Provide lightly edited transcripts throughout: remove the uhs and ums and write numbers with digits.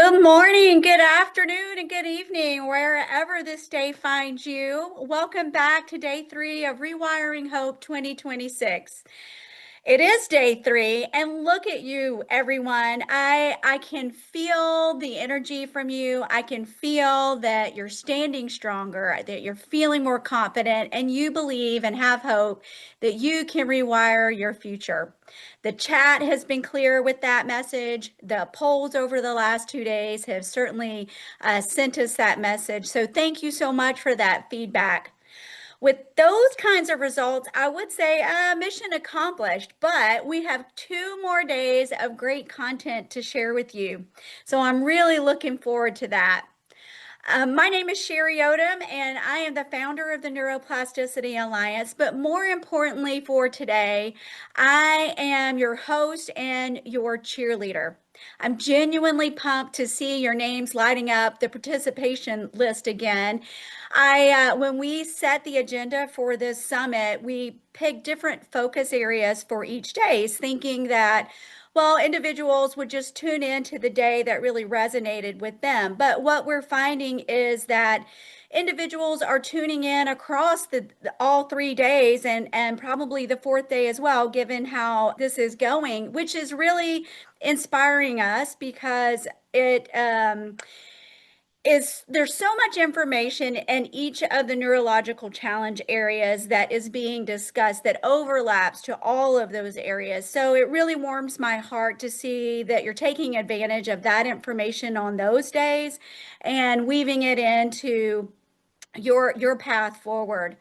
Good morning, good afternoon, and good evening, wherever this day finds you. Welcome back to day 3 of Rewiring Hope 2026. It is day 3, and look at you, everyone. I can feel the energy from you. I can feel that you're standing stronger, that you're feeling more confident, and you believe and have hope that you can rewire your future. The chat has been clear with that message. The polls over the last 2 days have certainly sent us that message. So thank you so much for that feedback. With those kinds of results, I would say mission accomplished, but we have 2 more days of great content to share with you. So I'm really looking forward to that. My name is Sherry Odom, and I am the founder of the Neuroplasticity Alliance. But more importantly for today, I am your host and your cheerleader. I'm genuinely pumped to see your names lighting up the participation list again. When we set the agenda for this summit, we picked different focus areas for each day, thinking that well, individuals would just tune in to the day that really resonated with them. But what we're finding is that individuals are tuning in across all 3 days and probably the fourth day as well, given how this is going, which is really inspiring us because there's so much information in each of the neurological challenge areas that is being discussed that overlaps to all of those areas. So it really warms my heart to see that you're taking advantage of that information on those days and weaving it into your path forward.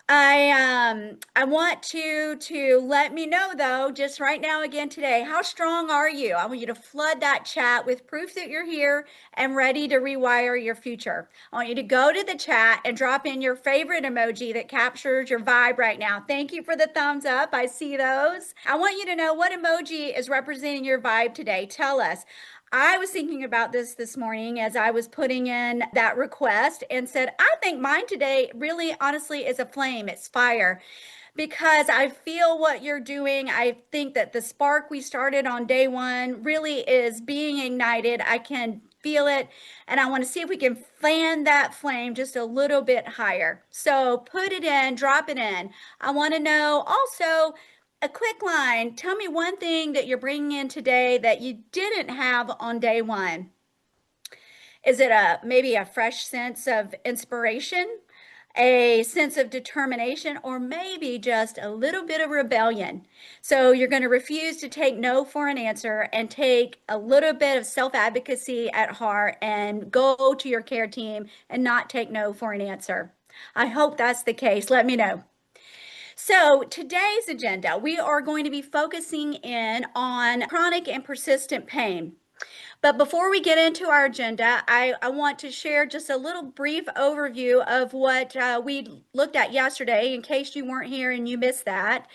I want you to let me know though, just right now again today, how strong are you? I want you to flood that chat with proof that you're here and ready to rewire your future. I want you to go to the chat and drop in your favorite emoji that captures your vibe right now. Thank you for the thumbs up. I see those. I want you to know what emoji is representing your vibe today. Tell us. I was thinking about this morning as I was putting in that request and said, I think mine today really honestly is a flame. It's fire because I feel what you're doing. I think that the spark we started on day 1 really is being ignited. I can feel it, and I want to see if we can fan that flame just a little bit higher. So put it in, drop it in. I want to know also a quick line. Tell me one thing that you're bringing in today that you didn't have on day 1. Is it maybe a fresh sense of inspiration, a sense of determination, or maybe just a little bit of rebellion? So you're going to refuse to take no for an answer and take a little bit of self-advocacy at heart and go to your care team and not take no for an answer. I hope that's the case. Let me know. So today's agenda, we are going to be focusing in on chronic and persistent pain. But before we get into our agenda, I want to share just a little brief overview of what we looked at yesterday in case you weren't here and you missed that.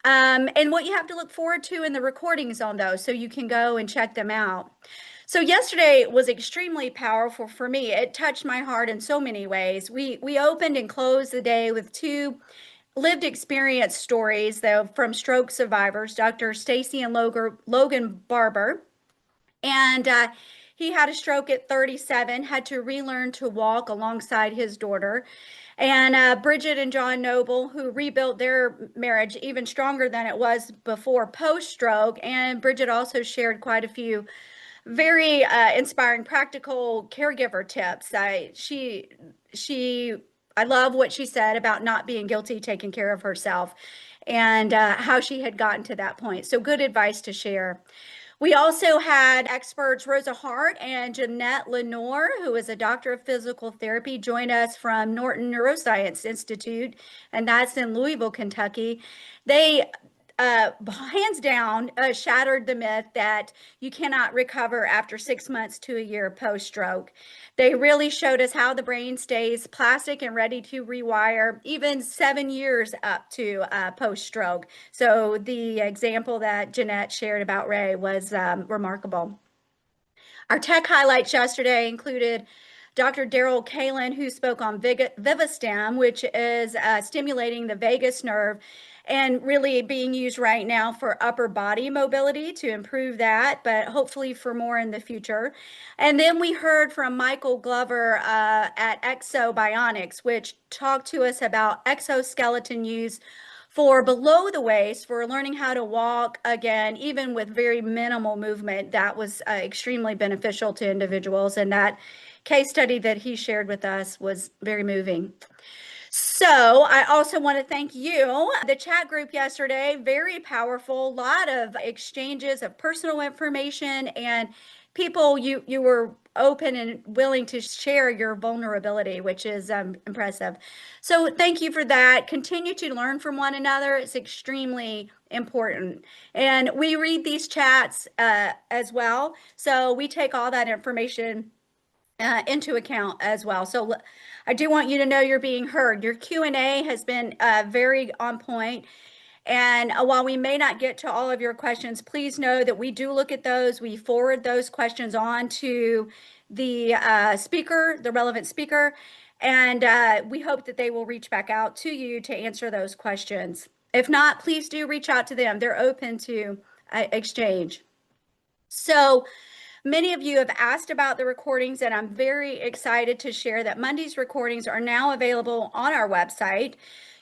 And what you have to look forward to in the recordings on those so you can go and check them out. So yesterday was extremely powerful for me. It touched my heart in so many ways. We opened and closed the day with 2 lived experience stories though from stroke survivors, Dr. Stacy and Logan Barber. And he had a stroke at 37, had to relearn to walk alongside his daughter. And Bridget and John Noble, who rebuilt their marriage even stronger than it was before post-stroke. And Bridget also shared quite a few very inspiring practical caregiver tips. I love what she said about not being guilty taking care of herself and how she had gotten to that point. So good advice to share. We also had experts Rosa Hart and Jeanette Lenore, who is a doctor of physical therapy, join us from Norton Neuroscience Institute, and that's in Louisville, Kentucky. They hands down shattered the myth that you cannot recover after 6 months to a year post-stroke. They really showed us how the brain stays plastic and ready to rewire even 7 years up to post-stroke. So the example that Jeanette shared about Ray was remarkable. Our tech highlights yesterday included Dr. Daryl Kalin, who spoke on Vivastim, which is stimulating the vagus nerve. and really being used right now for upper body mobility to improve that, but hopefully for more in the future. And then we heard from Michael Glover at Exobionics, which talked to us about exoskeleton use for below the waist, for learning how to walk again, even with very minimal movement. That was extremely beneficial to individuals. And that case study that he shared with us was very moving. So I also want to thank you. The chat group yesterday, very powerful, a lot of exchanges of personal information, and people, you were open and willing to share your vulnerability, which is impressive. So thank you for that. Continue to learn from one another. It's extremely important. And we read these chats as well. So we take all that information into account as well. So I do want you to know you're being heard. Your Q&A has been very on point. And while we may not get to all of your questions, please know that we do look at those. We forward those questions on to the speaker, the relevant speaker, and we hope that they will reach back out to you to answer those questions. If not, please do reach out to them. They're open to exchange. So many of you have asked about the recordings, and I'm very excited to share that Monday's recordings are now available on our website.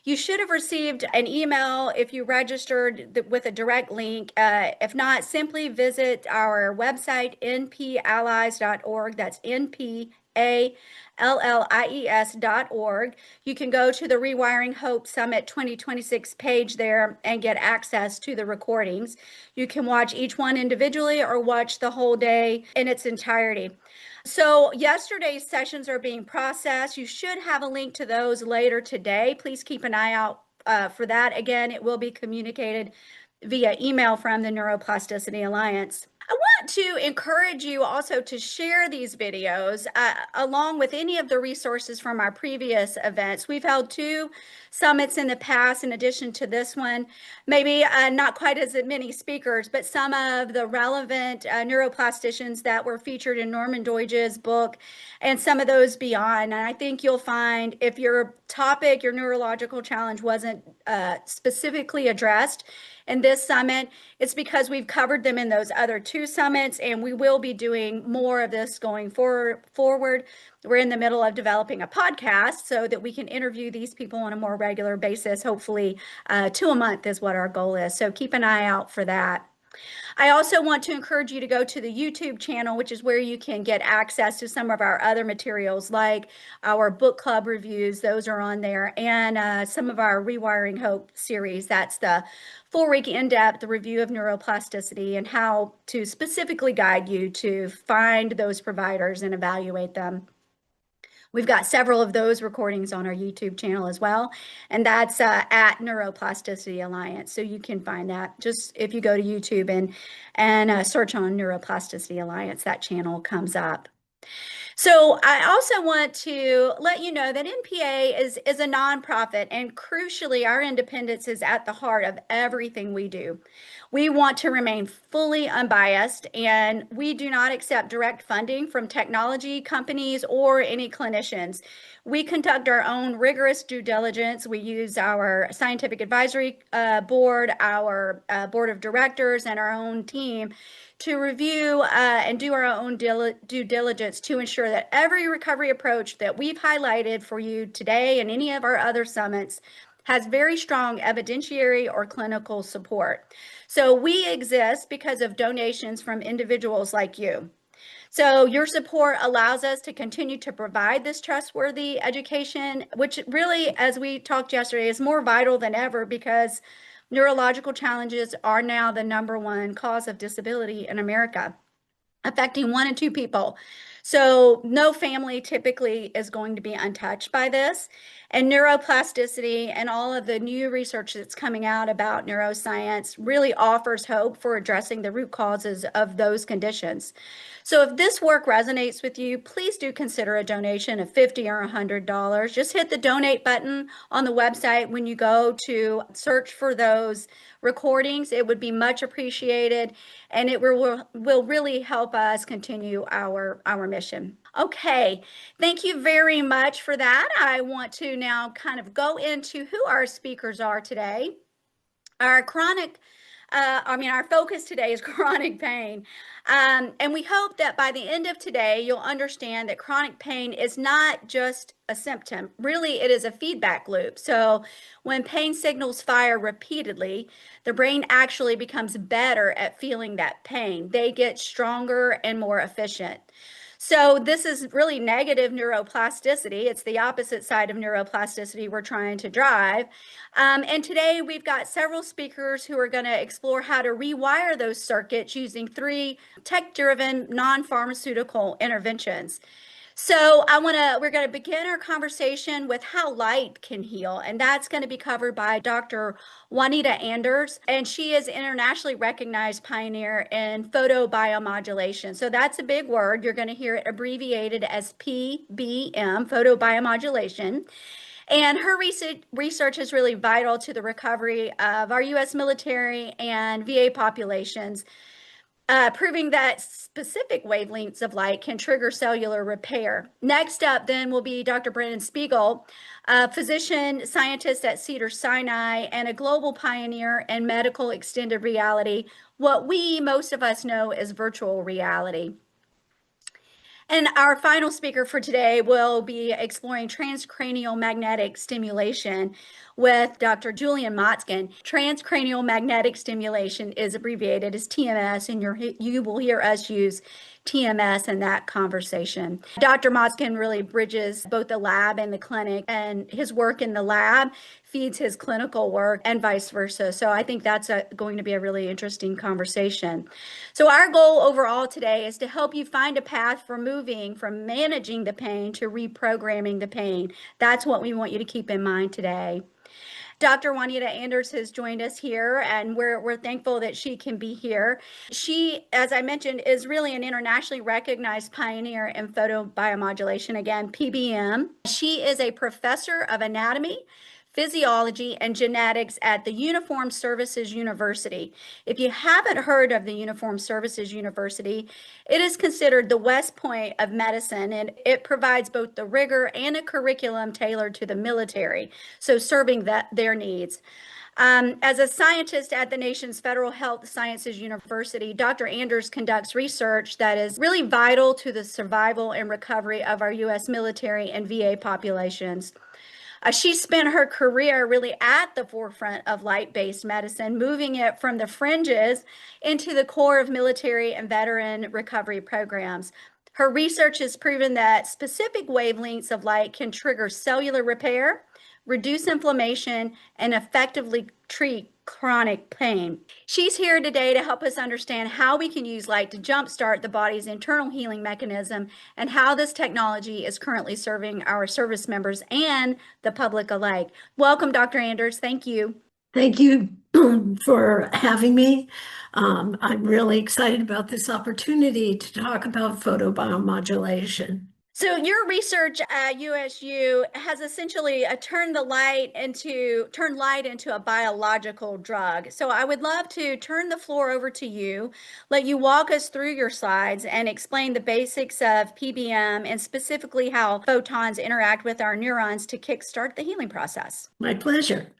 You should have received an email if you registered with a direct link. If not, simply visit our website, npallies.org. That's NPALLIES.org. You can go to the Rewiring Hope Summit 2026 page there and get access to the recordings. You can watch each one individually or watch the whole day in its entirety. So yesterday's sessions are being processed. You should have a link to those later today. Please keep an eye out for that. Again, it will be communicated via email from the Neuroplasticity Alliance. I want to encourage you also to share these videos along with any of the resources from our previous events. We've held 2 summits in the past in addition to this one, maybe not quite as many speakers, but some of the relevant neuroplasticians that were featured in Norman Doidge's book and some of those beyond. And I think you'll find if your topic, your neurological challenge wasn't specifically addressed in this summit, it's because we've covered them in those other 2 summits, and we will be doing more of this going forward. We're in the middle of developing a podcast so that we can interview these people on a more regular basis. Hopefully 2 a month is what our goal is. So keep an eye out for that. I also want to encourage you to go to the YouTube channel, which is where you can get access to some of our other materials, like our book club reviews. Those are on there, and some of our Rewiring Hope series. That's the 4-week in-depth review of neuroplasticity and how to specifically guide you to find those providers and evaluate them. We've got several of those recordings on our YouTube channel as well, and that's at Neuroplasticity Alliance. So you can find that just if you go to YouTube and search on Neuroplasticity Alliance, that channel comes up. So I also want to let you know that NPA is a nonprofit, and crucially, our independence is at the heart of everything we do. We want to remain fully unbiased, and we do not accept direct funding from technology companies or any clinicians. We conduct our own rigorous due diligence. We use our scientific advisory board, our board of directors, and our own team to review and do our own due diligence to ensure that every recovery approach that we've highlighted for you today and any of our other summits has very strong evidentiary or clinical support. So we exist because of donations from individuals like you. So your support allows us to continue to provide this trustworthy education, which really, as we talked yesterday, is more vital than ever because neurological challenges are now the #1 cause of disability in America, affecting 1 in 2 people. So no family typically is going to be untouched by this. And neuroplasticity and all of the new research that's coming out about neuroscience really offers hope for addressing the root causes of those conditions. So if this work resonates with you, please do consider a donation of $50 or $100. Just hit the donate button on the website when you go to search for those recordings. It would be much appreciated, and it will really help us continue our mission. Okay, thank you very much for that. I want to now kind of go into who our speakers are today. Our chronic, our focus today is chronic pain. And we hope that by the end of today, you'll understand that chronic pain is not just a symptom. Really, it is a feedback loop. So when pain signals fire repeatedly, the brain actually becomes better at feeling that pain. They get stronger and more efficient. So this is really negative neuroplasticity. It's the opposite side of neuroplasticity we're trying to drive. And today we've got several speakers who are going to explore how to rewire those circuits using 3 tech-driven non-pharmaceutical interventions. So we're going to begin our conversation with how light can heal, and that's going to be covered by Dr. Juanita Anders, and she is internationally recognized pioneer in photobiomodulation. So that's a big word. You're going to hear it abbreviated as PBM, photobiomodulation. And her research is really vital to the recovery of our U.S. military and VA populations, proving that specific wavelengths of light can trigger cellular repair. Next up then will be Dr. Brennan Spiegel, a physician scientist at Cedars-Sinai and a global pioneer in medical extended reality, what most of us know as virtual reality. And our final speaker for today will be exploring transcranial magnetic stimulation with Dr. Julian Motzkin. Transcranial magnetic stimulation is abbreviated as TMS, and you will hear us use TMS in that conversation. Dr. Motzkin really bridges both the lab and the clinic, and his work in the lab feeds his clinical work and vice versa. So I think that's going to be a really interesting conversation. So our goal overall today is to help you find a path for moving from managing the pain to reprogramming the pain. That's what we want you to keep in mind today. Dr. Juanita Anders has joined us here, and we're thankful that she can be here. She, as I mentioned, is really an internationally recognized pioneer in photobiomodulation, again, PBM. She is a professor of anatomy, physiology, and genetics at the Uniformed Services University. If you haven't heard of the Uniformed Services University, it is considered the West Point of medicine, and it provides both the rigor and a curriculum tailored to the military, so serving their needs. As a scientist at the nation's Federal Health Sciences University, Dr. Anders conducts research that is really vital to the survival and recovery of our U.S. military and VA populations. She spent her career really at the forefront of light-based medicine, moving it from the fringes into the core of military and veteran recovery programs. Her research has proven that specific wavelengths of light can trigger cellular repair, reduce inflammation, and effectively treat chronic pain. She's here today to help us understand how we can use light to jumpstart the body's internal healing mechanism and how this technology is currently serving our service members and the public alike. Welcome, Dr. Anders. Thank you. Thank you for having me. I'm really excited about this opportunity to talk about photobiomodulation. So your research at USU has essentially turned light into a biological drug. So I would love to turn the floor over to you, let you walk us through your slides and explain the basics of PBM and specifically how photons interact with our neurons to kickstart the healing process. My pleasure.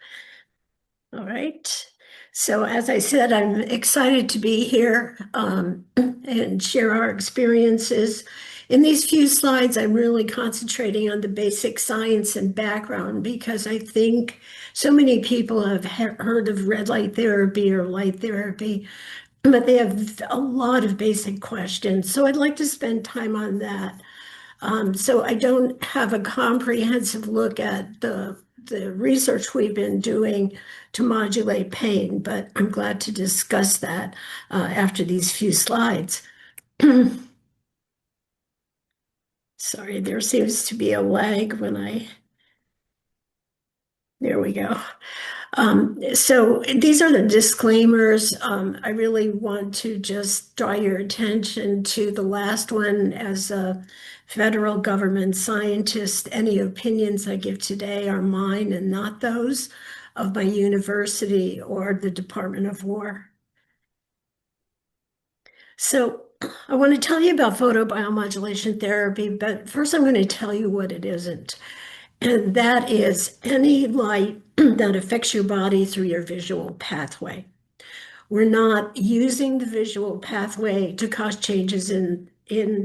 All right. So as I said, I'm excited to be here and share our experiences. In these few slides, I'm really concentrating on the basic science and background because I think so many people have heard of red light therapy or light therapy, but they have a lot of basic questions. So I'd like to spend time on that. So I don't have a comprehensive look at the research we've been doing to modulate pain, but I'm glad to discuss that after these few slides. Sorry, there seems to be a lag there we go. So these are the disclaimers. I really want to just draw your attention to the last one. As a federal government scientist, any opinions I give today are mine and not those of my university or the Department of War. So I want to tell you about photobiomodulation therapy, but first I'm going to tell you what it isn't. and that is any light that affects your body through your visual pathway. We're not using the visual pathway to cause changes in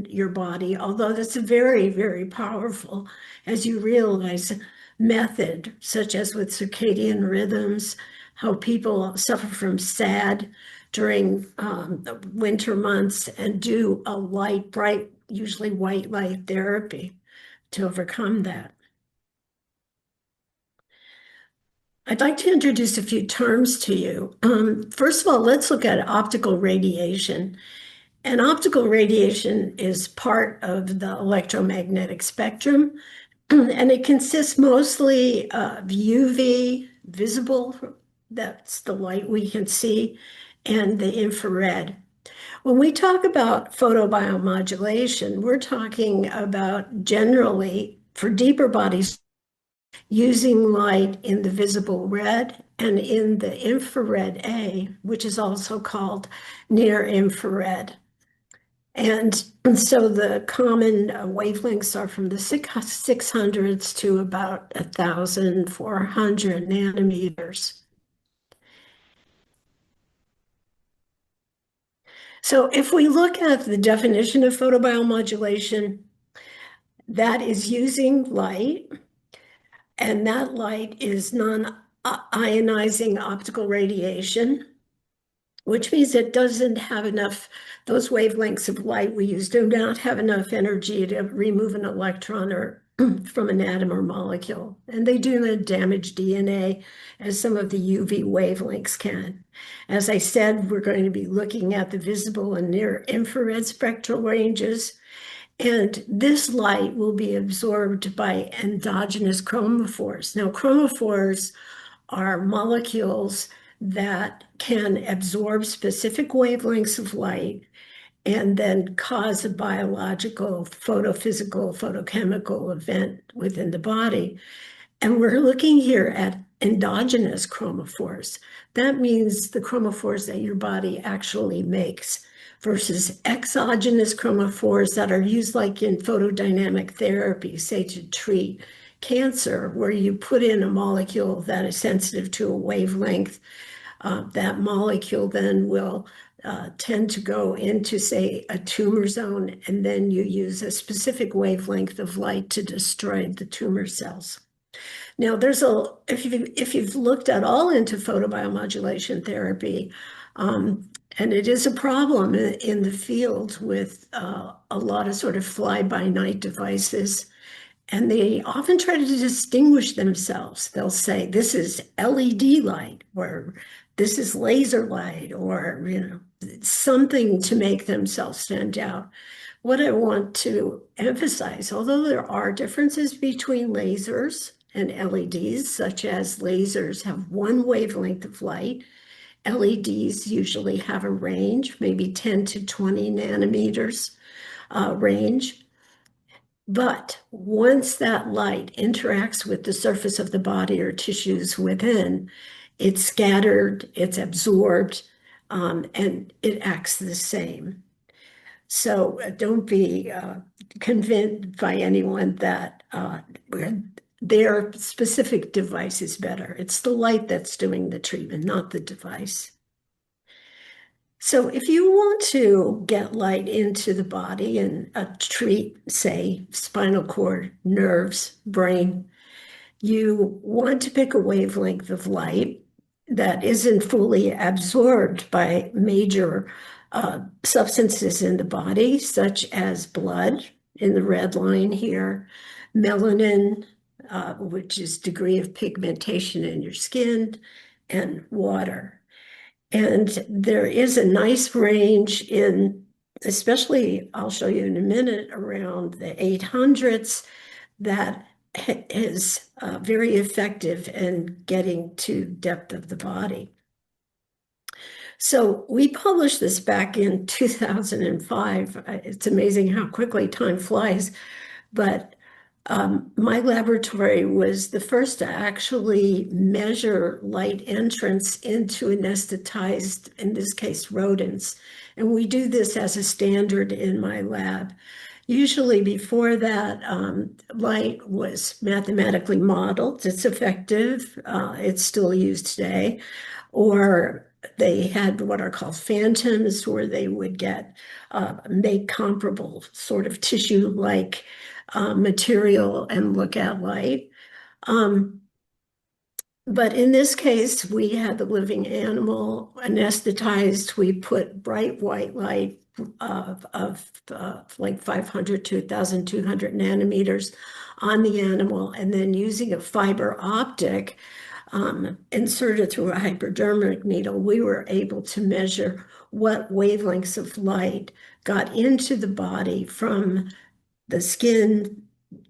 your body, although that's a very, very powerful, as you realize, method, such as with circadian rhythms, how people suffer from SAD during the winter months and do a light, bright, usually white light therapy to overcome that. I'd like to introduce a few terms to you. First of all, let's look at optical radiation. And optical radiation is part of the electromagnetic spectrum, and it consists mostly of UV, visible, that's the light we can see, and the infrared. When we talk about photobiomodulation, we're talking about generally for deeper bodies using light in the visible red and in the infrared A, which is also called near infrared. And so the common wavelengths are from the 600s to about 1,400 nanometers. So if we look at the definition of photobiomodulation, that is using light, and that light is non-ionizing optical radiation, which means it doesn't have enough, those wavelengths of light we use do not have enough energy to remove an electron or from an atom or molecule. And they do not damage DNA as some of the UV wavelengths can. As I said, we're going to be looking at the visible and near infrared spectral ranges. And this light will be absorbed by endogenous chromophores. Now, chromophores are molecules that can absorb specific wavelengths of light and then cause a biological, photophysical, photochemical event within the body. And we're looking here at endogenous chromophores. That means the chromophores that your body actually makes versus exogenous chromophores that are used like in photodynamic therapy, say to treat cancer, where you put in a molecule that is sensitive to a wavelength. That molecule then will tend to go into, say, a tumor zone, and then you use a specific wavelength of light to destroy the tumor cells. Now, if you've looked at all into photobiomodulation therapy, and it is a problem in the field with a lot of sort of fly-by-night devices, and they often try to distinguish themselves. They'll say, this is LED light, or this is laser light, or something to make themselves stand out. What I want to emphasize, although there are differences between lasers and LEDs, such as lasers have one wavelength of light, LEDs usually have a range, maybe 10 to 20 nanometers range. But once that light interacts with the surface of the body or tissues within, it's scattered, it's absorbed, and it acts the same. So don't be convinced by anyone that their specific device is better. It's the light that's doing the treatment, not the device. So if you want to get light into the body and treat, say, spinal cord, nerves, brain, you want to pick a wavelength of light that isn't fully absorbed by major substances in the body, such as blood in the red line here, melanin, which is degree of pigmentation in your skin, and water. And there is a nice range in, especially, I'll show you in a minute, around the 800s that is very effective in getting to depth of the body. So we published this back in 2005. It's amazing how quickly time flies, but my laboratory was the first to actually measure light entrance into anesthetized, in this case, rodents. And we do this as a standard in my lab. Usually before that, light was mathematically modeled. It's effective. It's still used today. Or they had what are called phantoms, where they would make comparable sort of tissue-like material and look at light. Um, but in this case, we had the living animal anesthetized. We put bright white light of like 500 to 1,200 nanometers on the animal, and then using a fiber optic inserted through a hypodermic needle, we were able to measure what wavelengths of light got into the body from the skin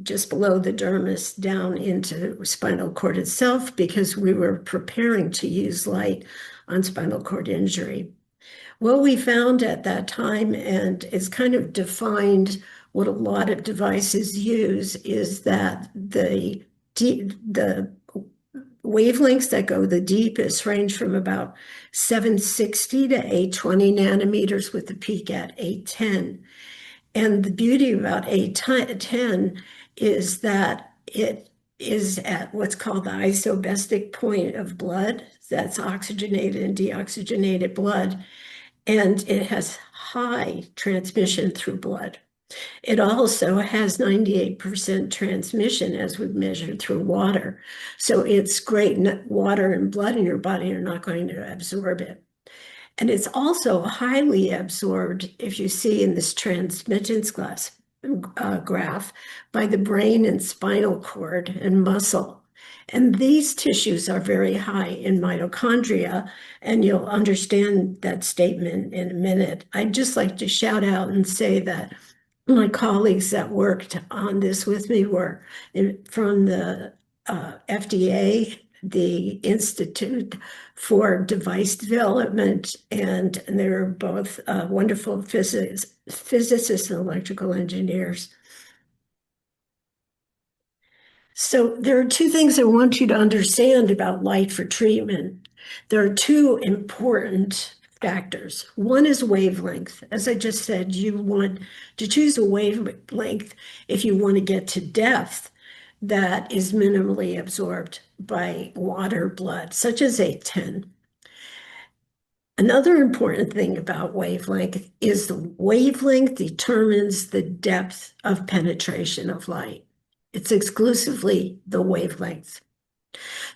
just below the dermis down into spinal cord itself, because we were preparing to use light on spinal cord injury. What we found at that time, and it's kind of defined what a lot of devices use, is that the wavelengths that go the deepest range from about 760 to 820 nanometers, with the peak at 810. And the beauty about 810 is that it is at what's called the isobestic point of blood. That's oxygenated and deoxygenated blood. And it has high transmission through blood. It also has 98% transmission, as we've measured, through water. So it's great. Water and blood in your body are not going to absorb it. And it's also highly absorbed, if you see in this transmittance graph, by the brain and spinal cord and muscle. And these tissues are very high in mitochondria, and you'll understand that statement in a minute. I'd just like to shout out and say that my colleagues that worked on this with me were from the FDA, the Institute for Device Development, and they're both wonderful physicists and electrical engineers. So there are two things I want you to understand about light for treatment. There are two important factors. One is wavelength. As I just said, you want to choose a wavelength if you want to get to depth that is minimally absorbed by water, blood, such as 810. Another important thing about wavelength is the wavelength determines the depth of penetration of light. It's exclusively the wavelength.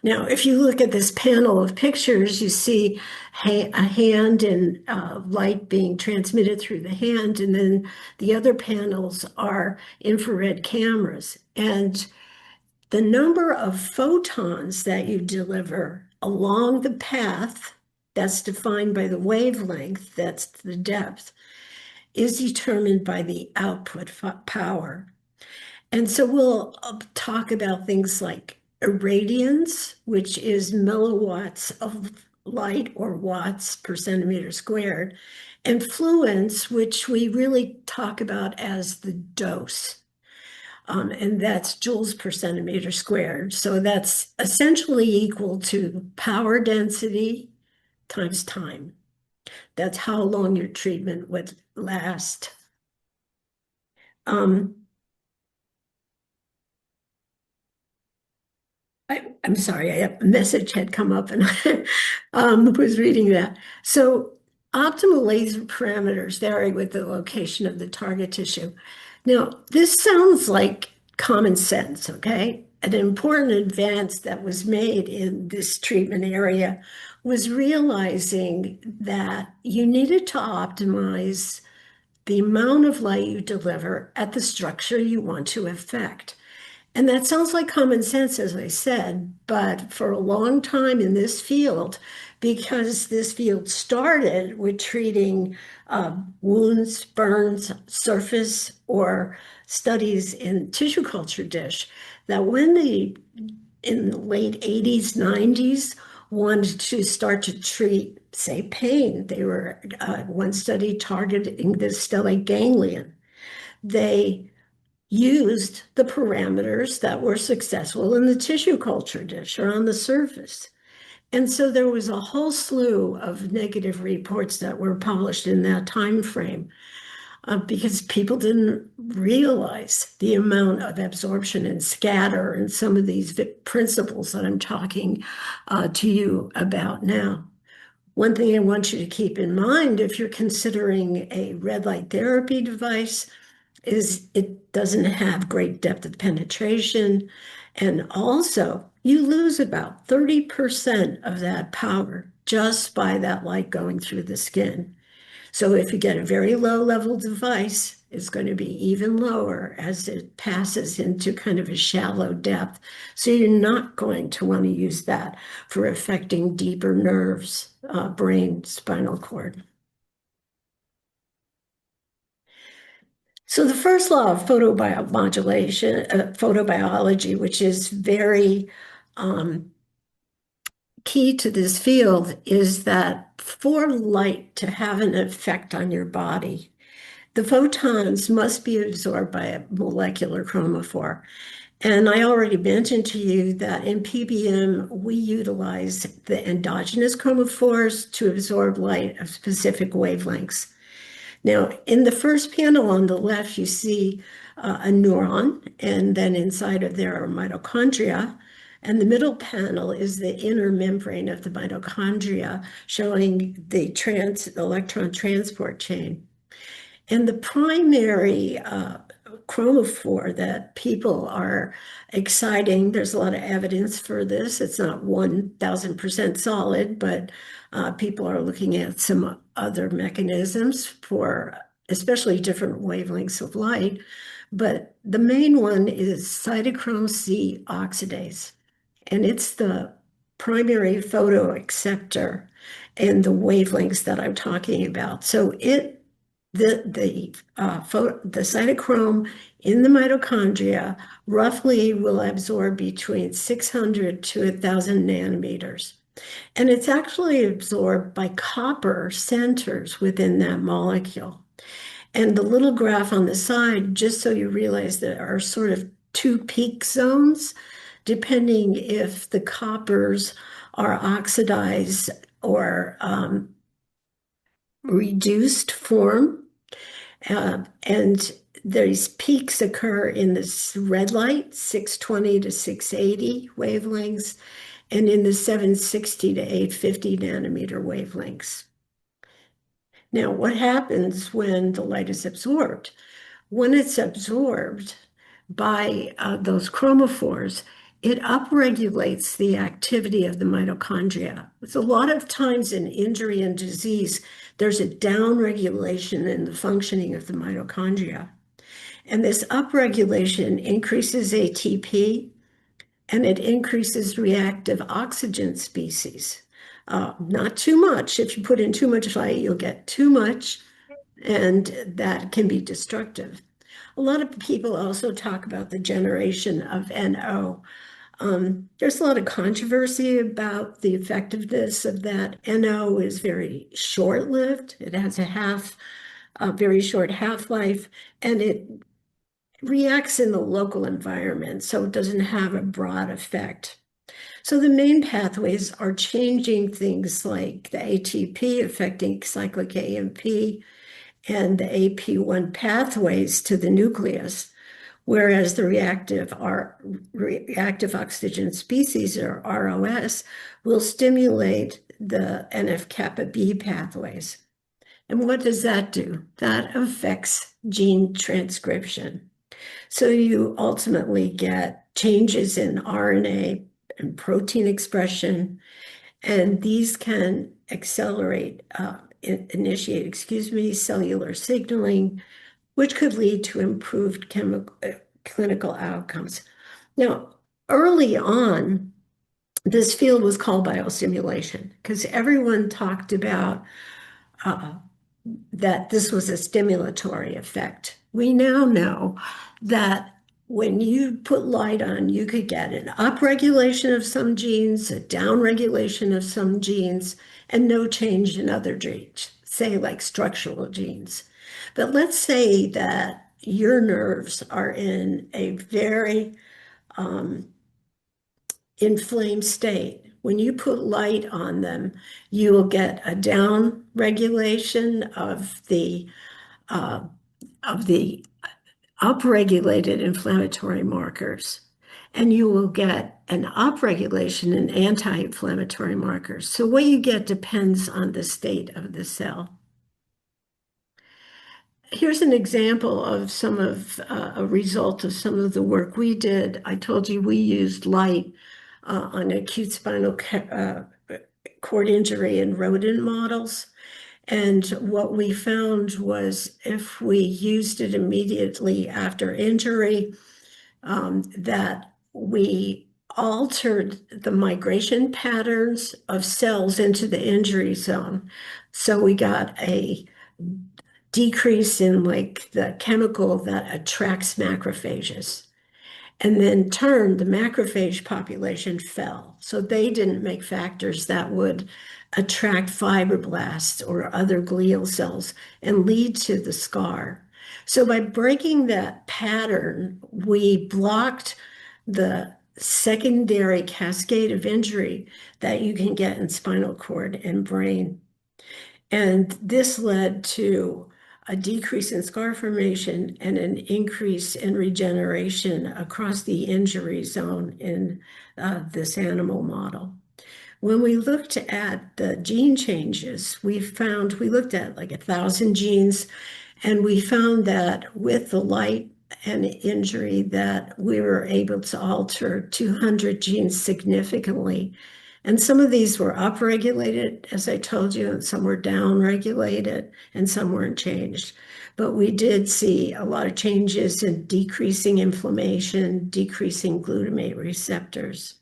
Now, if you look at this panel of pictures, you see a hand and light being transmitted through the hand, and then the other panels are infrared cameras. And the number of photons that you deliver along the path that's defined by the wavelength, that's the depth, is determined by the output power. And so we'll talk about things like irradiance, which is milliwatts of light or watts per centimeter squared, and fluence, which we really talk about as the dose. And that's joules per centimeter squared. So that's essentially equal to power density times time. That's how long your treatment would last. I'm sorry, a message had come up and I was reading that. So optimal laser parameters vary with the location of the target tissue. Now, this sounds like common sense, okay? An important advance that was made in this treatment area was realizing that you needed to optimize the amount of light you deliver at the structure you want to affect. And that sounds like common sense, as I said, but for a long time in this field, because this field started with treating wounds, burns, surface, or studies in tissue culture dish, that when in the late 80s, 90s, wanted to start to treat, say, pain, they were one study targeting the stellate ganglion. They used the parameters that were successful in the tissue culture dish or on the surface. And so there was a whole slew of negative reports that were published in that time frame. because people didn't realize the amount of absorption and scatter and some of these principles that I'm talking to you about now. One thing I want you to keep in mind if you're considering a red light therapy device is it doesn't have great depth of penetration. And also, you lose about 30% of that power just by that light going through the skin. So if you get a very low level device, it's going to be even lower as it passes into kind of a shallow depth. So you're not going to want to use that for affecting deeper nerves, brain, spinal cord. So the first law of photobiomodulation, photobiology, which is very key to this field, is that for light to have an effect on your body, the photons must be absorbed by a molecular chromophore. And I already mentioned to you that in PBM, we utilize the endogenous chromophores to absorb light of specific wavelengths. Now, in the first panel on the left, you see a neuron, and then inside of there are mitochondria. And the middle panel is the inner membrane of the mitochondria, showing the electron transport chain. And the primary chromophore that people are exciting, there's a lot of evidence for this. It's not 1000% solid, but people are looking at some other mechanisms for especially different wavelengths of light. But the main one is cytochrome C oxidase, and it's the primary photoacceptor in the wavelengths that I'm talking about. So the cytochrome in the mitochondria roughly will absorb between 600 to 1,000 nanometers. And it's actually absorbed by copper centers within that molecule. And the little graph on the side, just so you realize there are sort of two peak zones, depending if the coppers are oxidized or reduced form. And these peaks occur in this red light, 620 to 680 wavelengths, and in the 760 to 850 nanometer wavelengths. Now, what happens when the light is absorbed? When it's absorbed by those chromophores, it upregulates the activity of the mitochondria. It's a lot of times in injury and disease, there's a downregulation in the functioning of the mitochondria. And this upregulation increases ATP and it increases reactive oxygen species. Not too much. If you put in too much light, you'll get too much, and that can be destructive. A lot of people also talk about the generation of NO. There's a lot of controversy about the effectiveness of that. NO is very short-lived. It has a very short half-life, and it reacts in the local environment, so it doesn't have a broad effect. So the main pathways are changing things like the ATP affecting cyclic AMP and the AP1 pathways to the nucleus, whereas the reactive oxygen species, or ROS, will stimulate the NF-kappa B pathways. And what does that do? That affects gene transcription. So you ultimately get changes in RNA and protein expression, and these can initiate cellular signaling, which could lead to improved clinical outcomes. Now, early on, this field was called biostimulation because everyone talked about that this was a stimulatory effect. We now know that when you put light on, you could get an upregulation of some genes, a downregulation of some genes, and no change in other genes, say like structural genes. But let's say that your nerves are in a very inflamed state. When you put light on them, you will get a down regulation of the of the upregulated inflammatory markers, and you will get an upregulation in anti-inflammatory markers. So what you get depends on the state of the cell. Here's an example of some of a result of some of the work we did. I told you we used light on acute spinal cord injury in rodent models. And what we found was if we used it immediately after injury, that we altered the migration patterns of cells into the injury zone. So we got a decrease in like the chemical that attracts macrophages. And then turn, the macrophage population fell. So they didn't make factors that would attract fibroblasts or other glial cells and lead to the scar. So by breaking that pattern, we blocked the secondary cascade of injury that you can get in spinal cord and brain. And this led to a decrease in scar formation and an increase in regeneration across the injury zone in this animal model. When we looked at the gene changes, we looked at like 1,000 genes, and we found that with the light and injury that we were able to alter 200 genes significantly. And some of these were upregulated, as I told you, and some were downregulated, and some weren't changed. But we did see a lot of changes in decreasing inflammation, decreasing glutamate receptors.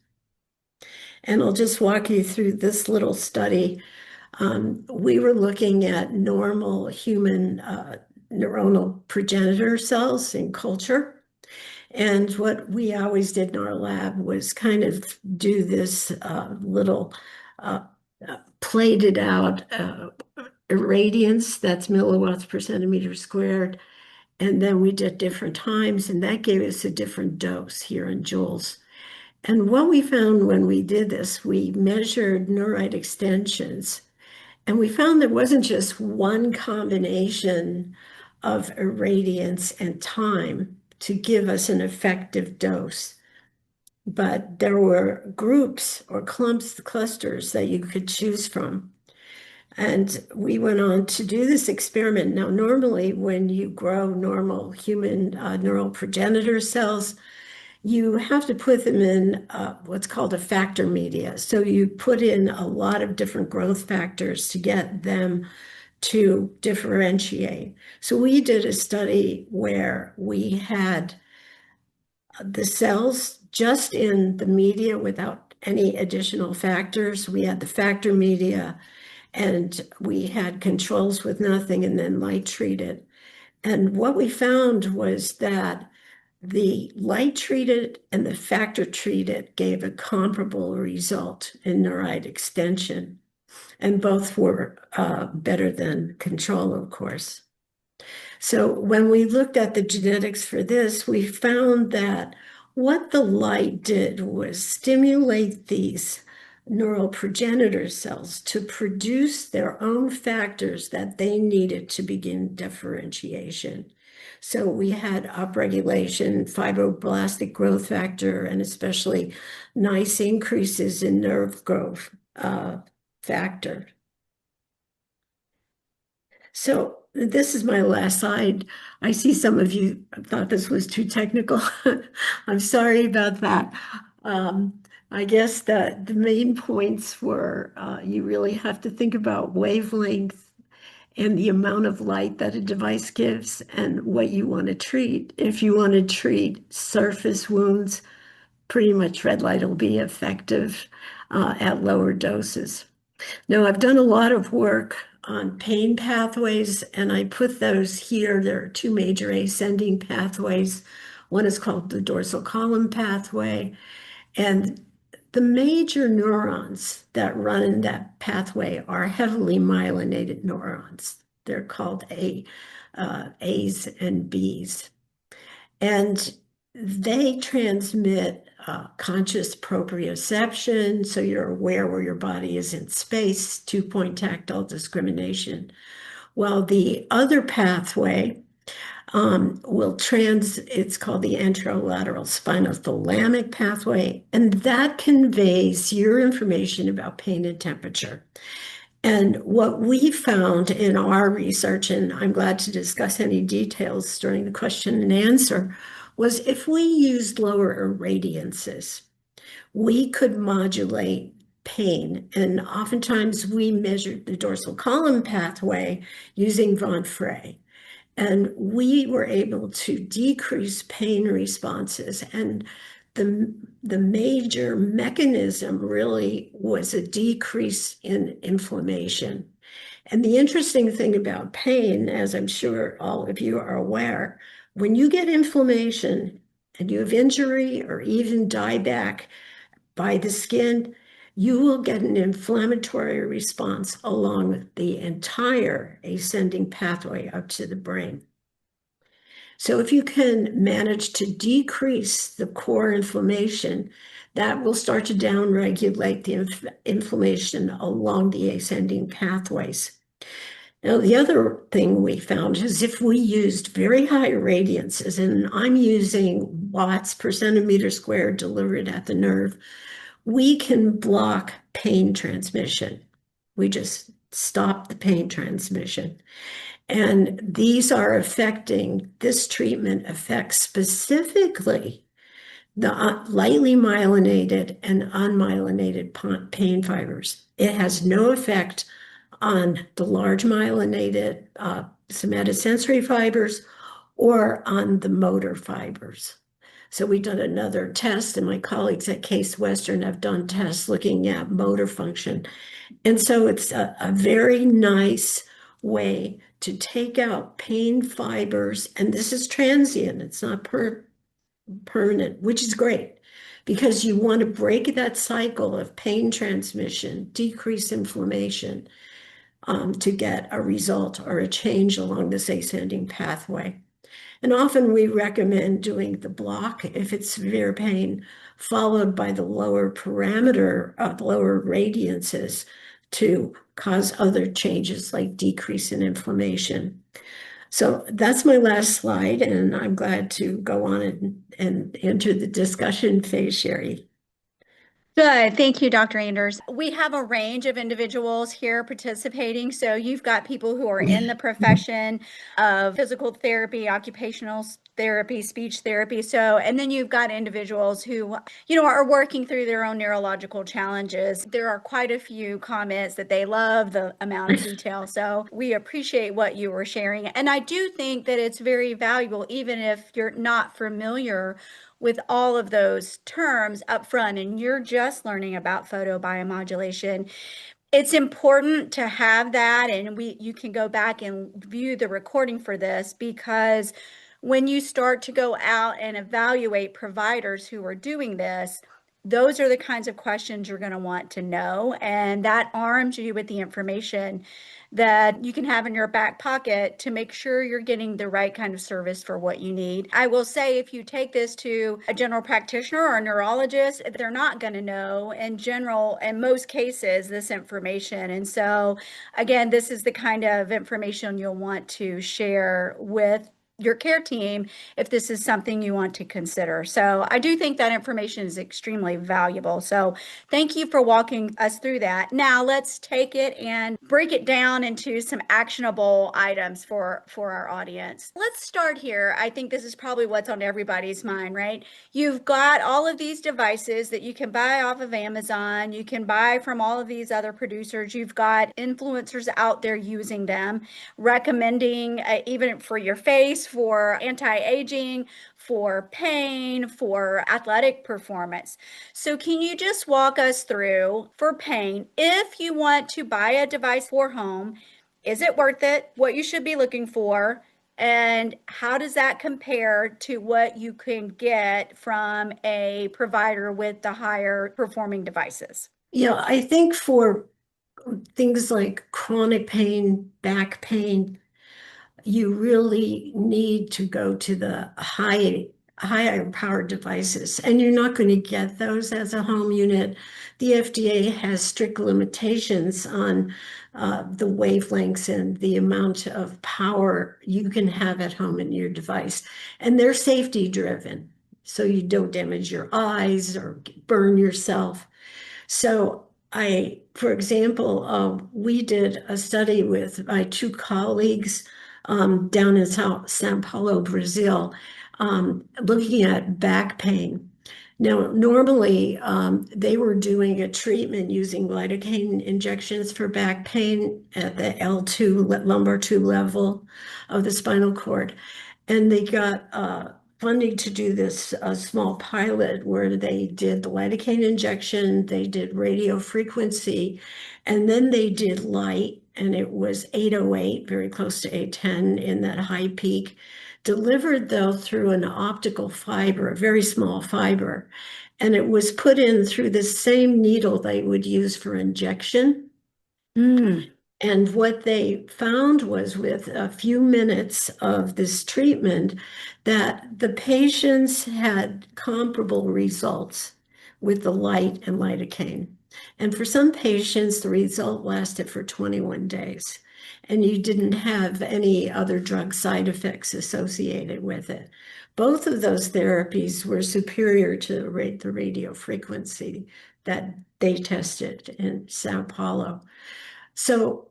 And I'll just walk you through this little study. We were looking at normal human neuronal progenitor cells in culture. And what we always did in our lab was kind of do this little plated out irradiance, that's milliwatts per centimeter squared. And then we did different times, and that gave us a different dose here in joules. And what we found when we did this, we measured neurite extensions, and we found there wasn't just one combination of irradiance and time to give us an effective dose, but there were groups or clusters that you could choose from. And we went on to do this experiment. Now, normally when you grow normal human neural progenitor cells, you have to put them in what's called a factor media. So you put in a lot of different growth factors to get them to differentiate. So we did a study where we had the cells just in the media without any additional factors. We had the factor media, and we had controls with nothing, and then light treated. And what we found was that the light treated and the factor treated gave a comparable result in neurite extension, and both were better than control, of course. So when we looked at the genetics for this, we found that what the light did was stimulate these neural progenitor cells to produce their own factors that they needed to begin differentiation. So we had upregulation, fibroblastic growth factor, and especially nice increases in nerve growth factor. So this is my last slide. I see some of you thought this was too technical. I'm sorry about that. I guess that the main points were you really have to think about wavelength and the amount of light that a device gives and what you want to treat. If you want to treat surface wounds, pretty much red light will be effective at lower doses. Now, I've done a lot of work on pain pathways, and I put those here. There are two major ascending pathways. One is called the dorsal column pathway, and the major neurons that run in that pathway are heavily myelinated neurons. They're called A's and B's. And they transmit conscious proprioception, so you're aware where your body is in space, 2-point tactile discrimination. While the other pathway It's called the anterolateral spinothalamic pathway, and that conveys your information about pain and temperature. And what we found in our research, and I'm glad to discuss any details during the question and answer, was if we used lower irradiances, we could modulate pain. And oftentimes we measured the dorsal column pathway using Von Frey. And we were able to decrease pain responses. And the major mechanism really was a decrease in inflammation. And the interesting thing about pain, as I'm sure all of you are aware, when you get inflammation and you have injury or even dieback by the skin, you will get an inflammatory response along the entire ascending pathway up to the brain. So if you can manage to decrease the core inflammation, that will start to downregulate the inflammation along the ascending pathways. Now, the other thing we found is if we used very high irradiances, and I'm using watts per centimeter squared delivered at the nerve, we can block pain transmission. We just stop the pain transmission. And this treatment affects specifically the lightly myelinated and unmyelinated pain fibers. It has no effect on the large myelinated somatosensory fibers or on the motor fibers. So we've done another test, and my colleagues at Case Western have done tests looking at motor function. And so it's a very nice way to take out pain fibers, and this is transient, it's not permanent, which is great because you want to break that cycle of pain transmission, decrease inflammation, to get a result or a change along this ascending pathway. And often we recommend doing the block if it's severe pain, followed by the lower parameter of lower radiances to cause other changes like decrease in inflammation. So that's my last slide, and I'm glad to go on and enter the discussion phase, Sherry. Good. Thank you, Dr. Anders. We have a range of individuals here participating. So you've got people who are in the profession of physical therapy, occupational therapy, speech therapy. So, and then you've got individuals who, are working through their own neurological challenges. There are quite a few comments that they love the amount of detail. So we appreciate what you were sharing. And I do think that it's very valuable, even if you're not familiar with all of those terms up front and you're just learning about photobiomodulation. It's important to have that, and you can go back and view the recording for this, because when you start to go out and evaluate providers who are doing this, those are the kinds of questions you're going to want to know, and that arms you with the information that you can have in your back pocket to make sure you're getting the right kind of service for what you need. I will say, if you take this to a general practitioner or a neurologist, they're not going to know in most cases, this information. And so again, this is the kind of information you'll want to share with your care team if this is something you want to consider. So I do think that information is extremely valuable. So thank you for walking us through that. Now let's take it and break it down into some actionable items for our audience. Let's start here. I think this is probably what's on everybody's mind, right? You've got all of these devices that you can buy off of Amazon. You can buy from all of these other producers. You've got influencers out there using them, recommending even for your face, for anti-aging, for pain, for athletic performance. So can you just walk us through, for pain, if you want to buy a device for home, is it worth it? What you should be looking for? And how does that compare to what you can get from a provider with the higher performing devices? Yeah, I think for things like chronic pain, back pain, you really need to go to the high higher powered devices, and you're not going to get those as a home unit. The FDA has strict limitations on the wavelengths and the amount of power you can have at home in your device, and they're safety driven, so you don't damage your eyes or burn yourself. So for example, we did a study with my two colleagues down in Sao Paulo, Brazil, looking at back pain. Now, normally they were doing a treatment using lidocaine injections for back pain at the L2 lumbar 2 level of the spinal cord. And they got funding to do this small pilot where they did the lidocaine injection, they did radio frequency, and then they did light, and it was 808, very close to 810 in that high peak, delivered though through an optical fiber, a very small fiber, and it was put in through the same needle they would use for injection. Mm. And what they found was with a few minutes of this treatment that the patients had comparable results with the light and lidocaine. And for some patients, the result lasted for 21 days, and you didn't have any other drug side effects associated with it. Both of those therapies were superior to the radio frequency that they tested in Sao Paulo. So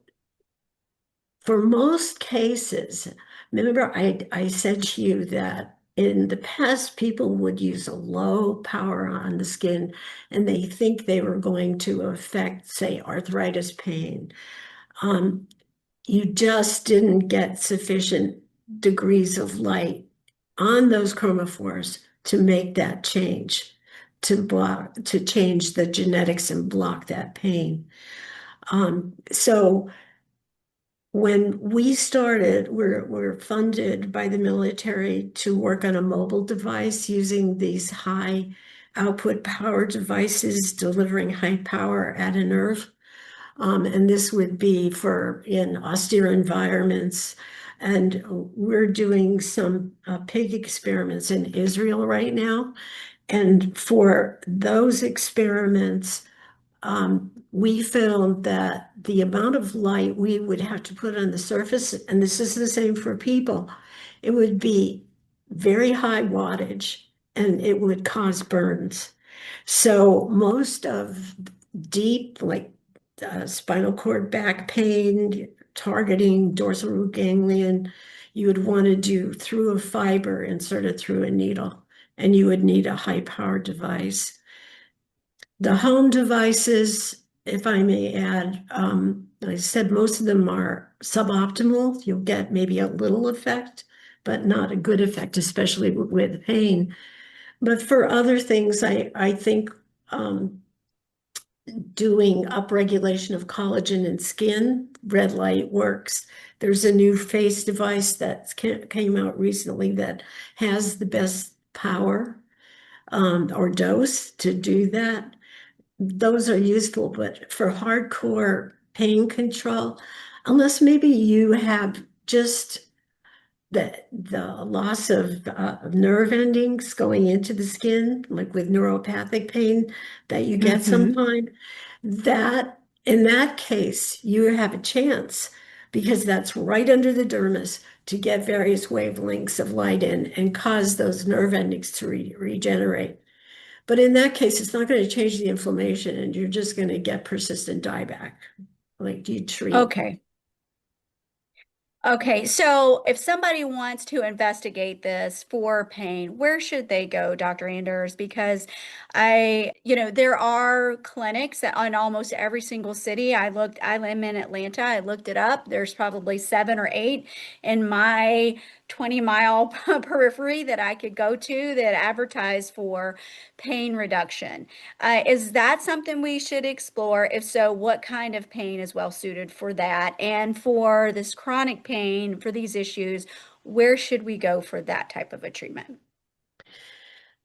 for most cases, remember I said to you that in the past, people would use a low power on the skin and they think they were going to affect, say, arthritis pain. You just didn't get sufficient degrees of light on those chromophores to make that change, to change the genetics and block that pain. So when we started, we're funded by the military to work on a mobile device using these high output power devices delivering high power at a nerve. And this would be for in austere environments. And we're doing some pig experiments in Israel right now. And for those experiments, we found that the amount of light we would have to put on the surface, and this is the same for people, it would be very high wattage and it would cause burns. So most of deep, like spinal cord back pain, targeting dorsal root ganglion, you would want to do through a fiber inserted through a needle, and you would need a high power device. The home devices, if I may add, I said most of them are suboptimal. You'll get maybe a little effect, but not a good effect, especially with pain. But for other things, I think doing upregulation of collagen in skin, red light works. There's a new face device that came out recently that has the best power or dose to do that. Those are useful, but for hardcore pain control, unless maybe you have just the loss of nerve endings going into the skin, like with neuropathic pain that you get Mm-hmm. sometimes, that in that case, you have a chance because that's right under the dermis to get various wavelengths of light in and cause those nerve endings to regenerate. But in that case, it's not going to change the inflammation and you're just going to get persistent dieback. Like, do you treat? Okay. Okay, so if somebody wants to investigate this for pain, where should they go, Dr. Anders? Because there are clinics in almost every single city. I am in Atlanta. I looked it up. There's probably 7 or 8 in my 20-mile periphery that I could go to that advertise for pain reduction. Is that something we should explore? If so, what kind of pain is well suited for that? And for this chronic pain, for these issues, where should we go for that type of a treatment?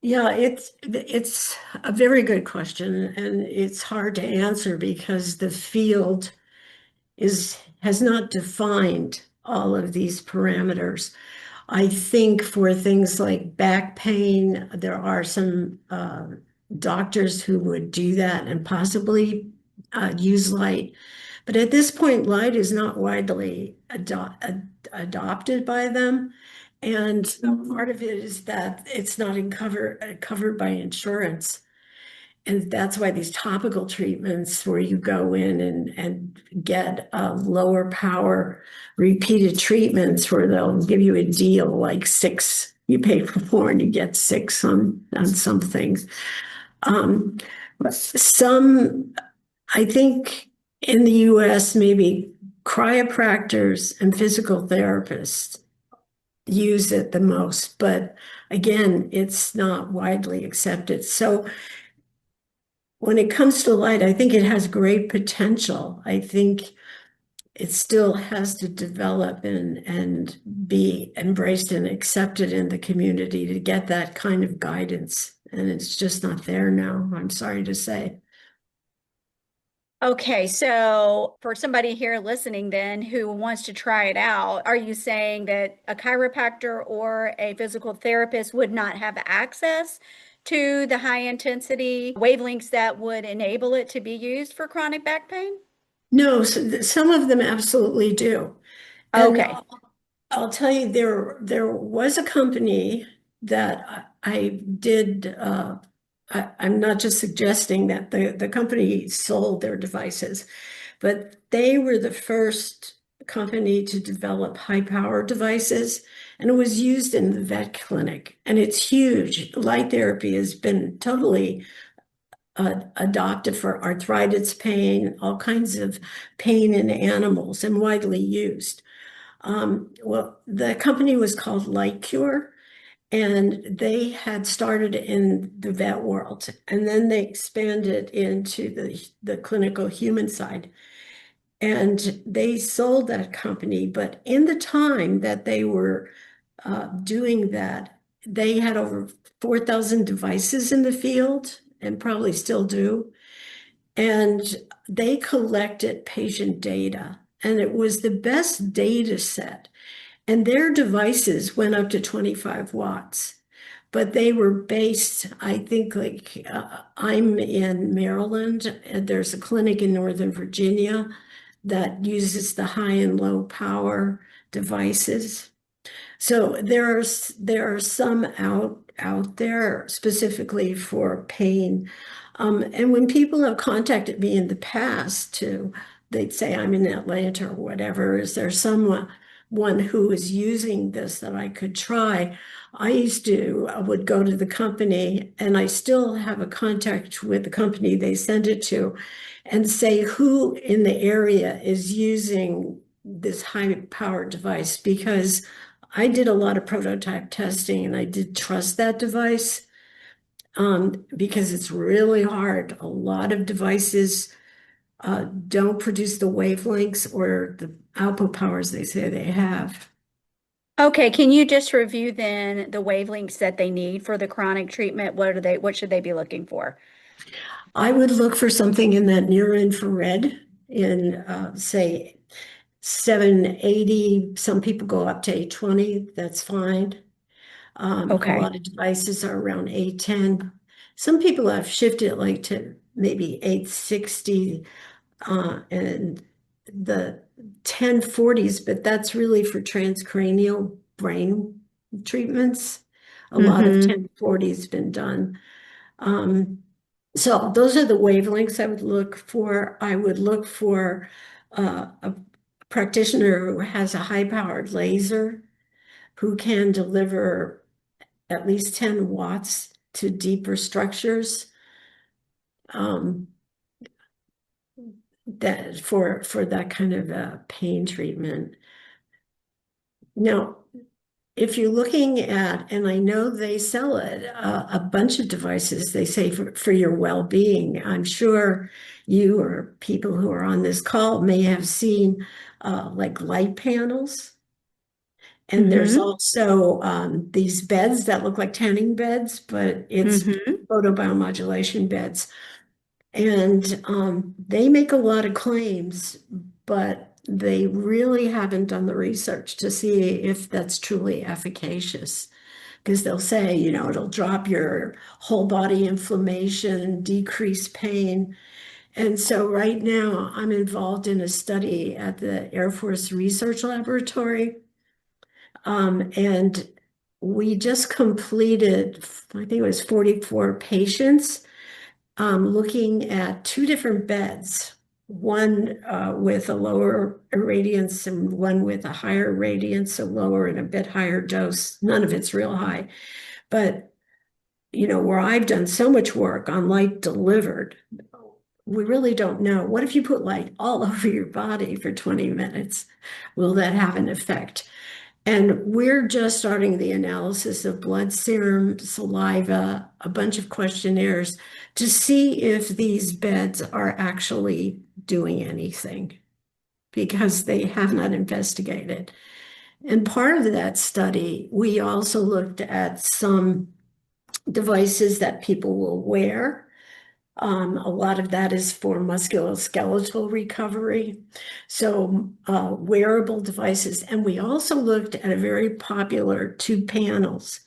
Yeah, it's a very good question, and it's hard to answer because the field has not defined all of these parameters. I think for things like back pain, there are some doctors who would do that and possibly use light. But at this point, light is not widely adopted by them. And part of it is that it's not covered by insurance. And that's why these topical treatments where you go in and get lower power repeated treatments where they'll give you a deal like six, you pay for four and you get six on some things. Um, some, I think in the US, maybe chiropractors and physical therapists use it the most, but again, it's not widely accepted. So when it comes to light, I think it has great potential. I think it still has to develop and be embraced and accepted in the community to get that kind of guidance. And it's just not there now, I'm sorry to say. Okay, so for somebody here listening then who wants to try it out, are you saying that a chiropractor or a physical therapist would not have access to the high intensity wavelengths that would enable it to be used for chronic back pain? No, some of them absolutely do. And Okay. I'll tell you, there was a company that I did. I'm not just suggesting that the company sold their devices, but they were the first company to develop high power devices, and it was used in the vet clinic. And it's huge. Light therapy has been totally adopted for arthritis pain, all kinds of pain in animals, and widely used. Well, the company was called Light Cure, and they had started in the vet world, and then they expanded into the clinical human side. And they sold that company, but in the time that they were doing that, they had over 4,000 devices in the field and probably still do. And they collected patient data, and it was the best data set. And their devices went up to 25 watts, but they were based, I think, like I'm in Maryland, and there's a clinic in Northern Virginia that uses the high and low power devices. So there are some out there specifically for pain. And when people have contacted me in the past to, they'd say, I'm in Atlanta or whatever, is there someone one who is using this that I could try? I would go to the company, and I still have a contact with the company they send it to, and say who in the area is using this high powered device, because I did a lot of prototype testing and I did trust that device because it's really hard. A lot of devices don't produce the wavelengths or the output powers they say they have. Okay, can you just review then the wavelengths that they need for the chronic treatment? What should they be looking for? I would look for something in that near infrared in, say, 780. Some people go up to 820. That's fine. A Okay. lot of devices are around 810. Some people have shifted like to maybe 860 and the 1040s, but that's really for transcranial brain treatments. A lot of Mm-hmm. 1040's been done. Um, so those are the wavelengths I would look for. I would look for a practitioner who has a high-powered laser who can deliver at least 10 watts to deeper structures. Um, that for that kind of pain treatment. Now, if you're looking at, and I know they sell it, a bunch of devices, they say for your well-being. I'm sure you or people who are on this call may have seen like light panels. And there's Mm-hmm. also these beds that look like tanning beds, but it's Mm-hmm. photobiomodulation beds. And they make a lot of claims, but they really haven't done the research to see if that's truly efficacious. Because they'll say, it'll drop your whole body inflammation, decrease pain. And so right now I'm involved in a study at the Air Force Research Laboratory. And we just completed, I think it was 44 patients, looking at two different beds, one with a lower irradiance and one with a higher radiance, a lower and a bit higher dose. None of it's real high. But, where I've done so much work on light delivered, we really don't know. What if you put light all over your body for 20 minutes? Will that have an effect? And we're just starting the analysis of blood serum, saliva, a bunch of questionnaires to see if these beds are actually doing anything because they have not investigated. And part of that study, we also looked at some devices that people will wear. A lot of that is for musculoskeletal recovery. So wearable devices. And we also looked at a very popular two panels.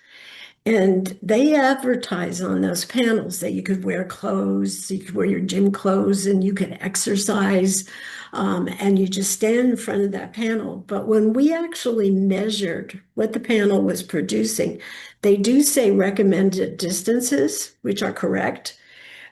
And they advertise on those panels that you could wear clothes, you could wear your gym clothes, and you could exercise, and you just stand in front of that panel. But when we actually measured what the panel was producing, they do say recommended distances, which are correct.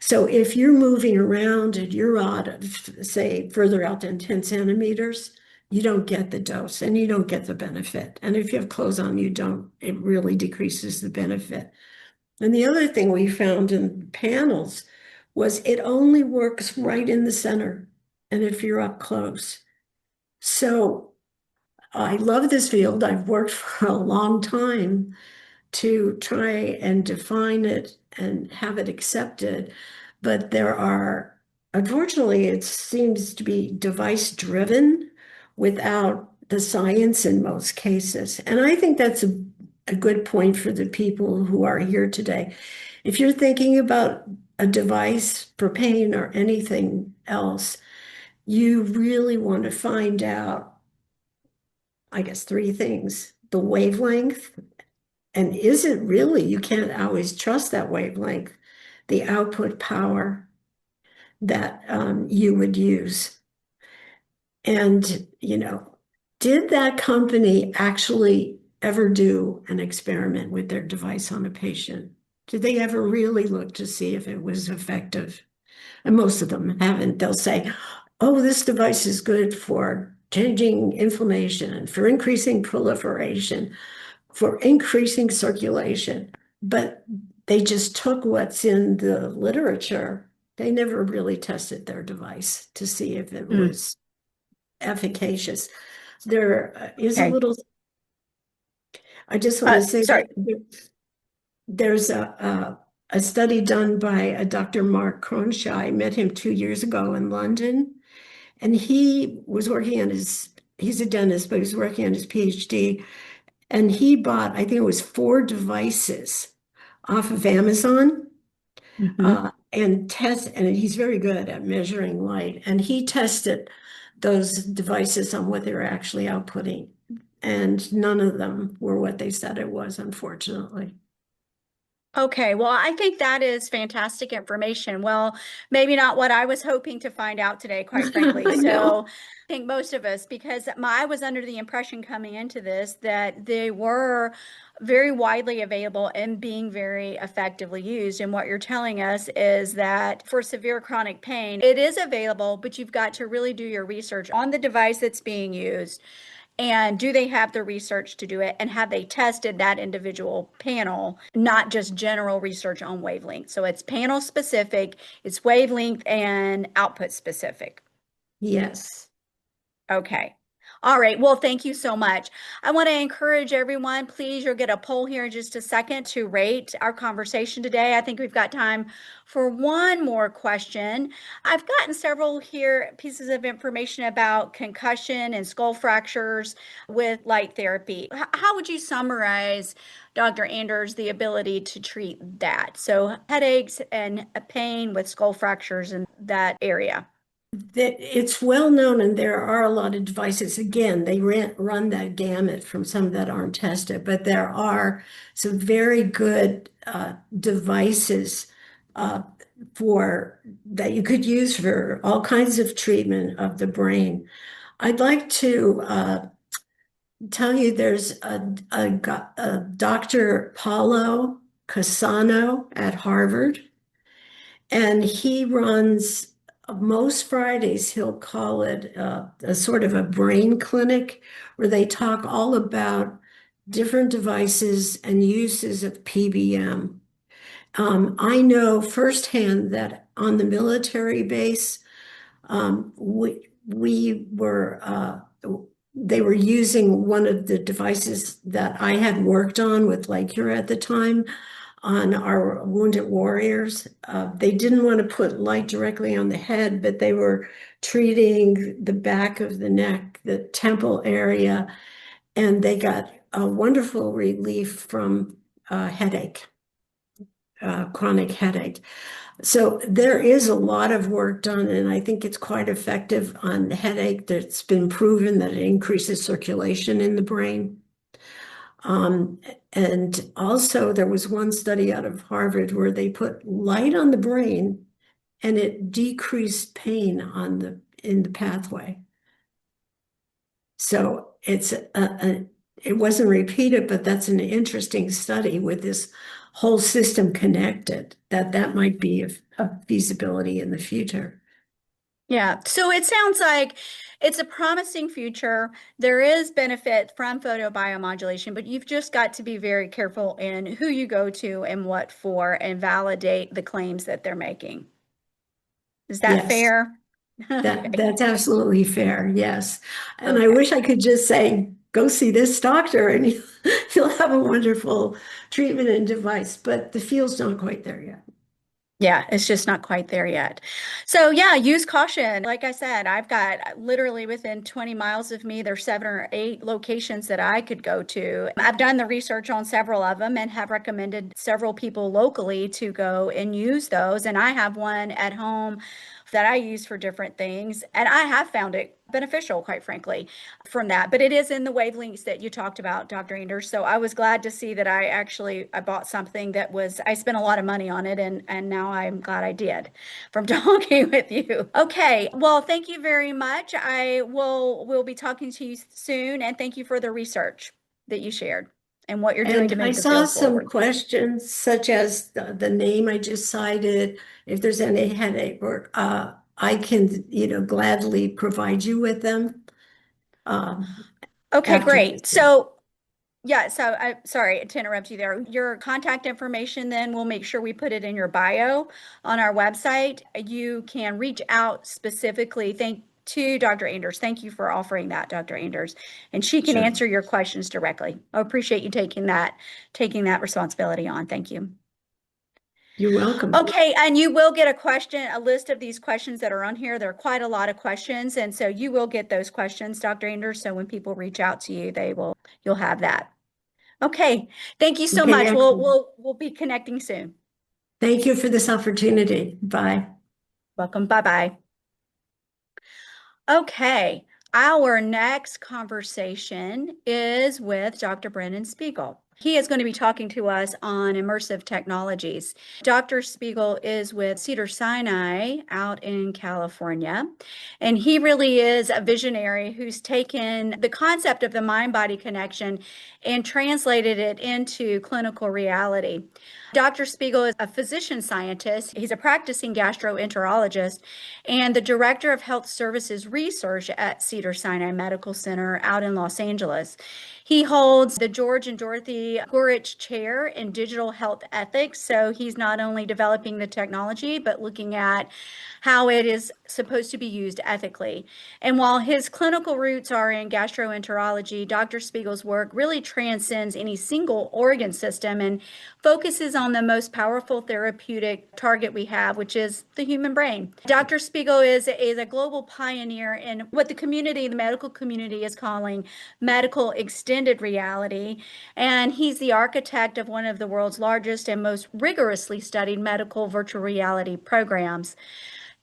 So if you're moving around and you're out of, say, further out than 10 centimeters, you don't get the dose and you don't get the benefit. And if you have clothes on, you don't, it really decreases the benefit. And the other thing we found in panels was it only works right in the center and if you're up close. So I love this field. I've worked for a long time to try and define it and have it accepted. But there are, unfortunately, it seems to be device driven without the science in most cases. And I think that's a good point for the people who are here today. If you're thinking about a device for pain or anything else, you really want to find out, I guess, three things: the wavelength, and is it really, you can't always trust that wavelength, the output power that you would use. And, did that company actually ever do an experiment with their device on a patient? Did they ever really look to see if it was effective? And most of them haven't. They'll say, oh, this device is good for changing inflammation, for increasing proliferation, for increasing circulation, but they just took what's in the literature. They never really tested their device to see if it was efficacious. There is a Okay. little, I just want to say Sorry. that there's a study done by a Dr. Mark Cronshaw. I met him 2 years ago in London, and he was working on he's a dentist, but he was working on his Ph.D. And he bought, I think it was 4 devices off of Amazon, and he's very good at measuring light. And he tested those devices on what they were actually outputting. And none of them were what they said it was, unfortunately. Okay, well, I think that is fantastic information. Well, maybe not what I was hoping to find out today, quite frankly. I know. So I think most of us, because I was under the impression coming into this that they were very widely available and being very effectively used. And what you're telling us is that for severe chronic pain, it is available, but you've got to really do your research on the device that's being used. And do they have the research to do it? And have they tested that individual panel, not just general research on wavelength? So it's panel specific, it's wavelength and output specific. Yes. Okay. All right. Well, thank you so much. I want to encourage everyone, please, you'll get a poll here in just a second to rate our conversation today. I think we've got time for one more question. I've gotten several here pieces of information about concussion and skull fractures with light therapy. How would you summarize, Dr. Anders, the ability to treat that? So headaches and pain with skull fractures in that area. It's well known, and there are a lot of devices. Again, they run that gamut from some that aren't tested, but there are some very good devices uh, for that you could use for all kinds of treatment of the brain. I'd like to tell you there's a Dr. Paulo Casano at Harvard. And he runs most Fridays, he'll call it a sort of a brain clinic where they talk all about different devices and uses of PBM. I know firsthand that on the military base, we were they were using one of the devices that I had worked on with Lightyear at the time on our wounded warriors. They didn't want to put light directly on the head, but they were treating the back of the neck, the temple area, and they got a wonderful relief from headache, chronic headache. So there is a lot of work done, and I think it's quite effective on headache. That's been proven that it increases circulation in the brain. Um, and also there was one study out of Harvard where they put light on the brain and it decreased pain on in the pathway. So it wasn't repeated, but that's an interesting study with this whole system connected, that might be a feasibility in the future. Yeah, so it sounds like it's a promising future. There is benefit from photobiomodulation, but you've just got to be very careful in who you go to and what for and validate the claims that they're making. Is that Yes. fair? Okay. That's absolutely fair, yes. And I Okay. wish I could just say, go see this doctor and you'll have a wonderful treatment and device, but the field's not quite there yet. Yeah, it's just not quite there yet. So yeah, use caution. Like I said, I've got literally within 20 miles of me, there's 7 or 8 locations that I could go to. I've done the research on several of them and have recommended several people locally to go and use those. And I have one at home that I use for different things. And I have found it beneficial, quite frankly, from that. But it is in the wavelengths that you talked about, Dr. Anders. So I was glad to see that I bought something that was, I spent a lot of money on it, and now I'm glad I did from talking with you. Okay, well, thank you very much. We'll be talking to you soon, and thank you for the research that you shared and what you're doing And to I move the saw field some forward. questions such as the name I just cited, if there's any headache, or I can, gladly provide you with them Okay, after this. great. So yeah, so I'm sorry to interrupt you there. Your contact information, then we'll make sure we put it in your bio on our website. You can reach out specifically. Thank to Dr. Anders. Thank you for offering that, Dr. Anders. And she can Sure. answer your questions directly. I appreciate you taking that responsibility on. Thank you. You're welcome. Okay, and you will get a list of these questions that are on here. There are quite a lot of questions, and so you will get those questions, Dr. Anders. So when people reach out to you, you'll have that. Okay, thank you so Okay, much. We'll excellent. we'll we'll be connecting soon. Thank you for this opportunity. Bye. Welcome. Bye-bye. Okay, our next conversation is with Dr. Brennan Spiegel. He is going to be talking to us on immersive technologies. Dr. Spiegel is with Cedars-Sinai out in California, and he really is a visionary who's taken the concept of the mind-body connection and translated it into clinical reality. Dr. Spiegel is a physician scientist. He's a practicing gastroenterologist and the director of health services research at Cedars-Sinai Medical Center out in Los Angeles. He holds the George and Dorothy Gorich Chair in Digital Health Ethics. So he's not only developing the technology, but looking at how it is supposed to be used ethically. And while his clinical roots are in gastroenterology, Dr. Spiegel's work really transcends any single organ system and focuses on the most powerful therapeutic target we have, which is the human brain. Dr. Spiegel is a global pioneer in what the medical community is calling medical extended reality. And he's the architect of one of the world's largest and most rigorously studied medical virtual reality programs.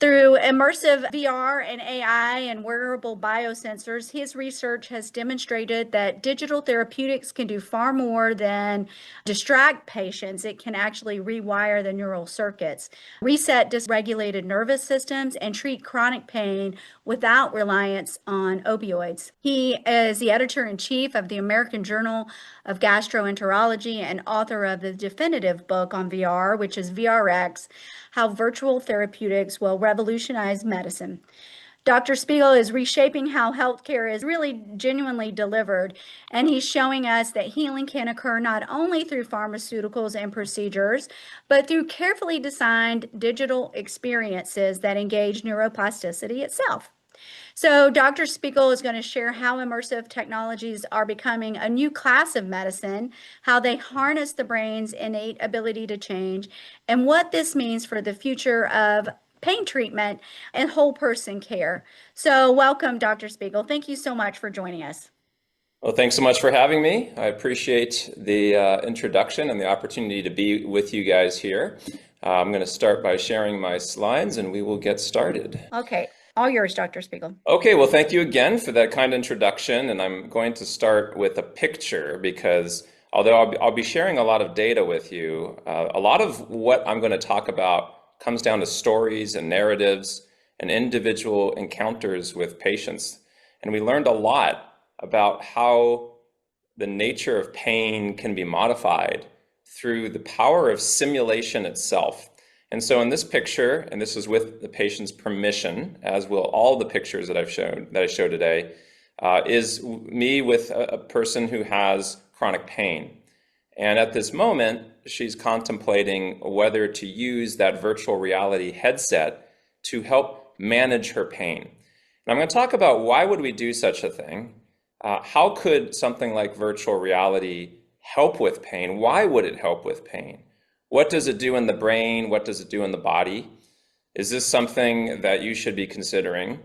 Through immersive VR and AI and wearable biosensors, his research has demonstrated that digital therapeutics can do far more than distract patients. It can actually rewire the neural circuits, reset dysregulated nervous systems, and treat chronic pain without reliance on opioids. He is the editor-in-chief of the American Journal of Gastroenterology and author of the definitive book on VR, which is VRX, How Virtual Therapeutics Will Revolutionize Medicine. Dr. Spiegel is reshaping how healthcare is really genuinely delivered, and he's showing us that healing can occur not only through pharmaceuticals and procedures, but through carefully designed digital experiences that engage neuroplasticity itself. So Dr. Spiegel is going to share how immersive technologies are becoming a new class of medicine, how they harness the brain's innate ability to change, and what this means for the future of pain treatment and whole person care. So welcome, Dr. Spiegel. Thank you so much for joining us. Well, thanks so much for having me. I appreciate the introduction and the opportunity to be with you guys here. I'm going to start by sharing my slides and we will get started. Okay. All yours, Dr. Spiegel. Okay, well, thank you again for that kind introduction. And I'm going to start with a picture because although I'll be sharing a lot of data with you, a lot of what I'm going to talk about comes down to stories and narratives and individual encounters with patients. And we learned a lot about how the nature of pain can be modified through the power of simulation itself. And so in this picture, and this is with the patient's permission, as will all the pictures that I show today, is me with a person who has chronic pain. And at this moment, she's contemplating whether to use that virtual reality headset to help manage her pain. And I'm going to talk about why would we do such a thing? How could something like virtual reality help with pain? Why would it help with pain? What does it do in the brain? What does it do in the body? Is this something that you should be considering?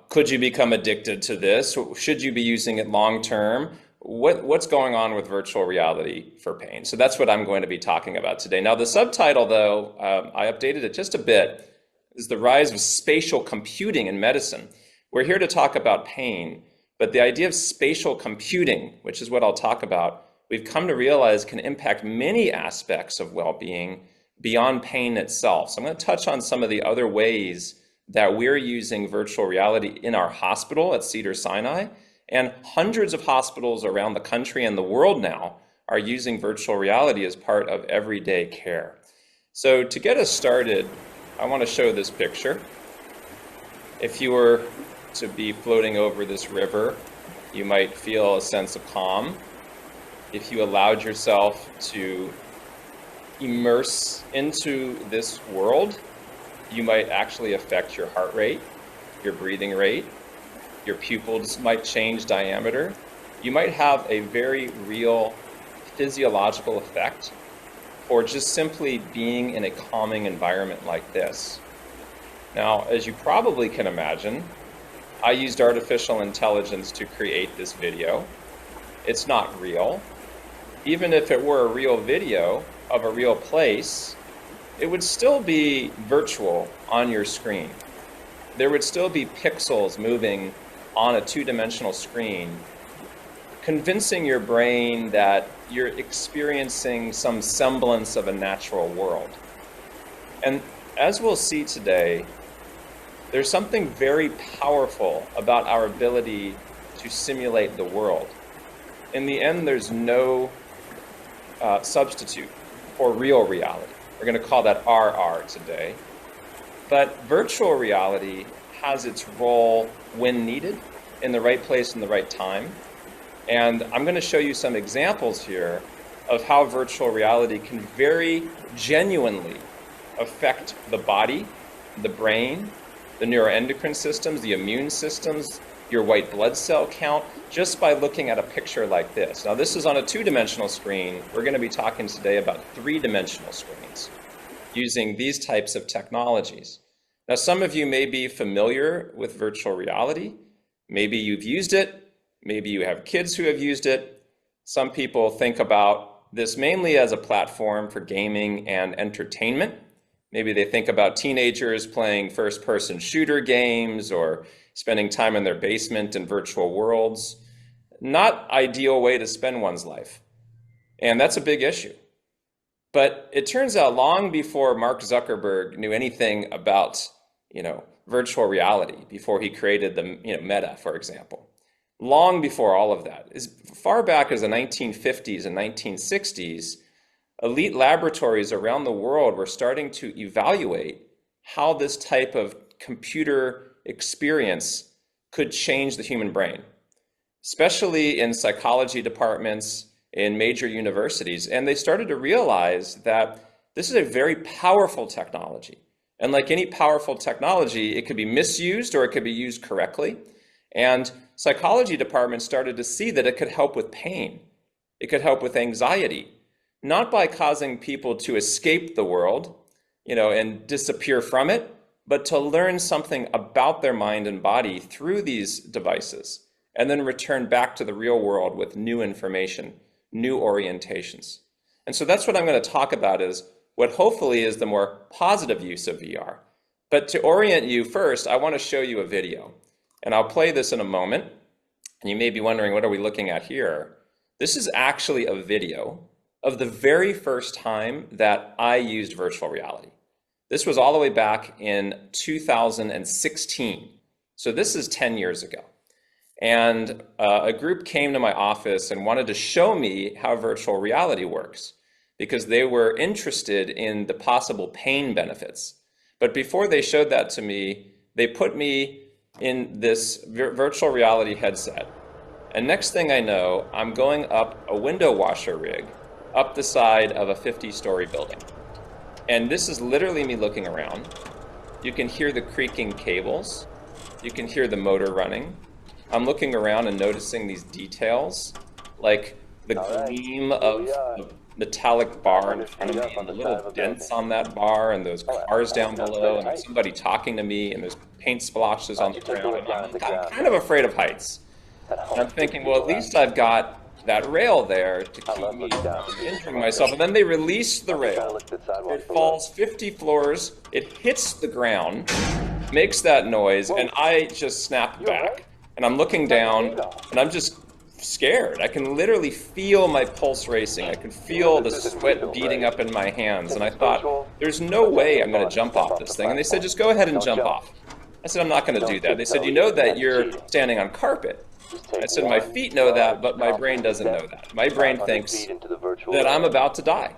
Could you become addicted to this? Should you be using it long term? What's going on with virtual reality for pain? So that's what I'm going to be talking about today. Now the subtitle though, I updated it just a bit, is the rise of spatial computing in medicine. We're here to talk about pain, but the idea of spatial computing, which is what I'll talk about, we've come to realize can impact many aspects of well-being beyond pain itself. So I'm going to touch on some of the other ways that we're using virtual reality in our hospital at Cedars-Sinai, and hundreds of hospitals around the country and the world now are using virtual reality as part of everyday care. So to get us started, I want to show this picture. If you were to be floating over this river, you might feel a sense of calm. If you allowed yourself to immerse into this world, you might actually affect your heart rate, your breathing rate, your pupils might change diameter. You might have a very real physiological effect or just simply being in a calming environment like this. Now, as you probably can imagine, I used artificial intelligence to create this video. It's not real. Even if it were a real video of a real place, it would still be virtual on your screen. There would still be pixels moving on a two-dimensional screen, convincing your brain that you're experiencing some semblance of a natural world. And as we'll see today, there's something very powerful about our ability to simulate the world. In the end, there's no substitute for real reality. We're going to call that RR today. But virtual reality has its role when needed, in the right place, in the right time. And I'm going to show you some examples here of how virtual reality can very genuinely affect the body, the brain, the neuroendocrine systems, the immune systems, your white blood cell count, just by looking at a picture like this. Now, this is on a two-dimensional screen. We're going to be talking today about three-dimensional screens using these types of technologies. Now, some of you may be familiar with virtual reality. Maybe you've used it. Maybe you have kids who have used it. Some people think about this mainly as a platform for gaming and entertainment. Maybe they think about teenagers playing first-person shooter games or spending time in their basement in virtual worlds. Not ideal way to spend one's life. And that's a big issue. But it turns out long before Mark Zuckerberg knew anything about, virtual reality, before he created the, Meta, for example, long before all of that, as far back as the 1950s and 1960s, elite laboratories around the world were starting to evaluate how this type of computer experience could change the human brain, especially in psychology departments in major universities. And they started to realize that this is a very powerful technology. And like any powerful technology, it could be misused or it could be used correctly. And psychology departments started to see that it could help with pain. It could help with anxiety, not by causing people to escape the world, and disappear from it, but to learn something about their mind and body through these devices, and then return back to the real world with new information, new orientations. And so that's what I'm going to talk about, is what hopefully is the more positive use of VR. But to orient you first, I want to show you a video. And I'll play this in a moment. And you may be wondering, what are we looking at here? This is actually a video of the very first time that I used virtual reality. This was all the way back in 2016. So this is 10 years ago. And a group came to my office and wanted to show me how virtual reality works, because they were interested in the possible pain benefits. But before they showed that to me, they put me in this virtual reality headset. And next thing I know, I'm going up a window washer rig up the side of a 50-story building. And this is literally me looking around. You can hear the creaking cables. You can hear the motor running. I'm looking around and noticing these details, like the gleam of the metallic bar in front of me, and the little dents on that bar, and those cars down below, and there's somebody talking to me, and there's paint splotches on the ground. And I'm kind of afraid of heights. And I'm thinking, well, at least I've got that rail there to keep me from injuring myself. And then they release the rail. It falls 50 floors, it hits the ground, makes that noise, and I just snap back. And I'm looking down, and I'm just scared. I can literally feel my pulse racing. I can feel the sweat beating up in my hands. And I thought, there's no way I'm going to jump off this thing. And they said, just go ahead and jump off. I said, I'm not going to do that. They said, you know that you're standing on carpet. I said, my feet know that, but my brain doesn't know that. My brain thinks that I'm about to die.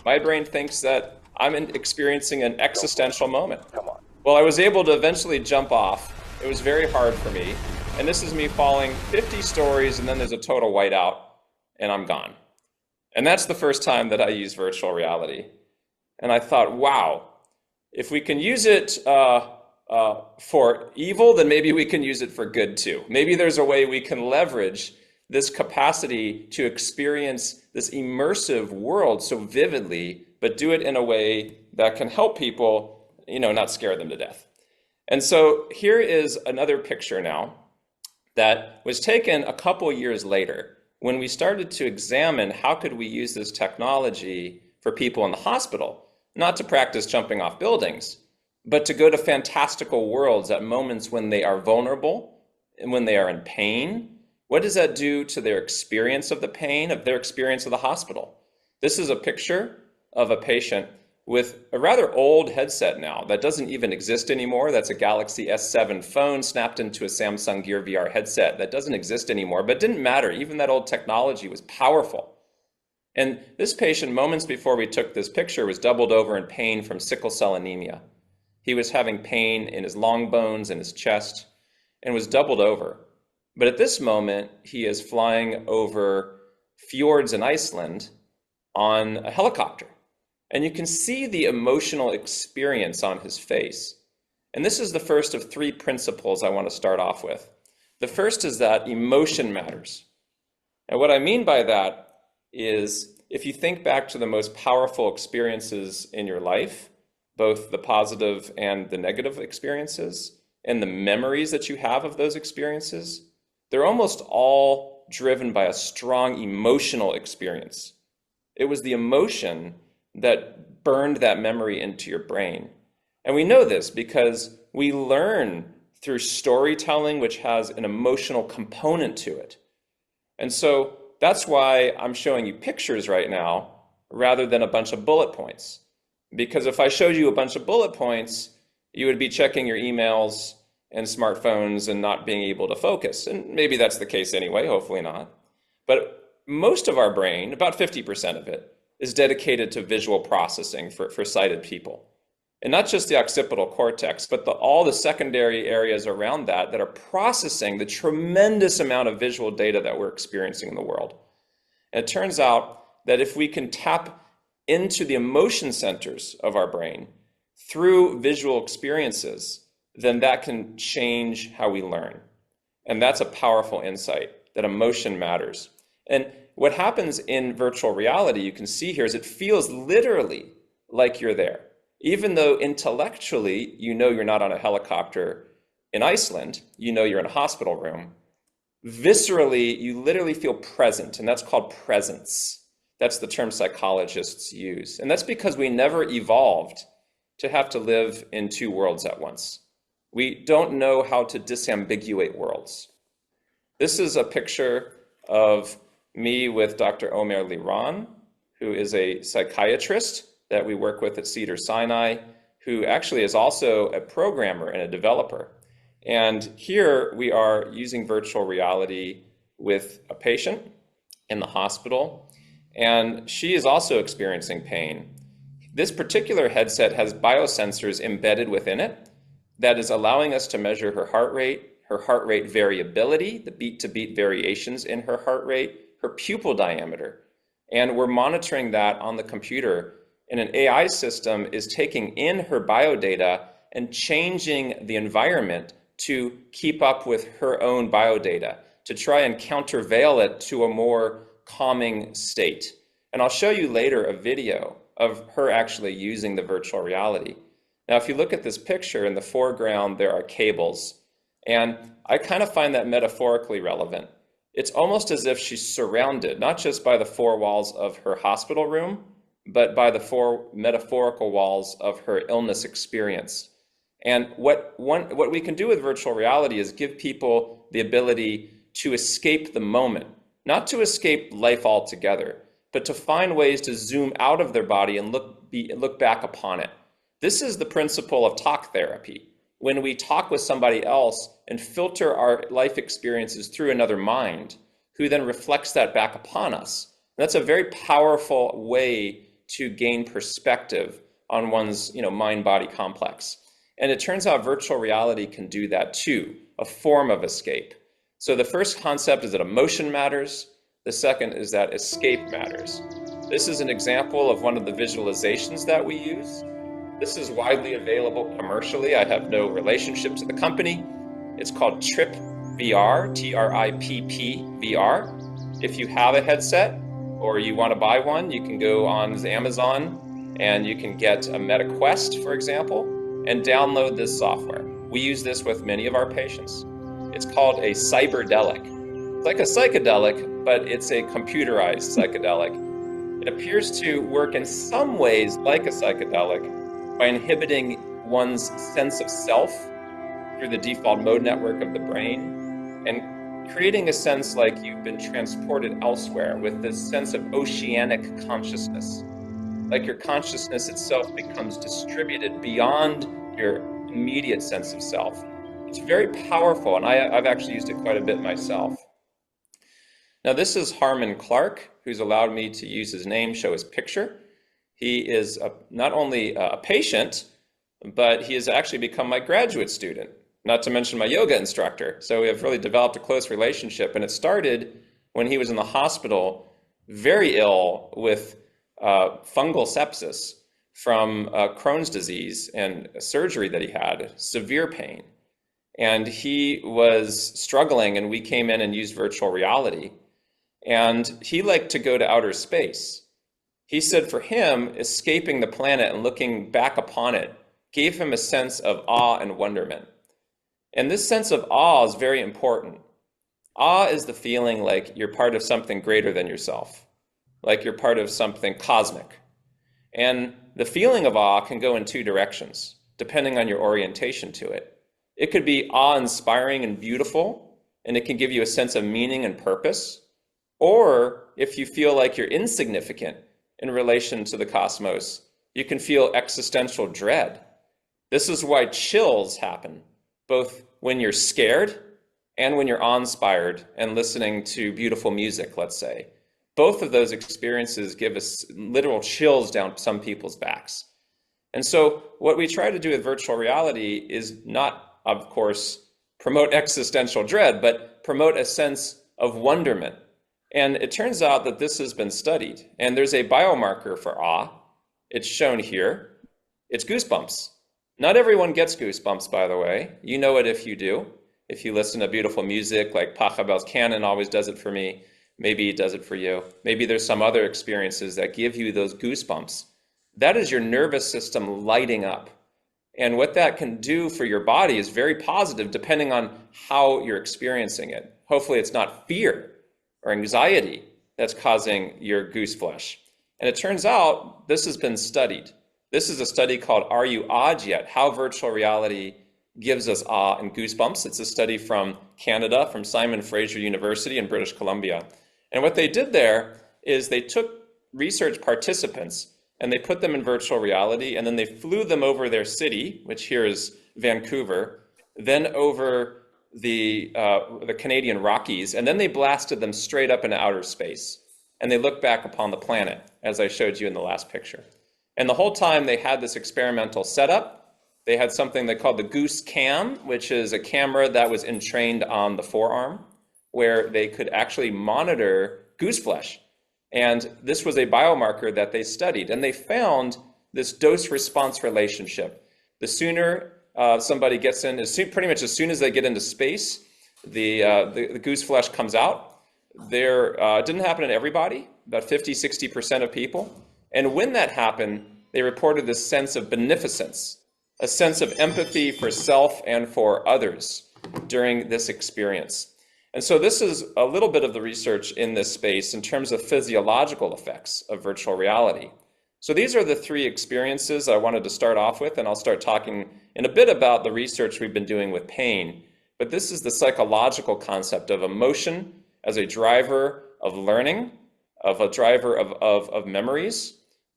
My brain thinks that I'm experiencing an existential moment. Well, I was able to eventually jump off. It was very hard for me. And this is me falling 50 stories, and then there's a total whiteout, and I'm gone. And that's the first time that I used virtual reality. And I thought, wow, if we can use it for evil, then maybe we can use it for good too. Maybe there's a way we can leverage this capacity to experience this immersive world so vividly, but do it in a way that can help people, not scare them to death. And so here is another picture now that was taken a couple years later, when we started to examine how could we use this technology for people in the hospital, not to practice jumping off buildings, but to go to fantastical worlds at moments when they are vulnerable and when they are in pain. What does that do to their experience of the pain, of their experience of the hospital? This is a picture of a patient with a rather old headset now that doesn't even exist anymore. That's a Galaxy S7 phone snapped into a Samsung Gear VR headset that doesn't exist anymore, but didn't matter. Even that old technology was powerful. And this patient, moments before we took this picture, was doubled over in pain from sickle cell anemia. He was having pain in his long bones and his chest and was doubled over. But at this moment, he is flying over fjords in Iceland on a helicopter. And you can see the emotional experience on his face. And this is the first of three principles I want to start off with. The first is that emotion matters. And what I mean by that is, if you think back to the most powerful experiences in your life, both the positive and the negative experiences, and the memories that you have of those experiences, they're almost all driven by a strong emotional experience. It was the emotion that burned that memory into your brain. And we know this because we learn through storytelling, which has an emotional component to it. And so that's why I'm showing you pictures right now rather than a bunch of bullet points. Because if I showed you a bunch of bullet points, you would be checking your emails and smartphones and not being able to focus. And maybe that's the case anyway, hopefully not. But most of our brain, about 50% of it, is dedicated to visual processing for sighted people. And not just the occipital cortex, but all the secondary areas around that are processing the tremendous amount of visual data that we're experiencing in the world. And it turns out that if we can tap into the emotion centers of our brain through visual experiences, then that can change how we learn. And that's a powerful insight, that emotion matters. And what happens in virtual reality, you can see here, is it feels literally like you're there. Even though intellectually, you know you're not on a helicopter in Iceland, you know you're in a hospital room, viscerally, you literally feel present, and that's called presence. That's the term psychologists use. And that's because we never evolved to have to live in two worlds at once. We don't know how to disambiguate worlds. This is a picture of me with Dr. Omer Liran, who is a psychiatrist that we work with at Cedars-Sinai, who actually is also a programmer and a developer. And here we are using virtual reality with a patient in the hospital, and she is also experiencing pain. This particular headset has biosensors embedded within it that is allowing us to measure her heart rate variability, the beat-to-beat variations in her heart rate, her pupil diameter. And we're monitoring that on the computer. And an AI system is taking in her biodata and changing the environment to keep up with her own biodata, to try and countervail it to a more calming state. And I'll show you later a video of her actually using the virtual reality. Now, if you look at this picture, in the foreground, there are cables. And I kind of find that metaphorically relevant. It's almost as if she's surrounded, not just by the four walls of her hospital room, but by the four metaphorical walls of her illness experience. And what we can do with virtual reality is give people the ability to escape the moment, not to escape life altogether, but to find ways to zoom out of their body and look back upon it. This is the principle of talk therapy. When we talk with somebody else and filter our life experiences through another mind, who then reflects that back upon us. That's a very powerful way to gain perspective on one's mind-body complex. And it turns out virtual reality can do that too, a form of escape. So the first concept is that emotion matters. The second is that escape matters. This is an example of one of the visualizations that we use. This is widely available commercially. I have no relationship to the company. It's called Trip VR, T-R-I-P-P VR. If you have a headset or you want to buy one, you can go on Amazon and you can get a Meta Quest, for example, and download this software. We use this with many of our patients. It's called a cyberdelic. It's like a psychedelic, but it's a computerized psychedelic. It appears to work in some ways like a psychedelic by inhibiting one's sense of self through the default mode network of the brain and creating a sense like you've been transported elsewhere with this sense of oceanic consciousness. Like your consciousness itself becomes distributed beyond your immediate sense of self. It's very powerful, and I've actually used it quite a bit myself. Now, this is Harmon Clark, who's allowed me to use his name, show his picture. He is not only a patient, but he has actually become my graduate student, not to mention my yoga instructor. So we have really developed a close relationship, and it started when he was in the hospital, very ill with fungal sepsis from Crohn's disease and a surgery that he had, severe pain. And he was struggling, and we came in and used virtual reality. And he liked to go to outer space. He said for him, escaping the planet and looking back upon it gave him a sense of awe and wonderment. And this sense of awe is very important. Awe is the feeling like you're part of something greater than yourself, like you're part of something cosmic. And the feeling of awe can go in two directions, depending on your orientation to it. It could be awe-inspiring and beautiful, and it can give you a sense of meaning and purpose. Or if you feel like you're insignificant in relation to the cosmos, you can feel existential dread. This is why chills happen, both when you're scared and when you're awe-inspired and listening to beautiful music, let's say. Both of those experiences give us literal chills down some people's backs. And so what we try to do with virtual reality is not, of course, promote existential dread, but promote a sense of wonderment. And it turns out that this has been studied, and there's a biomarker for awe. It's shown here. It's goosebumps. Not everyone gets goosebumps, by the way. You know it if you do. If you listen to beautiful music, like Pachelbel's canon always does it for me, maybe it does it for you. Maybe there's some other experiences that give you those goosebumps. That is your nervous system lighting up. And what that can do for your body is very positive depending on how you're experiencing it. Hopefully it's not fear or anxiety that's causing your goose flesh. And it turns out this has been studied. This is a study called Are You Awed Yet? How Virtual Reality Gives Us Awe and Goosebumps. It's a study from Canada, from Simon Fraser University in British Columbia. And what they did there is they took research participants and they put them in virtual reality, and then they flew them over their city, which here is Vancouver, then over the Canadian Rockies, and then they blasted them straight up into outer space. And they looked back upon the planet, as I showed you in the last picture. And the whole time they had this experimental setup. They had something they called the Goose Cam, which is a camera that was entrained on the forearm, where they could actually monitor goose flesh. And this was a biomarker that they studied. And they found this dose-response relationship. The sooner somebody gets in, pretty much as soon as they get into space, the goose flesh comes out. It didn't happen in everybody, about 50–60% of people. And when that happened, they reported this sense of beneficence, a sense of empathy for self and for others during this experience. And so this is a little bit of the research in this space in terms of physiological effects of virtual reality. So these are the three experiences I wanted to start off with, and I'll start talking in a bit about the research we've been doing with pain. But this is the psychological concept of emotion as a driver of learning, of a driver of memories,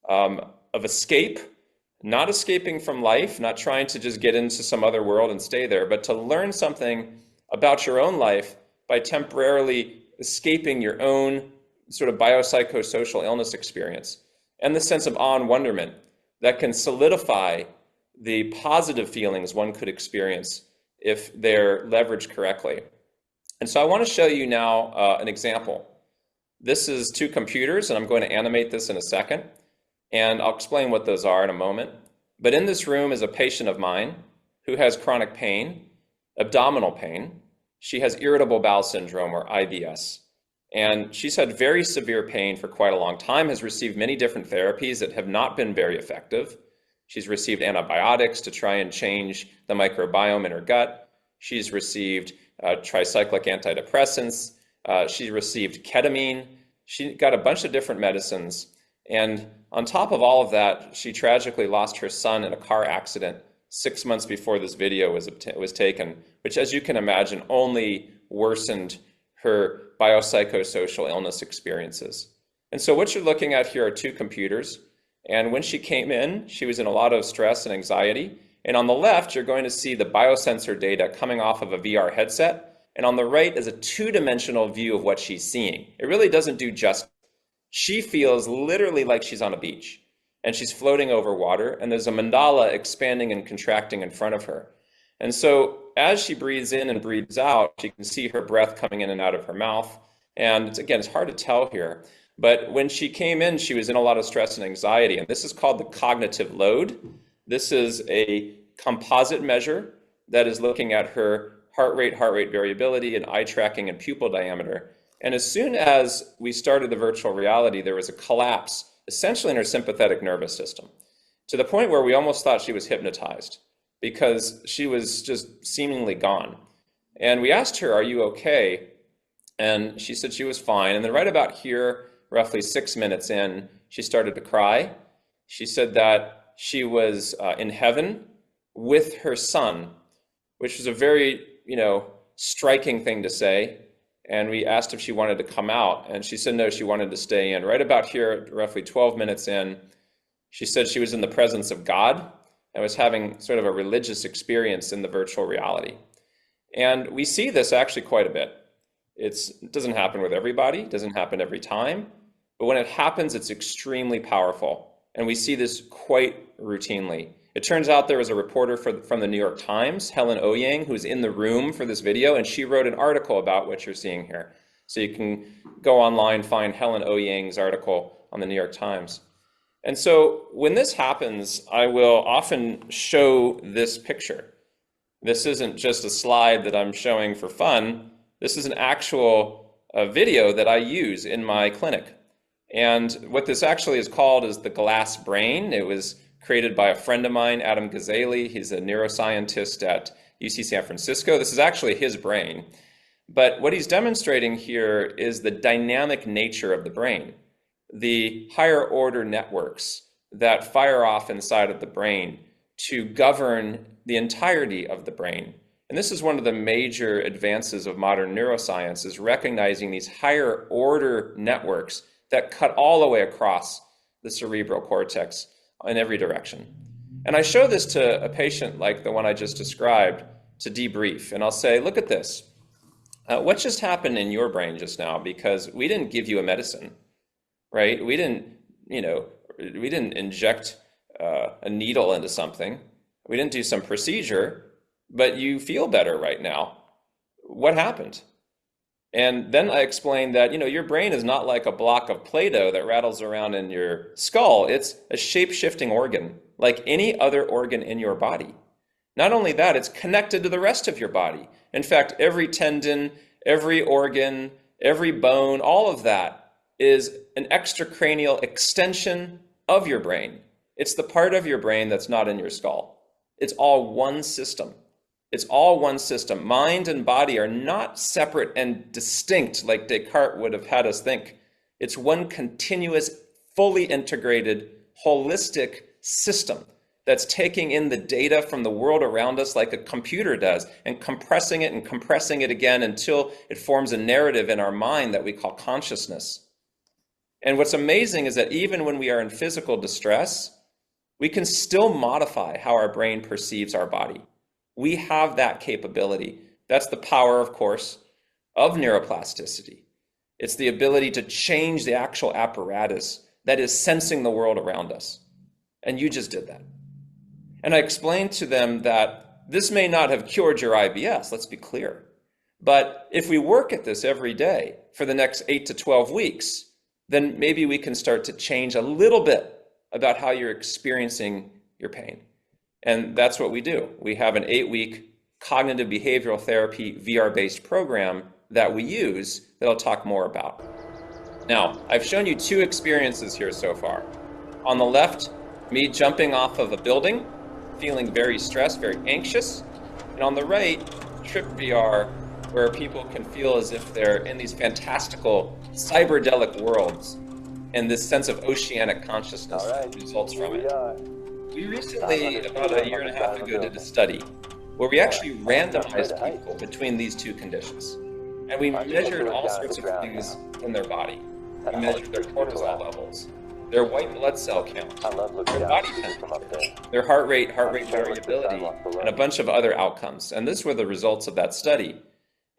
of escape, not escaping from life, not trying to just get into some other world and stay there, but to learn something about your own life by temporarily escaping your own sort of biopsychosocial illness experience, and the sense of awe and wonderment that can solidify the positive feelings one could experience if they're leveraged correctly. And so I want to show you now an example. This is two computers, and I'm going to animate this in a second, and I'll explain what those are in a moment. But in this room is a patient of mine who has chronic pain, abdominal pain. She has irritable bowel syndrome, or IBS. And she's had very severe pain for quite a long time, has received many different therapies that have not been very effective. She's received antibiotics to try and change the microbiome in her gut. She's received tricyclic antidepressants. She received ketamine. She got a bunch of different medicines. And on top of all of that, she tragically lost her son in a car accident 6 months before this video was taken, which, as you can imagine, only worsened her biopsychosocial illness experiences. And so what you're looking at here are two computers. And when she came in, she was in a lot of stress and anxiety. And on the left, you're going to see the biosensor data coming off of a VR headset. And on the right is a two-dimensional view of what she's seeing. It really doesn't do justice. She feels literally like she's on a beach, and she's floating over water, and there's a mandala expanding and contracting in front of her. And so as she breathes in and breathes out, she can see her breath coming in and out of her mouth. And again, it's hard to tell here, but when she came in, she was in a lot of stress and anxiety, and this is called the cognitive load. This is a composite measure that is looking at her heart rate variability, and eye tracking, and pupil diameter. And as soon as we started the virtual reality, there was a collapse essentially in her sympathetic nervous system, to the point where we almost thought she was hypnotized because she was just seemingly gone. And we asked her, "Are you okay?" And she said she was fine. And then right about here, roughly 6 minutes in, she started to cry. She said that she was in heaven with her son, which was a very, striking thing to say. And we asked if she wanted to come out, and she said no, she wanted to stay in. Right about here, roughly 12 minutes in, she said she was in the presence of God and was having sort of a religious experience in the virtual reality. And we see this actually quite a bit. It doesn't happen with everybody, it doesn't happen every time, but when it happens, it's extremely powerful. And we see this quite routinely. It turns out there was a reporter from the New York Times, Helen Oyang, who's in the room for this video, and she wrote an article about what you're seeing here. So you can go online, find Helen Oyang's article on the New York Times. And so when this happens, I will often show this picture. This isn't just a slide that I'm showing for fun. This is an actual video that I use in my clinic. And what this actually is called is the glass brain. It was created by a friend of mine, Adam Gazzaley. He's a neuroscientist at UC San Francisco. This is actually his brain. But what he's demonstrating here is the dynamic nature of the brain, the higher order networks that fire off inside of the brain to govern the entirety of the brain. And this is one of the major advances of modern neuroscience, is recognizing these higher order networks that cut all the way across the cerebral cortex in every direction. And I show this to a patient like the one I just described to debrief. And I'll say, look at this. What just happened in your brain just now? Because we didn't give you a medicine, right? We didn't inject a needle into something. We didn't do some procedure, but you feel better right now. What happened? And then I explained that, your brain is not like a block of Play-Doh that rattles around in your skull. It's a shape-shifting organ, like any other organ in your body. Not only that, it's connected to the rest of your body. In fact, every tendon, every organ, every bone, all of that is an extracranial extension of your brain. It's the part of your brain that's not in your skull. It's all one system. It's all one system. Mind and body are not separate and distinct like Descartes would have had us think. It's one continuous, fully integrated, holistic system that's taking in the data from the world around us like a computer does and compressing it again until it forms a narrative in our mind that we call consciousness. And what's amazing is that even when we are in physical distress, we can still modify how our brain perceives our body. We have that capability. That's the power, of course, of neuroplasticity. It's the ability to change the actual apparatus that is sensing the world around us. And you just did that. And I explained to them that this may not have cured your IBS, let's be clear. But if we work at this every day for the next 8 to 12 weeks, then maybe we can start to change a little bit about how you're experiencing your pain. And that's what we do. We have an 8-week cognitive behavioral therapy VR-based program that we use that I'll talk more about. Now, I've shown you 2 experiences here so far. On the left, me jumping off of a building, feeling very stressed, very anxious. And on the right, Trip VR, where people can feel as if they're in these fantastical cyberdelic worlds, and this sense of oceanic consciousness results from it. We recently, about a year and a half ago, did a study where we actually randomized people between these 2 conditions. And we measured all sorts of things in their body. We measured their cortisol levels, their white blood cell count, their body temperature, their heart rate variability, and a bunch of other outcomes. And these were the results of that study.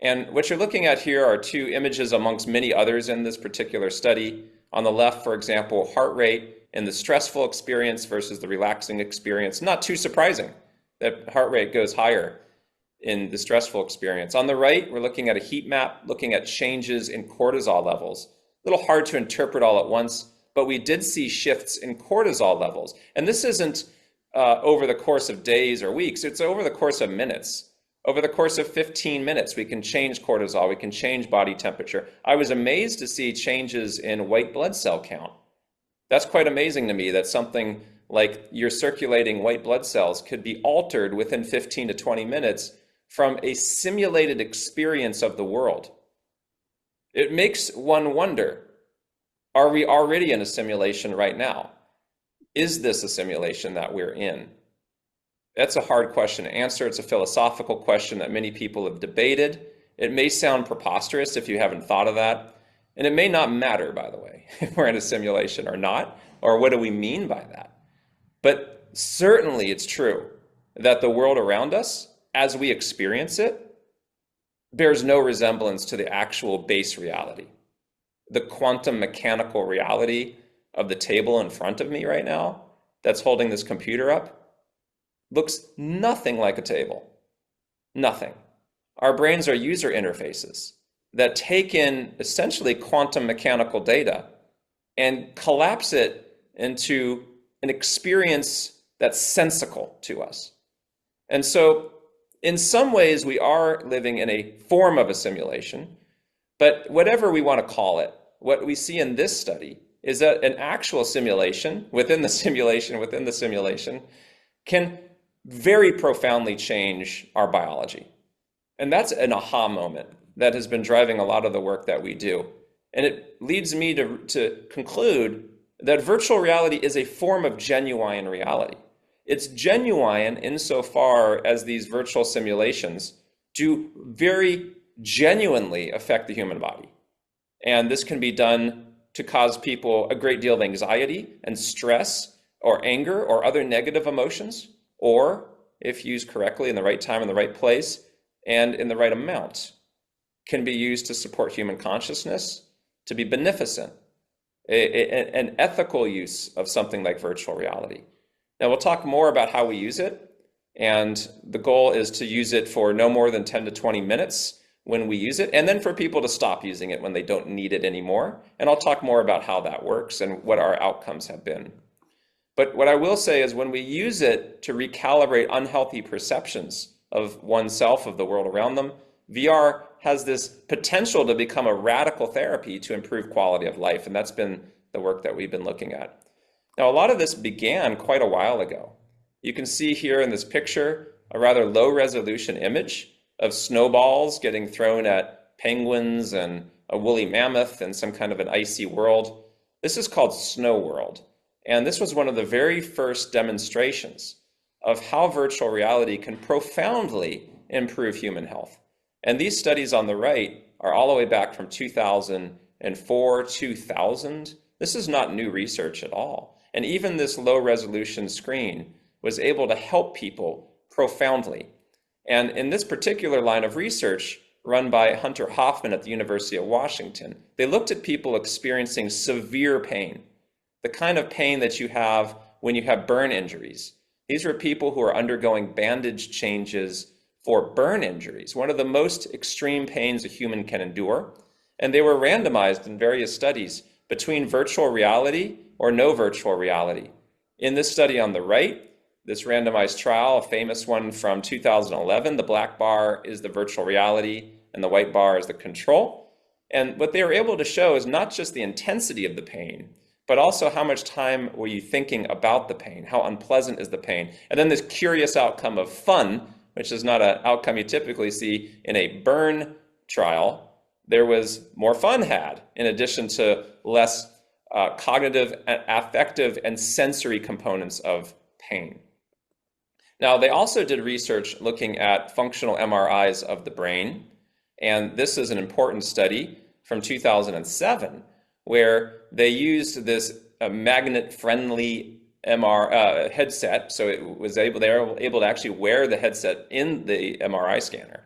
And what you're looking at here are 2 images amongst many others in this particular study. On the left, for example, heart rate in the stressful experience versus the relaxing experience. Not too surprising that heart rate goes higher in the stressful experience. On the right, we're looking at a heat map, looking at changes in cortisol levels. A little hard to interpret all at once, but we did see shifts in cortisol levels. And this isn't over the course of days or weeks, it's over the course of minutes. Over the course of 15 minutes, we can change cortisol, we can change body temperature. I was amazed to see changes in white blood cell count. That's quite amazing to me that something like your circulating white blood cells could be altered within 15 to 20 minutes from a simulated experience of the world. It makes one wonder, are we already in a simulation right now? is this a simulation that we're in? That's a hard question to answer. It's a philosophical question that many people have debated. It may sound preposterous if you haven't thought of that. And it may not matter, by the way, if we're in a simulation or not, or what do we mean by that? But certainly it's true that the world around us, as we experience it, bears no resemblance to the actual base reality. The quantum mechanical reality of the table in front of me right now that's holding this computer up looks nothing like a table. Nothing. Our brains are user interfaces that take in essentially quantum mechanical data and collapse it into an experience that's sensical to us. And so in some ways we are living in a form of a simulation, but whatever we want to call it, what we see in this study is that an actual simulation within the simulation within the simulation can very profoundly change our biology. And that's an aha moment that has been driving a lot of the work that we do. And it leads me to conclude that virtual reality is a form of genuine reality. It's genuine insofar as these virtual simulations do very genuinely affect the human body. And this can be done to cause people a great deal of anxiety and stress or anger or other negative emotions, or if used correctly in the right time, in the right place, and in the right amount, can be used to support human consciousness, to be beneficent, an ethical use of something like virtual reality. Now, we'll talk more about how we use it, and the goal is to use it for no more than 10 to 20 minutes when we use it, and then for people to stop using it when they don't need it anymore. And I'll talk more about how that works and what our outcomes have been. But what I will say is when we use it to recalibrate unhealthy perceptions of oneself, of the world around them, VR has this potential to become a radical therapy to improve quality of life. And that's been the work that we've been looking at. Now, a lot of this began quite a while ago. You can see here in this picture a rather low resolution image of snowballs getting thrown at penguins and a woolly mammoth in some kind of an icy world. This is called Snow World. And this was one of the very first demonstrations of how virtual reality can profoundly improve human health. And these studies on the right are all the way back from 2004, 2000. This is not new research at all. And even this low resolution screen was able to help people profoundly. And in this particular line of research run by Hunter Hoffman at the University of Washington, they looked at people experiencing severe pain, the kind of pain that you have when you have burn injuries. These were people who are undergoing bandage changes for burn injuries, one of the most extreme pains a human can endure. And they were randomized in various studies between virtual reality or no virtual reality. In this study on the right, this randomized trial, a famous one from 2011, the black bar is the virtual reality and the white bar is the control. And what they were able to show is not just the intensity of the pain, but also how much time were you thinking about the pain? How unpleasant is the pain? And then this curious outcome of fun, which is not an outcome you typically see in a burn trial. There was more fun had, in addition to less cognitive, affective, and sensory components of pain. Now, they also did research looking at functional MRIs of the brain. And this is an important study from 2007, where they used this magnet-friendly headset. So they were able to actually wear the headset in the MRI scanner.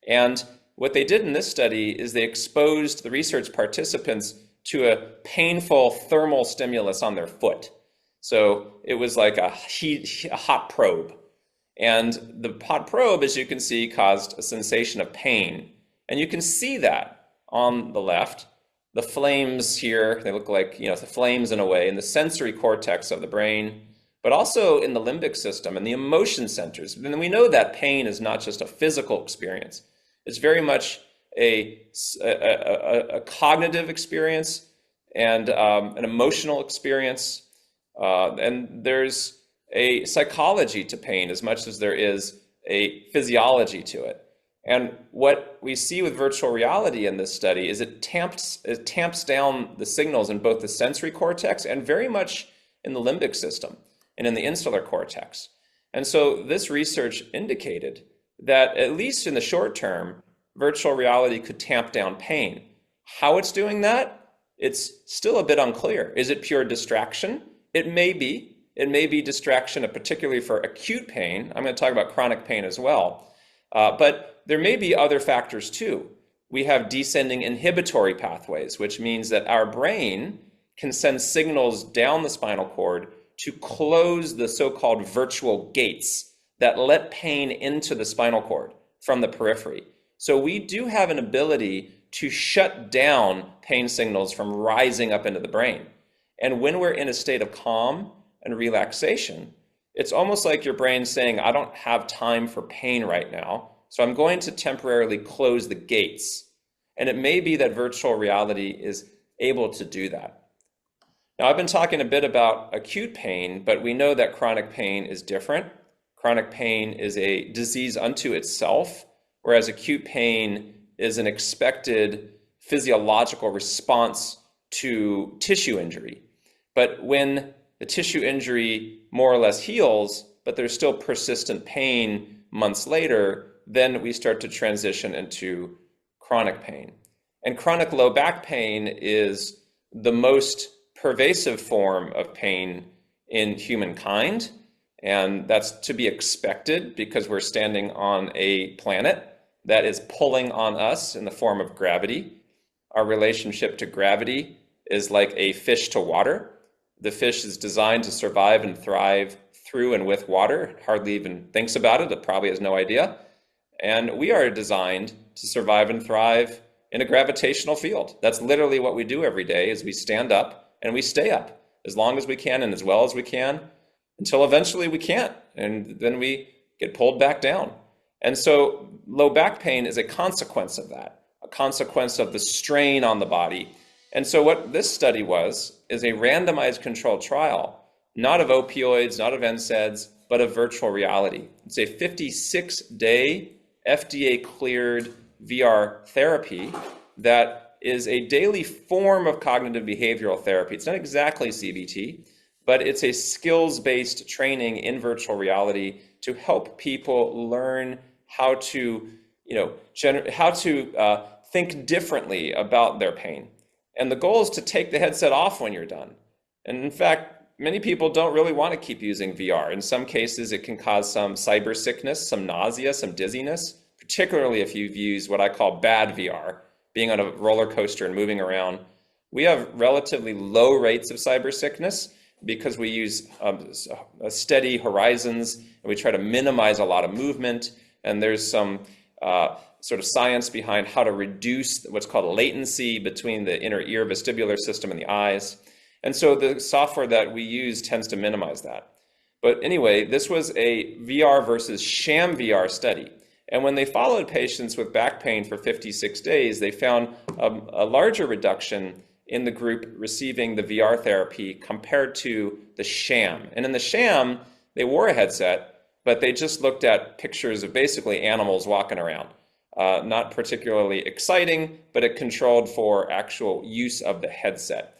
And what they did in this study is they exposed the research participants to a painful thermal stimulus on their foot. So it was like a hot probe. And the hot probe, as you can see, caused a sensation of pain. And you can see that on the left. The flames here, they look like, the flames in a way, in the sensory cortex of the brain, but also in the limbic system and the emotion centers. And we know that pain is not just a physical experience. It's very much a cognitive experience and an emotional experience. And there's a psychology to pain as much as there is a physiology to it. And what we see with virtual reality in this study is it tamps down the signals in both the sensory cortex and very much in the limbic system and in the insular cortex. And so this research indicated that at least in the short term, virtual reality could tamp down pain. How it's doing that, it's still a bit unclear. Is it pure distraction? It may be. It may be distraction, particularly for acute pain. I'm going to talk about chronic pain as well. But there may be other factors too. We have descending inhibitory pathways, which means that our brain can send signals down the spinal cord to close the so-called virtual gates that let pain into the spinal cord from the periphery. So we do have an ability to shut down pain signals from rising up into the brain. And when we're in a state of calm and relaxation, it's almost like your brain saying, I don't have time for pain right now, so I'm going to temporarily close the gates. And it may be that virtual reality is able to do that. Now, I've been talking a bit about acute pain, but we know that chronic pain is different. Chronic pain is a disease unto itself, whereas acute pain is an expected physiological response to tissue injury. But when the tissue injury more or less heals, but there's still persistent pain months later, then we start to transition into chronic pain. And chronic low back pain is the most pervasive form of pain in humankind. And that's to be expected because we're standing on a planet that is pulling on us in the form of gravity. Our relationship to gravity is like a fish to water. The fish is designed to survive and thrive through and with water. It hardly even thinks about it. It probably has no idea. And we are designed to survive and thrive in a gravitational field. That's literally what we do every day is we stand up and we stay up as long as we can and as well as we can until eventually we can't. And then we get pulled back down. And so low back pain is a consequence of that, a consequence of the strain on the body. And so what this study was is a randomized controlled trial, not of opioids, not of NSAIDs, but of virtual reality. It's a 56-day FDA-cleared VR therapy that is a daily form of cognitive behavioral therapy. It's not exactly CBT, but it's a skills-based training in virtual reality to help people learn how to, think differently about their pain. And the goal is to take the headset off when you're done. And in fact, many people don't really want to keep using VR. In some cases, it can cause some cyber sickness, some nausea, some dizziness, particularly if you've used what I call bad VR, being on a roller coaster and moving around. We have relatively low rates of cyber sickness because we use steady horizons and we try to minimize a lot of movement. And there's some sort of science behind how to reduce what's called latency between the inner ear vestibular system and the eyes. And so the software that we use tends to minimize that. But anyway, this was a VR versus sham VR study. And when they followed patients with back pain for 56 days, they found a larger reduction in the group receiving the VR therapy compared to the sham. And in the sham, they wore a headset, but they just looked at pictures of basically animals walking around. Not particularly exciting, but it controlled for actual use of the headset.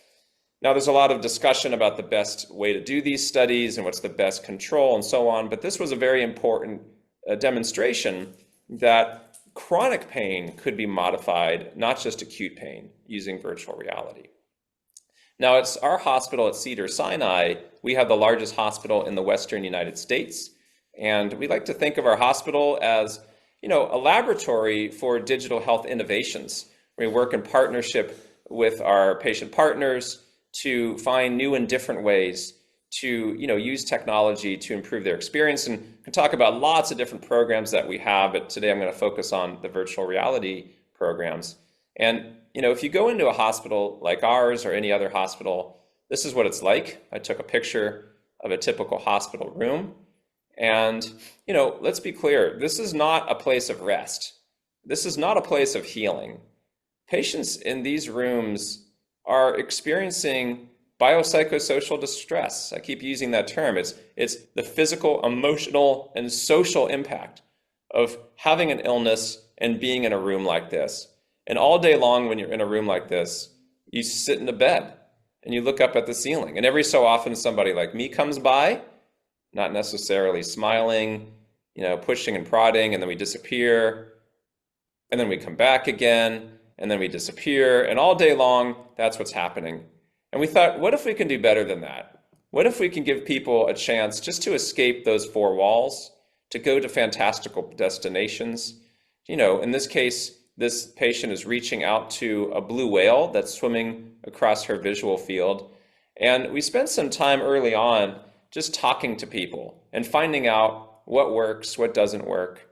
Now, there's a lot of discussion about the best way to do these studies and what's the best control and so on, but this was a very important demonstration that chronic pain could be modified, not just acute pain, using virtual reality. Now, it's our hospital at Cedars-Sinai. We have the largest hospital in the Western United States, and we like to think of our hospital as a laboratory for digital health innovations. We work in partnership with our patient partners to find new and different ways to use technology to improve their experience, and can talk about lots of different programs that we have, but today I'm going to focus on the virtual reality programs. And if you go into a hospital like ours or any other hospital, this is what it's like. I took a picture of a typical hospital room. And, let's be clear, this is not a place of rest. This is not a place of healing. Patients in these rooms are experiencing biopsychosocial distress. I keep using that term. It's the physical, emotional, and social impact of having an illness and being in a room like this. And all day long when you're in a room like this, you sit in a bed and you look up at the ceiling. And every so often somebody like me comes by, not necessarily smiling, pushing and prodding, and then we disappear, and then we come back again, and then we disappear, and all day long, that's what's happening. And we thought, what if we can do better than that? What if we can give people a chance just to escape those four walls, to go to fantastical destinations? In this case, this patient is reaching out to a blue whale that's swimming across her visual field. And we spent some time early on just talking to people and finding out what works, what doesn't work.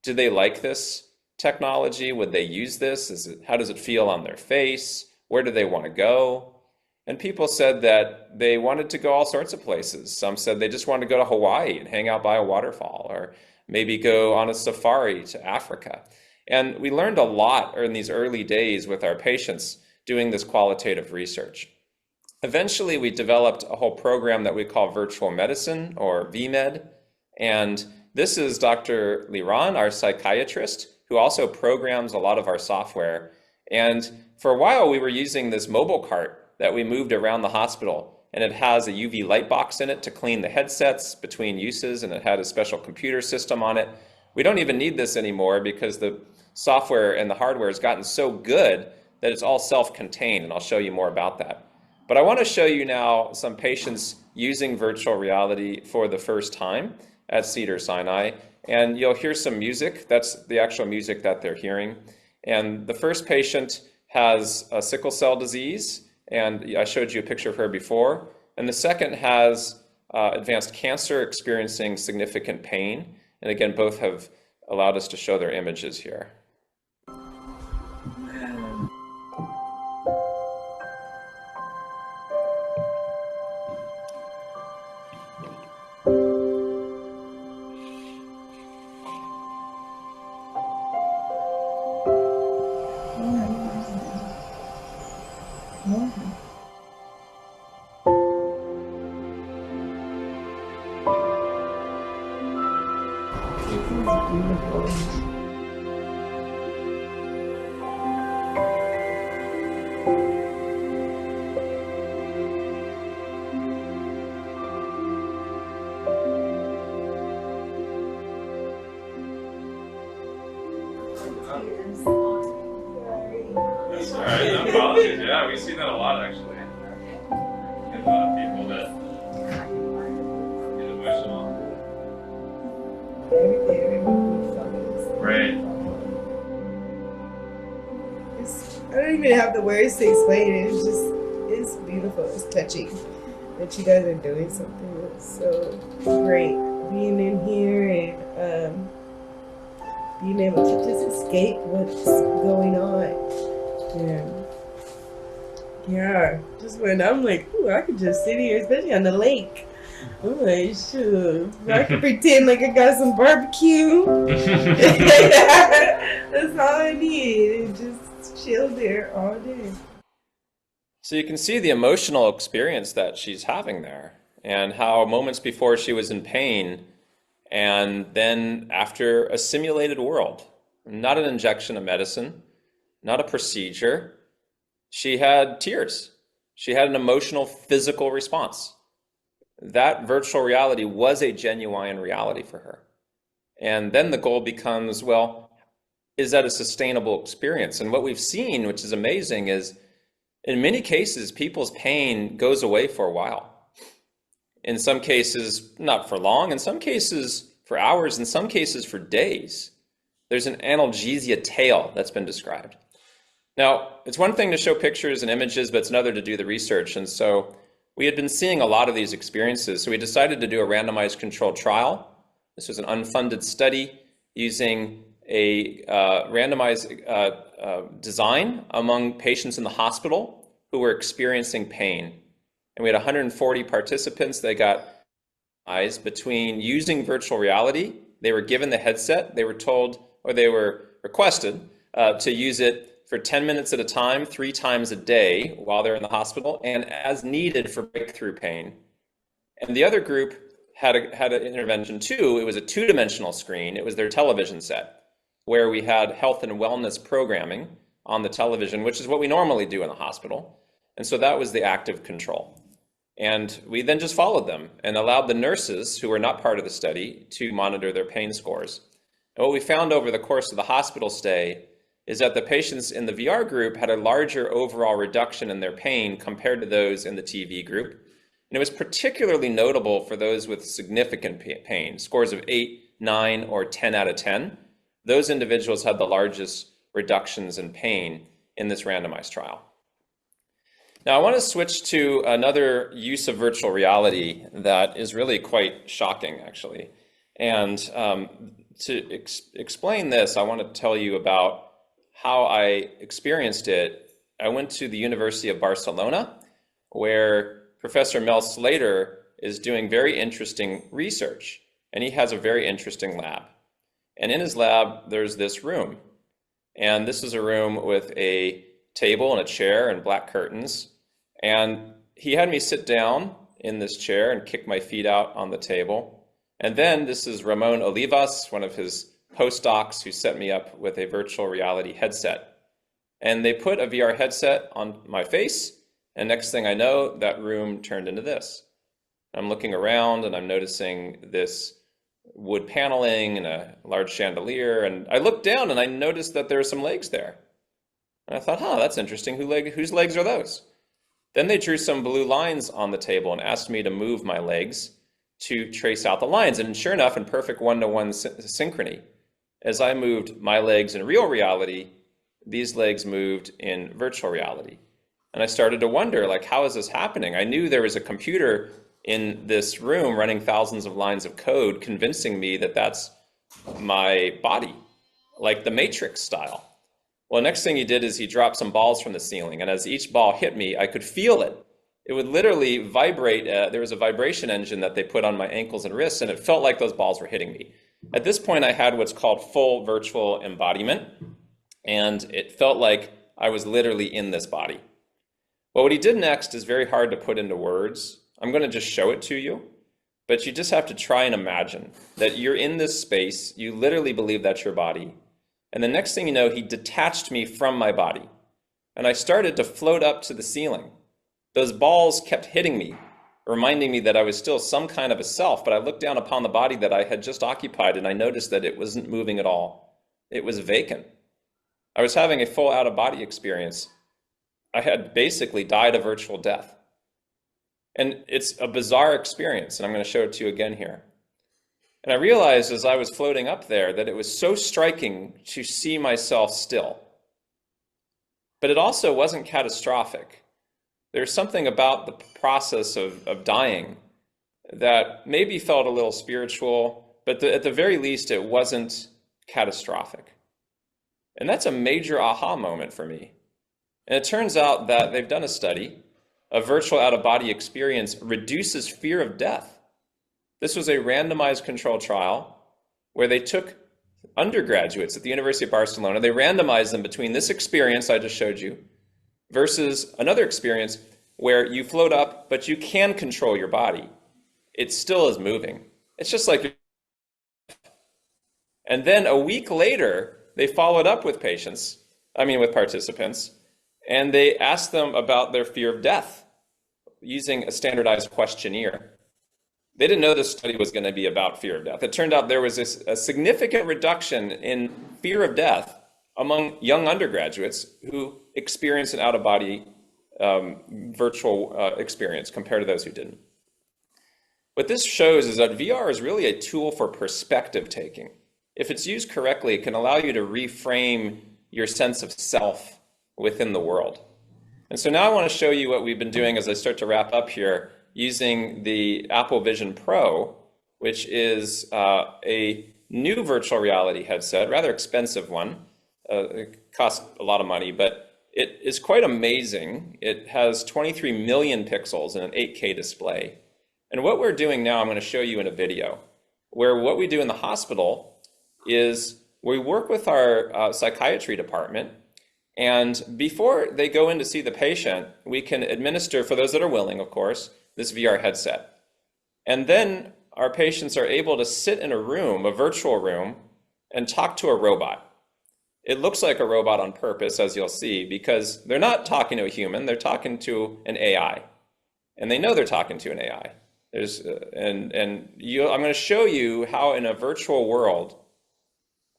Do they like this technology? Would they use this? How does it feel on their face? Where do they want to go? And people said that they wanted to go all sorts of places. Some said they just wanted to go to Hawaii and hang out by a waterfall, or maybe go on a safari to Africa. And we learned a lot in these early days with our patients doing this qualitative research. Eventually, we developed a whole program that we call virtual medicine, or VMed. And this is Dr. Liran, our psychiatrist, who also programs a lot of our software. And for a while, we were using this mobile cart that we moved around the hospital. And it has a UV light box in it to clean the headsets between uses, and it had a special computer system on it. We don't even need this anymore because the software and the hardware has gotten so good that it's all self-contained, and I'll show you more about that. But I want to show you now some patients using virtual reality for the first time at Cedars-Sinai, and you'll hear some music. That's the actual music that they're hearing. And the first patient has a sickle cell disease, and I showed you a picture of her before. And the second has advanced cancer, experiencing significant pain. And again, both have allowed us to show their images here. Yeah, we see that a lot actually. And a lot of people that get emotional. Right. I don't even have the words to explain it. It's beautiful. It's touching that you guys are doing something that's so great. Being in here and being able to just escape what's going on. Yeah, just when I'm like, ooh, I could just sit here, especially on the lake. I'm like, sure, I can pretend like I got some barbecue. That's all I need. And just chill there all day. So you can see the emotional experience that she's having there, and how moments before she was in pain, and then after a simulated world, not an injection of medicine, not a procedure, she had tears. She had an emotional, physical response. That virtual reality was a genuine reality for her. And then the goal becomes, well, is that a sustainable experience? And what we've seen, which is amazing, is in many cases, people's pain goes away for a while. In some cases, not for long. In some cases, for hours. In some cases, for days. There's an analgesia tail that's been described. Now, it's one thing to show pictures and images, but it's another to do the research. And so we had been seeing a lot of these experiences. So we decided to do a randomized controlled trial. This was an unfunded study using a randomized design among patients in the hospital who were experiencing pain. And we had 140 participants. They got eyes between using virtual reality. They were given the headset. They were told, or they were requested to use it for 10 minutes at a time, 3 times a day while they're in the hospital, and as needed for breakthrough pain. And the other group had an intervention too. It was a 2-dimensional screen. It was their television set, where we had health and wellness programming on the television, which is what we normally do in the hospital. And so that was the active control. And we then just followed them and allowed the nurses who were not part of the study to monitor their pain scores. And what we found over the course of the hospital stay is that the patients in the VR group had a larger overall reduction in their pain compared to those in the TV group. And it was particularly notable for those with significant pain, scores of 8, 9, or 10 out of 10. Those individuals had the largest reductions in pain in this randomized trial. Now, I want to switch to another use of virtual reality that is really quite shocking, actually. And to explain this, I want to tell you about how I experienced it. I went to the University of Barcelona, where Professor Mel Slater is doing very interesting research, and he has a very interesting lab. And in his lab, there's this room. And this is a room with a table and a chair and black curtains. And he had me sit down in this chair and kick my feet out on the table. And then this is Ramon Olivas, one of his postdocs, who set me up with a virtual reality headset. And they put a VR headset on my face, and next thing I know, that room turned into this. I'm looking around and I'm noticing this wood paneling and a large chandelier, and I looked down and I noticed that there are some legs there. And I thought, that's interesting. Whose legs are those? Then they drew some blue lines on the table and asked me to move my legs to trace out the lines. And sure enough, in perfect one-to-one synchrony, as I moved my legs in real reality, these legs moved in virtual reality. And I started to wonder, how is this happening? I knew there was a computer in this room running thousands of lines of code convincing me that that's my body, like the Matrix style. Well, next thing he did is he dropped some balls from the ceiling, and as each ball hit me, I could feel it. It would literally vibrate. There was a vibration engine that they put on my ankles and wrists, and it felt like those balls were hitting me. At this point, I had what's called full virtual embodiment, and it felt like I was literally in this body. Well, what he did next is very hard to put into words. I'm going to just show it to you, but you just have to try and imagine that you're in this space. You literally believe that's your body. And the next thing you know, he detached me from my body. And I started to float up to the ceiling. Those balls kept hitting me, reminding me that I was still some kind of a self, but I looked down upon the body that I had just occupied and I noticed that it wasn't moving at all. It was vacant. I was having a full out-of-body experience. I had basically died a virtual death. And it's a bizarre experience, and I'm going to show it to you again here. And I realized as I was floating up there that it was so striking to see myself still. But it also wasn't catastrophic. There's something about the process of dying that maybe felt a little spiritual, but at the very least, it wasn't catastrophic. And that's a major aha moment for me. And it turns out that they've done a study. A virtual out-of-body experience reduces fear of death. This was a randomized controlled trial where they took undergraduates at the University of Barcelona. They randomized them between this experience I just showed you versus another experience where you float up, but you can control your body. It still is moving. It's just like... And then a week later, they followed up with with participants, and they asked them about their fear of death using a standardized questionnaire. They didn't know this study was going to be about fear of death. It turned out there was a significant reduction in fear of death among young undergraduates who experienced an out-of-body virtual experience compared to those who didn't. What this shows is that VR is really a tool for perspective taking. If it's used correctly, it can allow you to reframe your sense of self within the world. And so now I want to show you what we've been doing as I start to wrap up here, using the Apple Vision Pro, which is a new virtual reality headset, rather expensive one. It costs a lot of money, but it is quite amazing. It has 23 million pixels and an 8K display. And what we're doing now, I'm going to show you in a video, where what we do in the hospital is we work with our psychiatry department, and before they go in to see the patient, we can administer, for those that are willing, of course, this VR headset. And then our patients are able to sit in a room, a virtual room, and talk to a robot. It looks like a robot on purpose, as you'll see, because they're not talking to a human, they're talking to an AI. And they know they're talking to an AI. I'm going to show you how in a virtual world,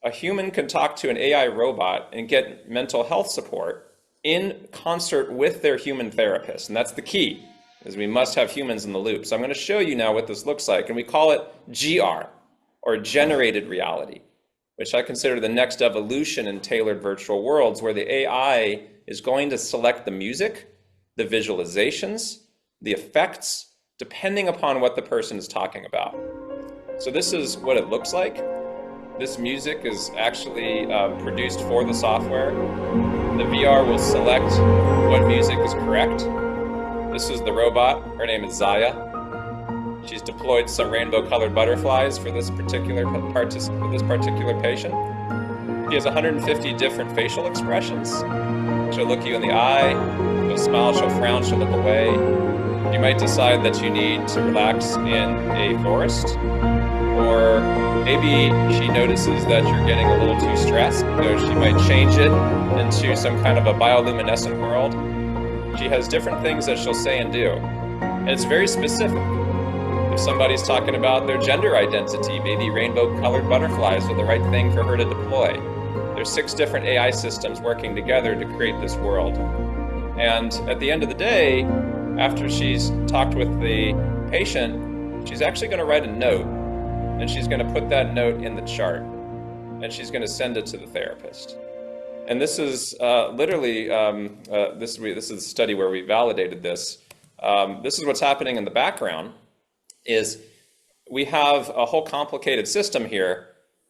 a human can talk to an AI robot and get mental health support in concert with their human therapist. And that's the key, is we must have humans in the loop. So I'm going to show you now what this looks like. And we call it GR, or generated reality, which I consider the next evolution in tailored virtual worlds, where the AI is going to select the music, the visualizations, the effects, depending upon what the person is talking about. So this is what it looks like. This music is actually produced for the software. The VR will select what music is correct. This is the robot. Her name is Zaya. She's deployed some rainbow-colored butterflies for this particular patient. She has 150 different facial expressions. She'll look you in the eye, she'll smile, she'll frown, she'll look away. You might decide that you need to relax in a forest, or maybe she notices that you're getting a little too stressed, so she might change it into some kind of a bioluminescent world. She has different things that she'll say and do, and it's very specific. If somebody's talking about their gender identity, maybe rainbow-colored butterflies are the right thing for her to deploy. There's 6 different AI systems working together to create this world. And at the end of the day, after she's talked with the patient, she's actually going to write a note, and she's going to put that note in the chart, and she's going to send it to the therapist. And this is literally, this is a study where we validated this. This is what's happening in the background, is we have a whole complicated system here.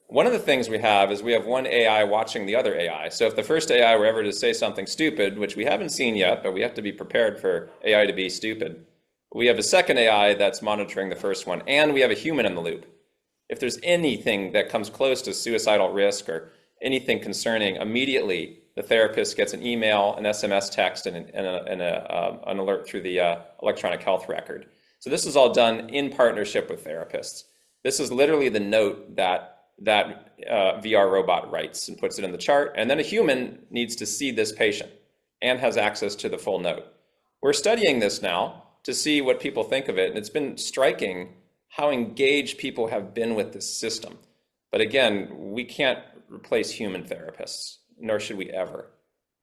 One of the things we have is we have one AI watching the other AI. So if the first AI were ever to say something stupid, which we haven't seen yet, but we have to be prepared for AI to be stupid, we have a second AI that's monitoring the first one, and we have a human in the loop. If there's anything that comes close to suicidal risk or anything concerning, immediately the therapist gets an email, an SMS text, and an alert through the electronic health record. So this is all done in partnership with therapists. This is literally the note that VR robot writes and puts it in the chart, and then a human needs to see this patient and has access to the full note. We're studying this now to see what people think of it, and it's been striking how engaged people have been with this system. But again, we can't replace human therapists, nor should we ever,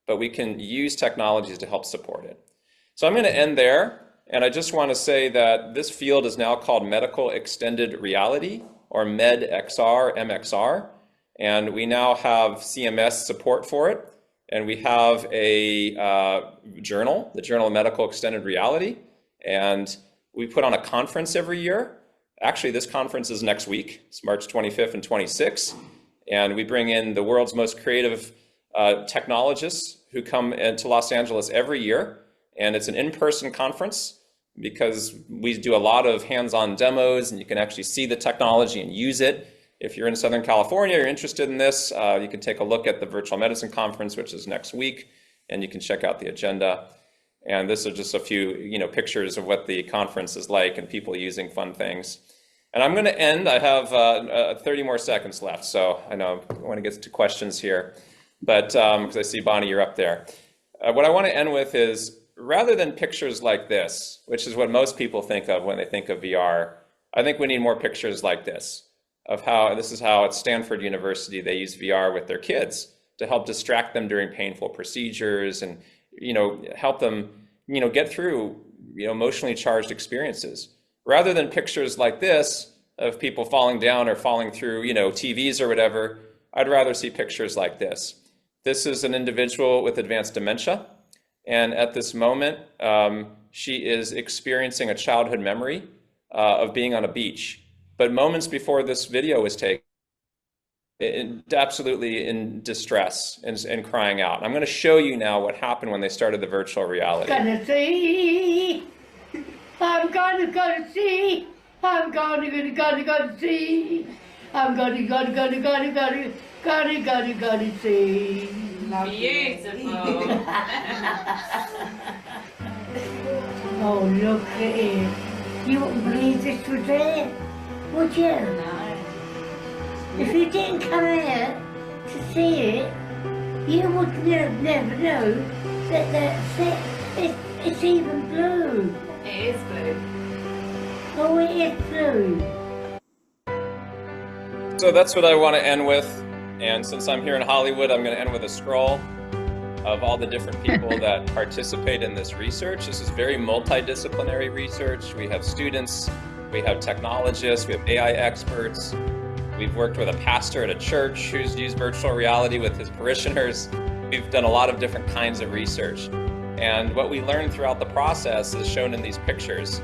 but we can use technologies to help support it. So I'm going to end there, and I just want to say that this field is now called medical extended reality, or MedXR, MXR, and we now have CMS support for it, and we have a journal, the Journal of Medical Extended Reality, and we put on a conference every year. Actually, this conference is next week. It's March 25th and 26th, and we bring in the world's most creative technologists who come into Los Angeles every year, and it's an in-person conference, because we do a lot of hands-on demos, and you can actually see the technology and use it. If you're in Southern California, you're interested in this, you can take a look at the Virtual Medicine Conference, which is next week, and you can check out the agenda. And this is just a few, pictures of what the conference is like and people using fun things. And I'm going to end. I have 30 more seconds left, so I know I want to get to questions here, but because I see Bonnie, you're up there. What I want to end with is, rather than pictures like this, which is what most people think of when they think of VR, I think we need more pictures like this, of how this is how at Stanford University they use VR with their kids to help distract them during painful procedures and help them get through emotionally charged experiences. Rather than pictures like this of people falling down or falling through TVs or whatever, I'd rather see pictures like this. This is an individual with advanced dementia. And at this moment, she is experiencing a childhood memory of being on a beach. But moments before this video was taken, absolutely in distress and crying out. I'm going to show you now what happened when they started the virtual reality. Gonna see. I'm gonna see. I'm gonna see. I'm gonna see. Beautiful. Oh, look at it. You wouldn't believe this was there, would you? No. If you didn't come here to see it, You would never know that it's even blue. It is blue. Oh, it is blue. So that's what I want to end with. And since I'm here in Hollywood, I'm going to end with a scroll of all the different people that participate in this research. This is very multidisciplinary research. We have students, we have technologists, we have AI experts. We've worked with a pastor at a church who's used virtual reality with his parishioners. We've done a lot of different kinds of research. And what we learned throughout the process is shown in these pictures.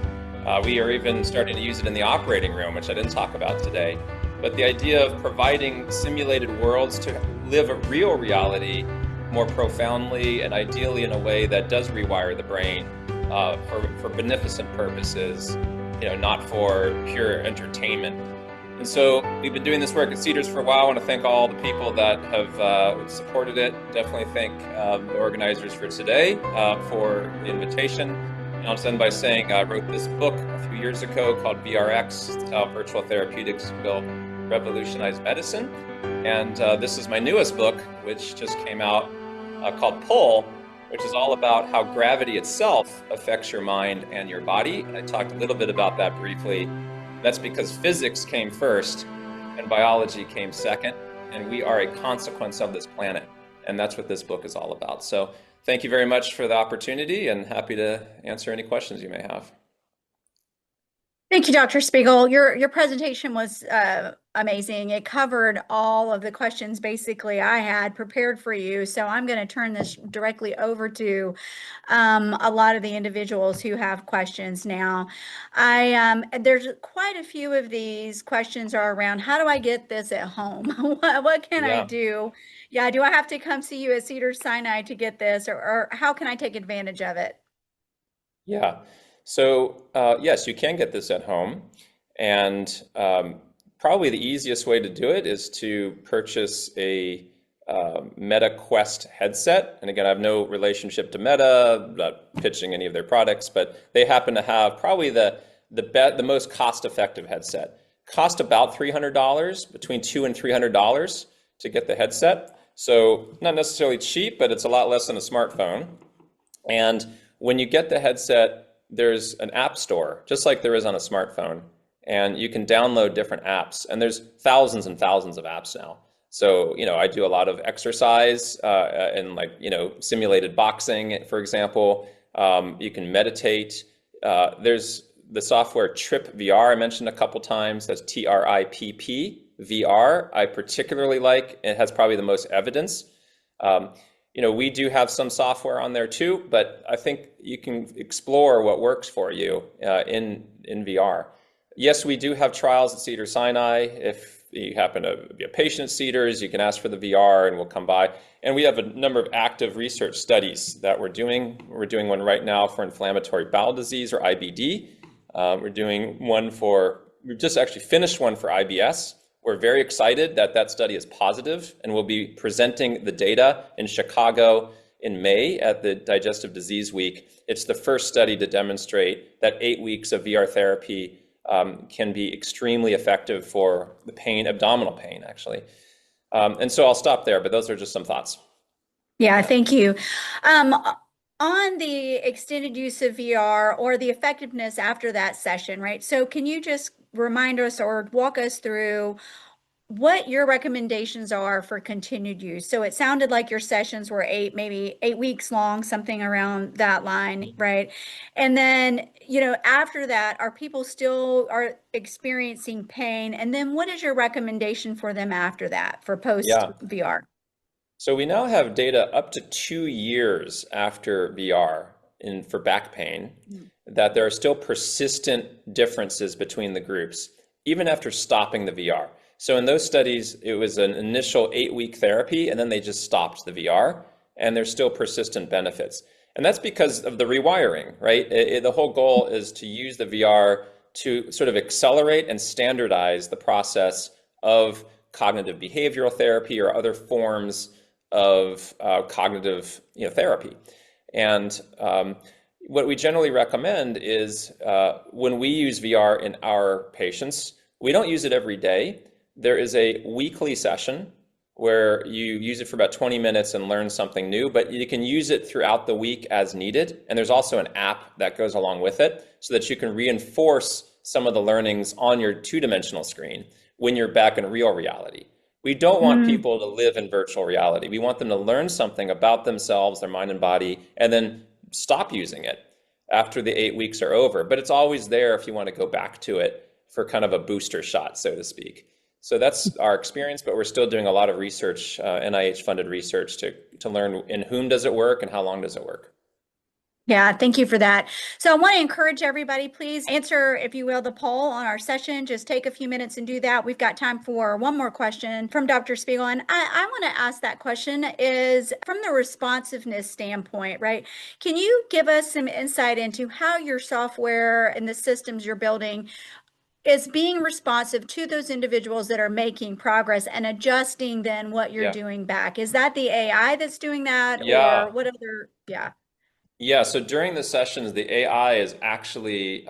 We are even starting to use it in the operating room, which I didn't talk about today. But the idea of providing simulated worlds to live a real reality more profoundly and ideally in a way that does rewire the brain for beneficent purposes, not for pure entertainment. And so we've been doing this work at Cedars for a while. I want to thank all the people that have supported it. Definitely thank the organizers for today for the invitation. And I'll just end by saying I wrote this book a few years ago called VRX, It's How Virtual Therapeutics Will Revolutionize Medicine. And this is my newest book, which just came out called Pull, which is all about how gravity itself affects your mind and your body. I talked a little bit about that briefly. That's because physics came first and biology came second, and we are a consequence of this planet. And that's what this book is all about. So thank you very much for the opportunity, and happy to answer any questions you may have. Thank you, Dr. Spiegel. Your presentation was amazing. It covered all of the questions basically I had prepared for you. So I'm going to turn this directly over to a lot of the individuals who have questions now. There's quite a few of these questions are around, how do I get this at home? What can I do? Yeah, do I have to come see you at Cedars-Sinai to get this, or how can I take advantage of it? Yeah. So yes, you can get this at home, and probably the easiest way to do it is to purchase a Meta Quest headset. And again, I have no relationship to Meta, not pitching any of their products, but they happen to have probably the most cost-effective headset. Cost about $300, between $200 and $300 to get the headset. So not necessarily cheap, but it's a lot less than a smartphone. And when you get the headset, there's an app store, just like there is on a smartphone, and you can download different apps, and there's thousands and thousands of apps now. So, I do a lot of exercise and simulated boxing, for example. You can meditate. There's the software Trip VR I mentioned a couple times. That's TRIPP VR. I particularly like. It has probably the most evidence. We do have some software on there too, but I think you can explore what works for you in VR. Yes, we do have trials at Cedars-Sinai. If you happen to be a patient at Cedars, you can ask for the VR and we'll come by. And we have a number of active research studies that we're doing. We're doing one right now for inflammatory bowel disease, or IBD. We've just actually finished one for IBS. We're very excited that that study is positive, and we'll be presenting the data in Chicago in May at the Digestive Disease Week. It's the first study to demonstrate that 8 weeks of VR therapy can be extremely effective for the pain, abdominal pain, actually. And so I'll stop there, but those are just some thoughts. Yeah, thank you. On the extended use of VR or the effectiveness after that session, right? So can you just remind us or walk us through what your recommendations are for continued use? So it sounded like your sessions were maybe 8 weeks long, something around that line, right? And then, after that, are people still experiencing pain? And then what is your recommendation for them after that for post VR? So we now have data up to 2 years after VR for back pain, that there are still persistent differences between the groups, even after stopping the VR. So in those studies, it was an initial 8-week therapy, and then they just stopped the VR, and there's still persistent benefits. And that's because of the rewiring, right? The whole goal is to use the VR to sort of accelerate and standardize the process of cognitive behavioral therapy or other forms of cognitive therapy. And what we generally recommend is when we use VR in our patients, we don't use it every day. There is a weekly session where you use it for about 20 minutes and learn something new, but you can use it throughout the week as needed. And there's also an app that goes along with it so that you can reinforce some of the learnings on your two-dimensional screen when you're back in real reality. We don't want people to live in virtual reality. We want them to learn something about themselves, their mind and body, and then stop using it after the 8 weeks are over. But it's always there if you want to go back to it for kind of a booster shot, so to speak. So that's our experience, but we're still doing a lot of research, NIH-funded research to learn in whom does it work and how long does it work. Yeah, thank you for that. So I want to encourage everybody, please answer, if you will, the poll on our session. Just take a few minutes and do that. We've got time for one more question from Dr. Spiegel. And I want to ask that question is from the responsiveness standpoint, right? Can you give us some insight into how your software and the systems you're building is being responsive to those individuals that are making progress and adjusting then what you're doing back? Is that the AI that's doing that or what other, Yeah, so during the sessions, the AI is actually,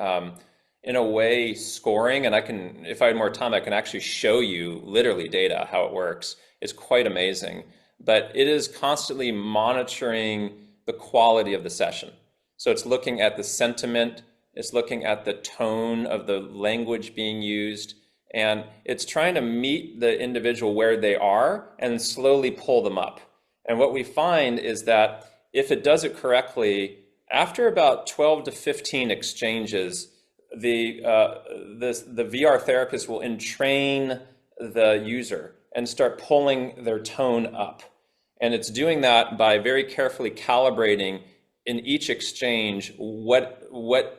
in a way, scoring, and I can, if I had more time, I can actually show you literally data, how it works. It's quite amazing. But it is constantly monitoring the quality of the session. So it's looking at the sentiment, it's looking at the tone of the language being used, and it's trying to meet the individual where they are and slowly pull them up. And what we find is that if it does it correctly, after about 12 to 15 exchanges, the VR therapist will entrain the user and start pulling their tone up. And it's doing that by very carefully calibrating in each exchange what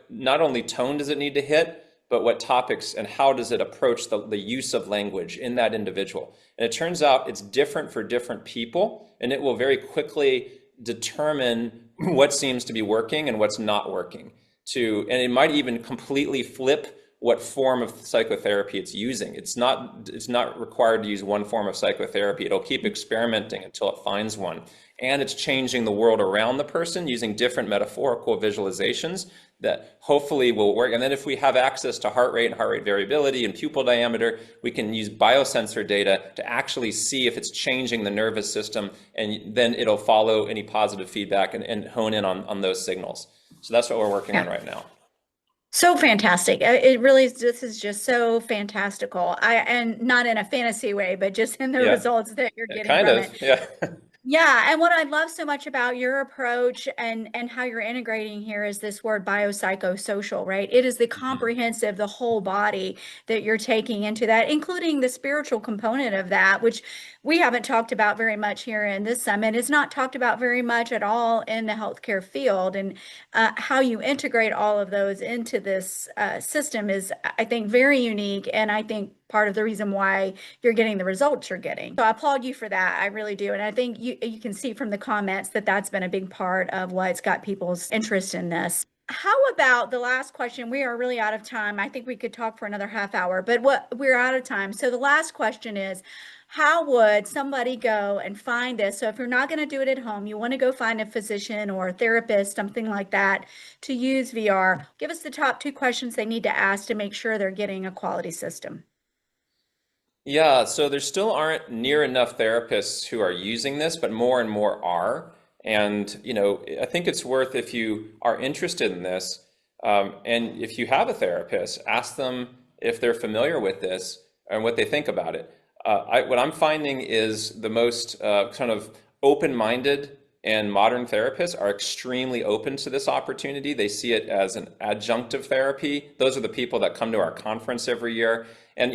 not only tone does it need to hit, but what topics and how does it approach the use of language in that individual. And it turns out it's different for different people, and it will very quickly determine what seems to be working and what's not working. And it might even completely flip what form of psychotherapy it's using. It's not required to use one form of psychotherapy. It'll keep experimenting until it finds one. And it's changing the world around the person using different metaphorical visualizations that hopefully will work. And then if we have access to heart rate and heart rate variability and pupil diameter, we can use biosensor data to actually see if it's changing the nervous system, and then it'll follow any positive feedback and hone in on those signals. So that's what we're working on right now. So fantastic. It really is, this is just so fantastical. And not in a fantasy way, but just in the results that you're getting from it. Yeah, and what I love so much about your approach and how you're integrating here is this word biopsychosocial, right? It is the comprehensive, the whole body that you're taking into that, including the spiritual component of that, which we haven't talked about very much here in this summit. It's not talked about very much at all in the healthcare field, and how you integrate all of those into this system is, I think, very unique, and I think part of the reason why you're getting the results you're getting. So I applaud you for that. I really do. And I think you can see from the comments that that's been a big part of what's got people's interest in this. How about the last question? We are really out of time. I think we could talk for another half hour, but we're out of time. So the last question is, how would somebody go and find this? So if you're not going to do it at home, you want to go find a physician or a therapist, something like that, to use VR. Give us the top 2 questions they need to ask to make sure they're getting a quality system. Yeah, so there still aren't near enough therapists who are using this, but more and more are. And, I think it's worth, if you are interested in this, and if you have a therapist, ask them if they're familiar with this and what they think about it. What I'm finding is the most kind of open-minded and modern therapists are extremely open to this opportunity. They see it as an adjunctive therapy. Those are the people that come to our conference every year. And,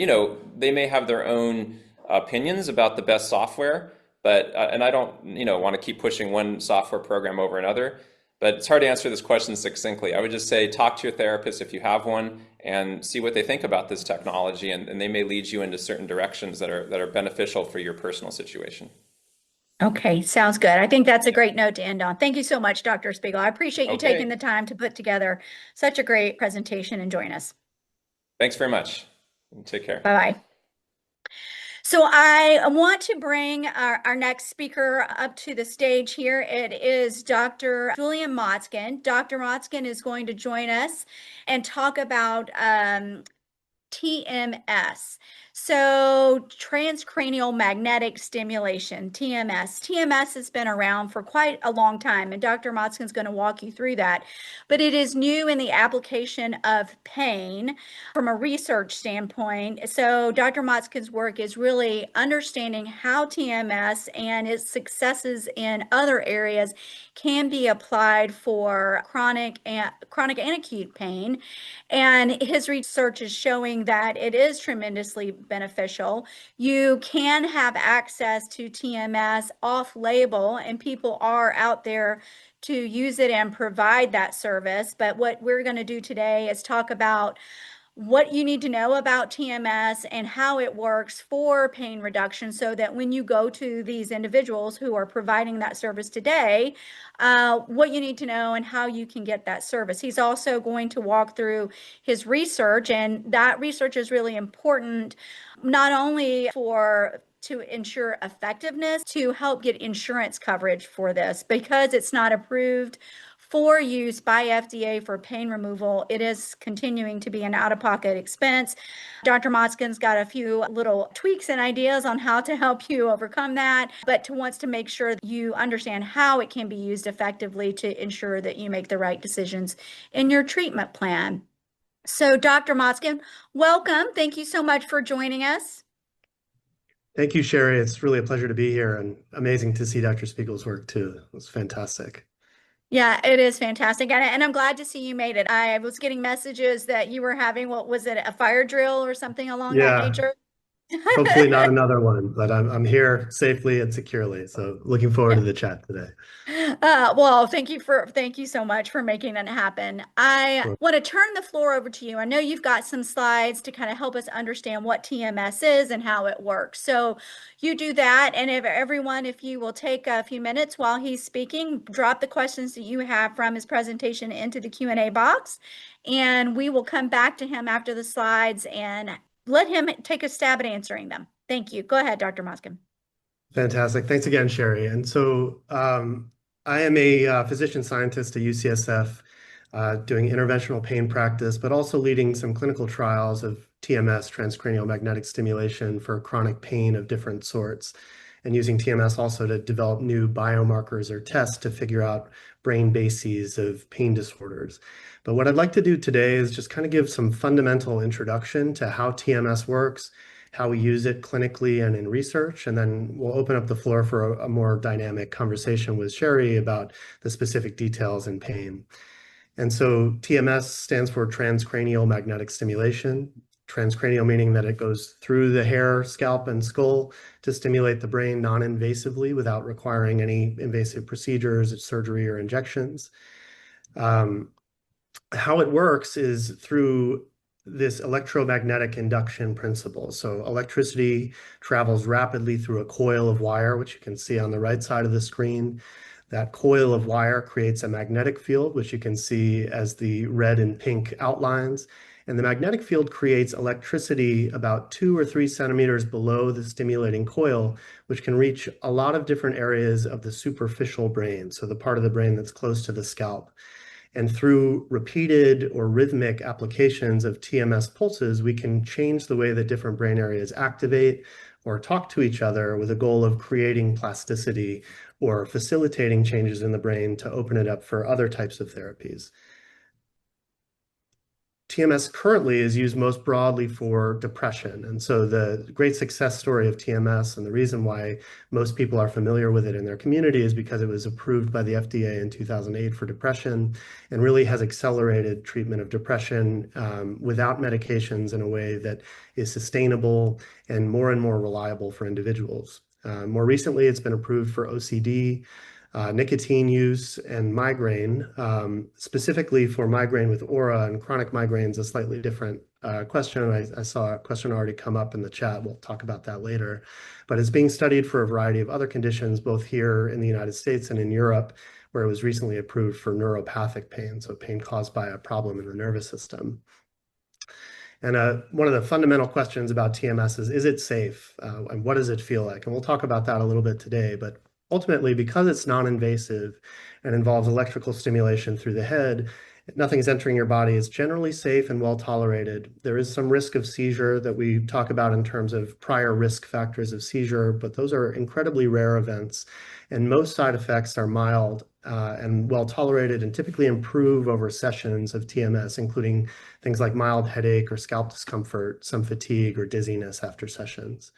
they may have their own opinions about the best software, but, and I don't, want to keep pushing one software program over another, but it's hard to answer this question succinctly. I would just say, talk to your therapist if you have one and see what they think about this technology. And they may lead you into certain directions that are beneficial for your personal situation. Okay, sounds good. I think that's a great note to end on. Thank you so much, Dr. Spiegel. I appreciate you taking the time to put together such a great presentation and join us. Thanks very much. Take care. Bye-bye. So I want to bring our next speaker up to the stage here. It is Dr. Julian Motzkin. Dr. Motzkin is going to join us and talk about TMS. So, transcranial magnetic stimulation, TMS. TMS has been around for quite a long time, and Dr. Motzkin's going to walk you through that. But it is new in the application of pain from a research standpoint. So, Dr. Motzkin's work is really understanding how TMS and its successes in other areas can be applied for chronic and acute pain. And his research is showing that it is tremendously beneficial. You can have access to TMS off label, and people are out there to use it and provide that service. But what we're going to do today is talk about what you need to know about TMS and how it works for pain reduction, so that when you go to these individuals who are providing that service today, what you need to know and how you can get that service. He's also going to walk through his research, and that research is really important, not only to ensure effectiveness, to help get insurance coverage for this, because it's not approved for use by FDA for pain removal. It is continuing to be an out-of-pocket expense. Dr. Motzkin's got a few little tweaks and ideas on how to help you overcome that, but wants to make sure that you understand how it can be used effectively to ensure that you make the right decisions in your treatment plan. So, Dr. Motzkin, welcome. Thank you so much for joining us. Thank you, Sherry. It's really a pleasure to be here, and amazing to see Dr. Spiegel's work too. It was fantastic. Yeah, it is fantastic. And I'm glad to see you made it. I was getting messages that you were having, what was it, a fire drill or something along that nature? Hopefully not another one, but I'm here safely and securely. So looking forward to the chat today. Well, thank you so much for making that happen. I want to turn the floor over to you. I know you've got some slides to kind of help us understand what TMS is and how it works. So you do that, and if you will take a few minutes while he's speaking, drop the questions that you have from his presentation into the Q&A box, and we will come back to him after the slides and let him take a stab at answering them. Thank you. Go ahead, Dr. Motzkin. Fantastic. Thanks again, Sherry. And so I am a physician scientist at UCSF doing interventional pain practice, but also leading some clinical trials of TMS, transcranial magnetic stimulation, for chronic pain of different sorts, and using TMS also to develop new biomarkers or tests to figure out brain bases of pain disorders. But what I'd like to do today is just kind of give some fundamental introduction to how TMS works, how we use it clinically and in research, and then we'll open up the floor for a more dynamic conversation with Sherry about the specific details in pain. And so TMS stands for transcranial magnetic stimulation. Transcranial meaning that it goes through the hair, scalp, and skull to stimulate the brain non-invasively without requiring any invasive procedures, surgery, or injections. How it works is through this electromagnetic induction principle. So electricity travels rapidly through a coil of wire, which you can see on the right side of the screen. That coil of wire creates a magnetic field, which you can see as the red and pink outlines. And the magnetic field creates electricity about 2 or 3 centimeters below the stimulating coil, which can reach a lot of different areas of the superficial brain, so the part of the brain that's close to the scalp. And through repeated or rhythmic applications of TMS pulses, we can change the way that different brain areas activate or talk to each other, with a goal of creating plasticity or facilitating changes in the brain to open it up for other types of therapies. TMS currently is used most broadly for depression. And so the great success story of TMS, and the reason why most people are familiar with it in their community, is because it was approved by the FDA in 2008 for depression, and really has accelerated treatment of depression without medications in a way that is sustainable and more reliable for individuals. More recently, it's been approved for OCD, nicotine use, and migraine, specifically for migraine with aura, and chronic migraine is a slightly different question. I saw a question already come up in the chat. We'll talk about that later. But it's being studied for a variety of other conditions, both here in the United States and in Europe, where it was recently approved for neuropathic pain, so pain caused by a problem in the nervous system. And one of the fundamental questions about TMS is it safe? And what does it feel like? And we'll talk about that a little bit today. But ultimately, because it's non-invasive and involves electrical stimulation through the head, Nothing is entering your body. It's generally safe and well tolerated. There is some risk of seizure that we talk about in terms of prior risk factors of seizure, but those are incredibly rare events. And most side effects are mild and well tolerated and typically improve over sessions of TMS, including things like mild headache or scalp discomfort, some fatigue or dizziness after sessions.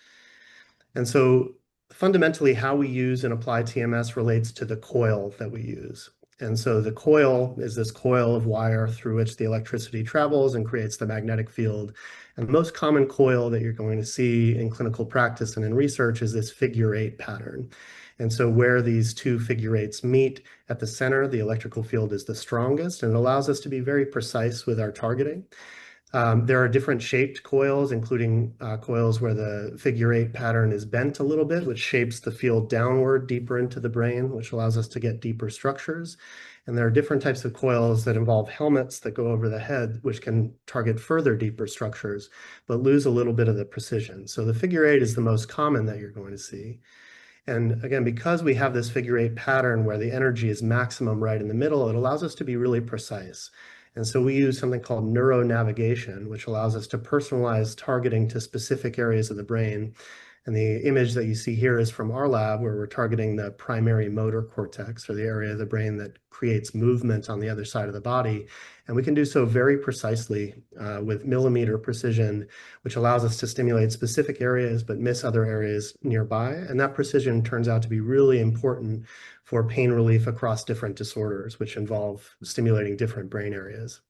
And so fundamentally, how we use and apply TMS relates to the coil that we use. And so the coil is this coil of wire through which the electricity travels and creates the magnetic field. And the most common coil that you're going to see in clinical practice and in research is this figure-8 pattern. And so where these two figure-8s meet at the center, the electrical field is the strongest, and it allows us to be very precise with our targeting. There are different shaped coils, including coils where the figure-8 pattern is bent a little bit, which shapes the field downward deeper into the brain, which allows us to get deeper structures. And there are different types of coils that involve helmets that go over the head, which can target further deeper structures, but lose a little bit of the precision. So the figure-8 is the most common that you're going to see. And again, because we have this figure-8 pattern where the energy is maximum right in the middle, it allows us to be really precise. And so we use something called neuronavigation, which allows us to personalize targeting to specific areas of the brain. And the image that you see here is from our lab, where we're targeting the primary motor cortex, or the area of the brain that creates movement on the other side of the body. And we can do so very precisely with millimeter precision, which allows us to stimulate specific areas but miss other areas nearby. And that precision turns out to be really important for pain relief across different disorders, which involve stimulating different brain areas.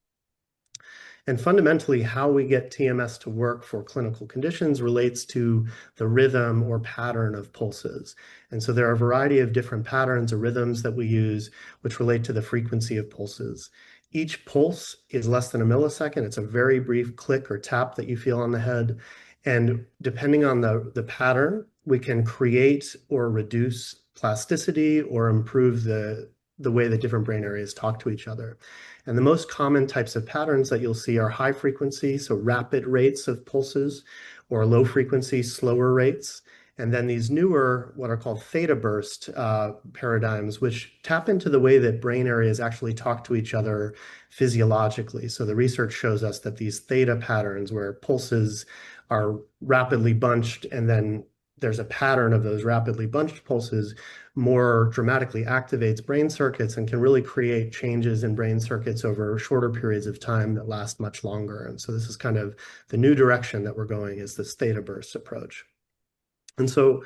And fundamentally, how we get TMS to work for clinical conditions relates to the rhythm or pattern of pulses. And so there are a variety of different patterns or rhythms that we use, which relate to the frequency of pulses. Each pulse is less than a millisecond. It's a very brief click or tap that you feel on the head. And depending on the pattern, we can create or reduce plasticity or improve the way that different brain areas talk to each other. And the most common types of patterns that you'll see are high frequency, so rapid rates of pulses, or low frequency, slower rates. And then these newer, what are called theta burst paradigms, which tap into the way that brain areas actually talk to each other physiologically. So the research shows us that these theta patterns, where pulses are rapidly bunched and then there's a pattern of those rapidly bunched pulses, more dramatically activates brain circuits and can really create changes in brain circuits over shorter periods of time that last much longer. And so this is kind of the new direction that we're going, is this theta burst approach. And so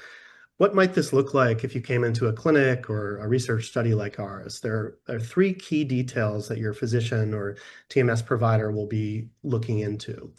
what might this look like if you came into a clinic or a research study like ours? There are three key details that your physician or TMS provider will be looking into.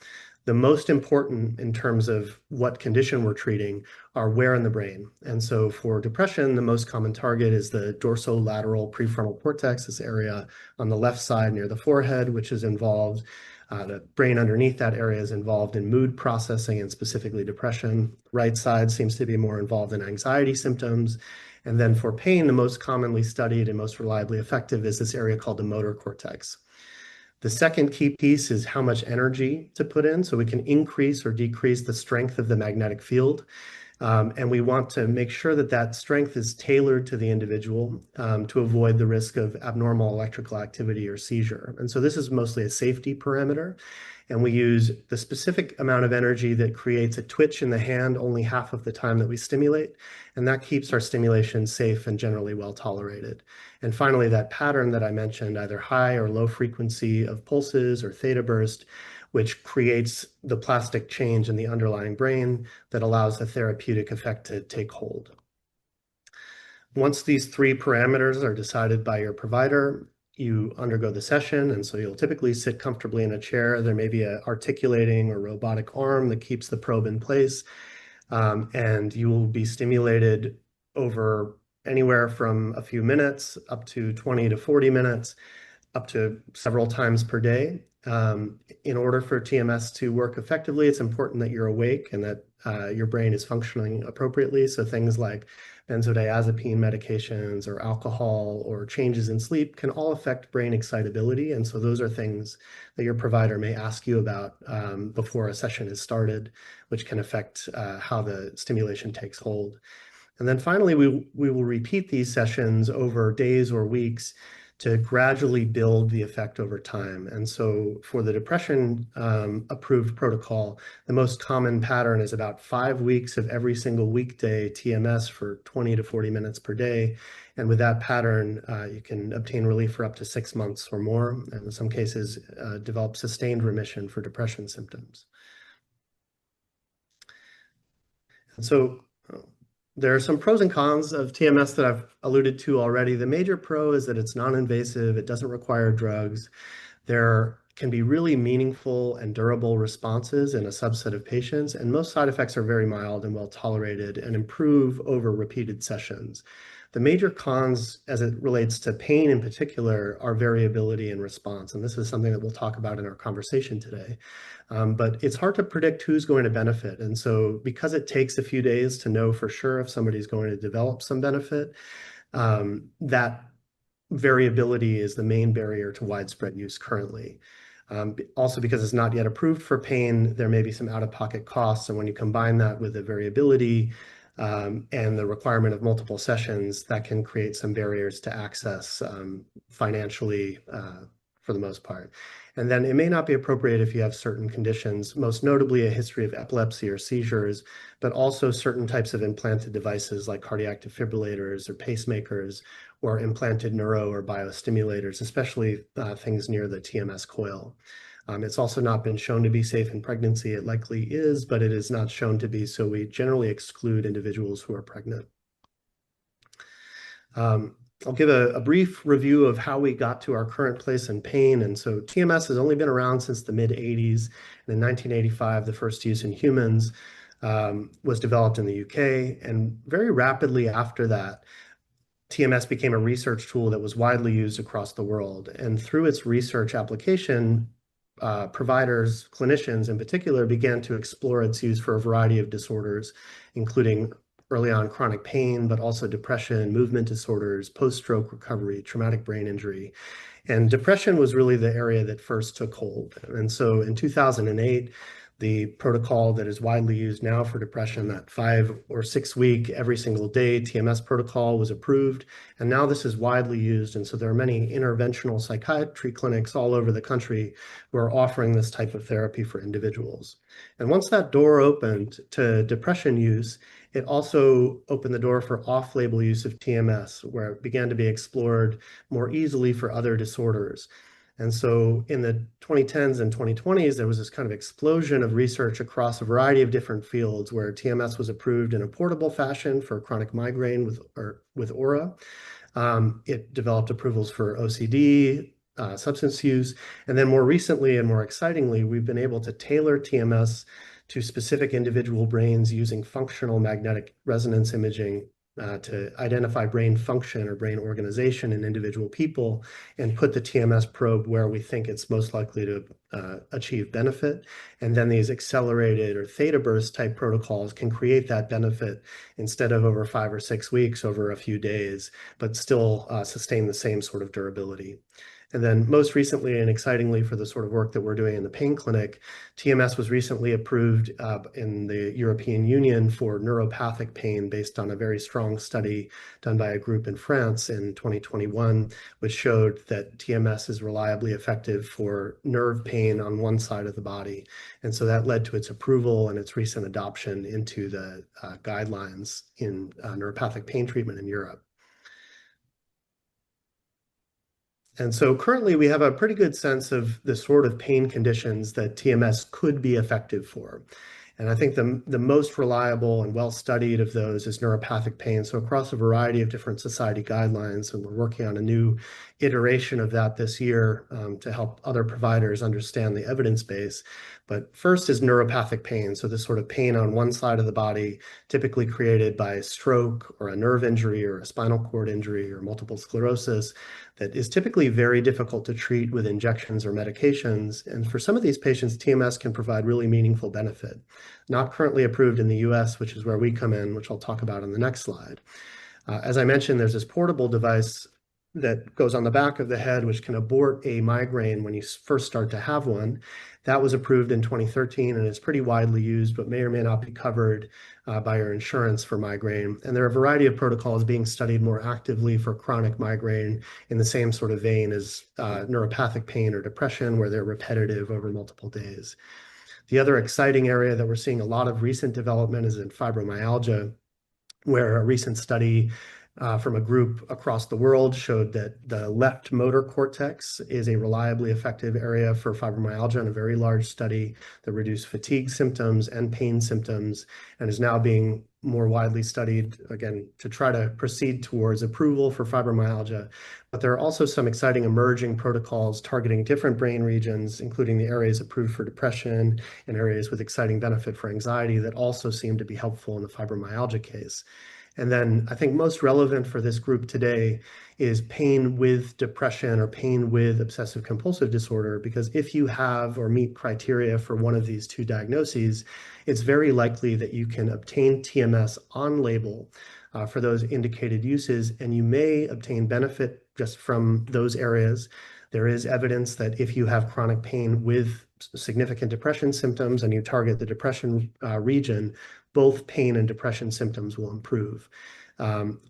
The most important in terms of what condition we're treating are where in the brain. And so for depression, the most common target is the dorsolateral prefrontal cortex, this area on the left side near the forehead, which is involved. The brain underneath that area is involved in mood processing and specifically depression. Right side seems to be more involved in anxiety symptoms. And then for pain, the most commonly studied and most reliably effective is this area called the motor cortex. The second key piece is how much energy to put in, so we can increase or decrease the strength of the magnetic field. And we want to make sure that that strength is tailored to the individual to avoid the risk of abnormal electrical activity or seizure. And so this is mostly a safety parameter. And we use the specific amount of energy that creates a twitch in the hand only half of the time that we stimulate. And that keeps our stimulation safe and generally well tolerated. And finally, that pattern that I mentioned, either high or low frequency of pulses or theta burst, which creates the plastic change in the underlying brain that allows the therapeutic effect to take hold. Once these three parameters are decided by your provider, you undergo the session, and so you'll typically sit comfortably in a chair. There may be an articulating or robotic arm that keeps the probe in place, and you will be stimulated over anywhere from a few minutes up to 20 to 40 minutes, up to several times per day. In order for TMS to work effectively, it's important that you're awake and that your brain is functioning appropriately. So things like benzodiazepine medications or alcohol or changes in sleep can all affect brain excitability. And so those are things that your provider may ask you about before a session is started, which can affect how the stimulation takes hold. And then finally, we will repeat these sessions over days or weeks to gradually build the effect over time. And so for the depression approved protocol, the most common pattern is about 5 weeks of every single weekday TMS for 20 to 40 minutes per day. And with that pattern, you can obtain relief for up to 6 months or more, and in some cases, develop sustained remission for depression symptoms. And so there are some pros and cons of TMS that I've alluded to already. The major pro is that it's non-invasive, it doesn't require drugs. There can be really meaningful and durable responses in a subset of patients, and most side effects are very mild and well tolerated and improve over repeated sessions. The major cons as it relates to pain in particular are variability in response, and this is something that we'll talk about in our conversation today. But it's hard to predict who's going to benefit, and so because it takes a few days to know for sure if somebody's going to develop some benefit, that variability is the main barrier to widespread use currently. Also, because it's not yet approved for pain, there may be some out-of-pocket costs, and when you combine that with the variability and the requirement of multiple sessions, that can create some barriers to access financially for the most part. And then it may not be appropriate if you have certain conditions, most notably a history of epilepsy or seizures, but also certain types of implanted devices like cardiac defibrillators or pacemakers, or implanted neuro or biostimulators, especially things near the TMS coil. It's also not been shown to be safe in pregnancy. It likely is, but it is not shown to be, so we generally exclude individuals who are pregnant. I'll give a brief review of how we got to our current place in pain. And so TMS has only been around since the mid-80s. And in 1985, the first use in humans was developed in the UK. And very rapidly after that, TMS became a research tool that was widely used across the world. And through its research application, providers, clinicians in particular, began to explore its use for a variety of disorders, including early on chronic pain, but also depression, movement disorders, post-stroke recovery, traumatic brain injury. And depression was really the area that first took hold. And so in 2008, the protocol that is widely used now for depression, that 5 or 6 week, every single day TMS protocol, was approved. And now this is widely used. And so there are many interventional psychiatry clinics all over the country who are offering this type of therapy for individuals. And once that door opened to depression use, it also opened the door for off-label use of TMS, where it began to be explored more easily for other disorders. And so in the 2010s and 2020s, there was this kind of explosion of research across a variety of different fields where TMS was approved in a portable fashion for chronic migraine with aura. It developed approvals for OCD, substance use, and then more recently and more excitingly, we've been able to tailor TMS to specific individual brains using functional magnetic resonance imaging to identify brain function or brain organization in individual people and put the TMS probe where we think it's most likely to achieve benefit. And then these accelerated or theta burst type protocols can create that benefit instead of over 5 or 6 weeks, over a few days, but still sustain the same sort of durability. And then most recently and excitingly for the sort of work that we're doing in the pain clinic, TMS was recently approved in the European Union for neuropathic pain based on a very strong study done by a group in France in 2021, which showed that TMS is reliably effective for nerve pain on one side of the body. And so that led to its approval and its recent adoption into the guidelines in neuropathic pain treatment in Europe. And so currently we have a pretty good sense of the sort of pain conditions that TMS could be effective for. And I think the most reliable and well-studied of those is neuropathic pain. So across a variety of different society guidelines, and we're working on a new iteration of that this year to help other providers understand the evidence base. But first is neuropathic pain. So this sort of pain on one side of the body, typically created by a stroke or a nerve injury or a spinal cord injury or multiple sclerosis, that is typically very difficult to treat with injections or medications. And for some of these patients, TMS can provide really meaningful benefit. Not currently approved in the US, which is where we come in, which I'll talk about on the next slide. As I mentioned, there's this portable device that goes on the back of the head, which can abort a migraine when you first start to have one. That was approved in 2013 and is pretty widely used, but may or may not be covered by your insurance for migraine. And there are a variety of protocols being studied more actively for chronic migraine in the same sort of vein as neuropathic pain or depression, where they're repetitive over multiple days. The other exciting area that we're seeing a lot of recent development is in fibromyalgia, where a recent study from a group across the world showed that the left motor cortex is a reliably effective area for fibromyalgia in a very large study that reduced fatigue symptoms and pain symptoms, and is now being more widely studied, again, to try to proceed towards approval for fibromyalgia. But there are also some exciting emerging protocols targeting different brain regions, including the areas approved for depression and areas with exciting benefit for anxiety, that also seem to be helpful in the fibromyalgia case. And then I think most relevant for this group today is pain with depression or pain with obsessive compulsive disorder, because if you have or meet criteria for one of these two diagnoses, it's very likely that you can obtain TMS on label for those indicated uses, and you may obtain benefit just from those areas. There is evidence that if you have chronic pain with significant depression symptoms and you target the depression region, both pain and depression symptoms will improve.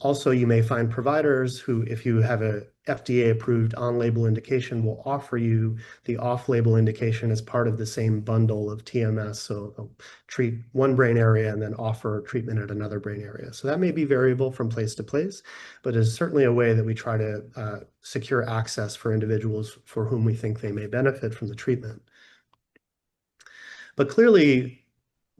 Also, you may find providers who, if you have a FDA-approved on-label indication, will offer you the off-label indication as part of the same bundle of TMS. So they'll treat one brain area and then offer treatment at another brain area. So that may be variable from place to place, but is certainly a way that we try to secure access for individuals for whom we think they may benefit from the treatment. But clearly,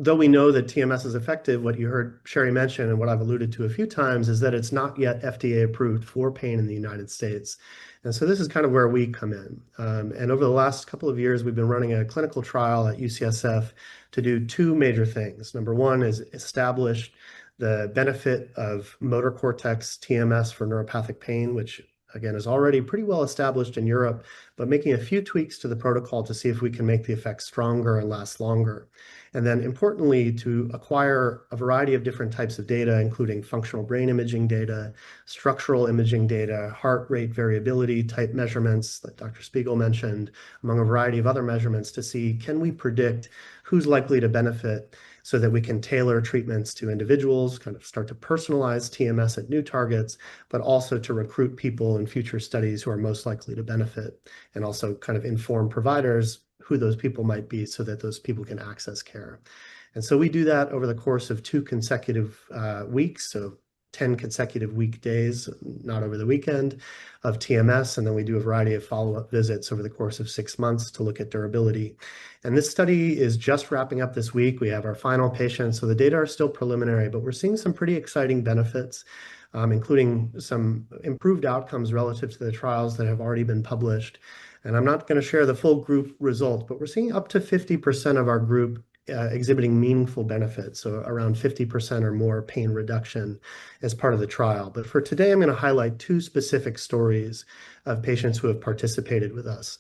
though we know that TMS is effective, what you heard Sherry mention and what I've alluded to a few times is that it's not yet FDA approved for pain in the United States. And so this is kind of where we come in. And over the last couple of years, we've been running a clinical trial at UCSF to do two major things. Number one is establish the benefit of motor cortex TMS for neuropathic pain, which again is already pretty well established in Europe, but making a few tweaks to the protocol to see if we can make the effect stronger and last longer. And then importantly, to acquire a variety of different types of data, including functional brain imaging data, structural imaging data, heart rate variability type measurements that Dr. Spiegel mentioned, among a variety of other measurements, to see, can we predict who's likely to benefit so that we can tailor treatments to individuals, kind of start to personalize TMS at new targets, but also to recruit people in future studies who are most likely to benefit, and also kind of inform providers who those people might be so that those people can access care. And so we do that over the course of 2 consecutive weeks, so 10 consecutive weekdays, not over the weekend, of TMS, and then we do a variety of follow-up visits over the course of 6 months to look at durability. And this study is just wrapping up this week. We have our final patients, so the data are still preliminary, but we're seeing some pretty exciting benefits, including some improved outcomes relative to the trials that have already been published. And I'm not going to share the full group results, but we're seeing up to 50% of our group exhibiting meaningful benefits, so around 50% or more pain reduction as part of the trial. But for today, I'm going to highlight 2 specific stories of patients who have participated with us.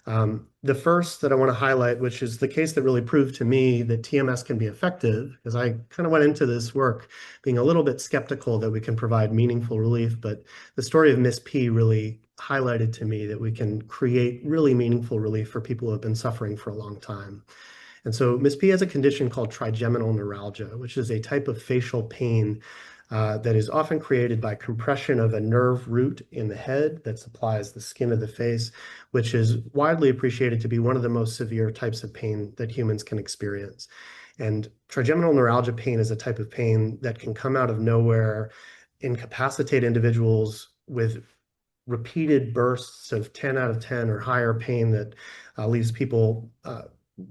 The first that I want to highlight, which is the case that really proved to me that TMS can be effective, because I kind of went into this work being a little bit skeptical that we can provide meaningful relief, but the story of Miss P really highlighted to me that we can create really meaningful relief for people who have been suffering for a long time. And so Miss P has a condition called trigeminal neuralgia, which is a type of facial pain that is often created by compression of a nerve root in the head that supplies the skin of the face, which is widely appreciated to be one of the most severe types of pain that humans can experience. And trigeminal neuralgia pain is a type of pain that can come out of nowhere, incapacitate individuals with repeated bursts of 10 out of 10 or higher pain that leaves people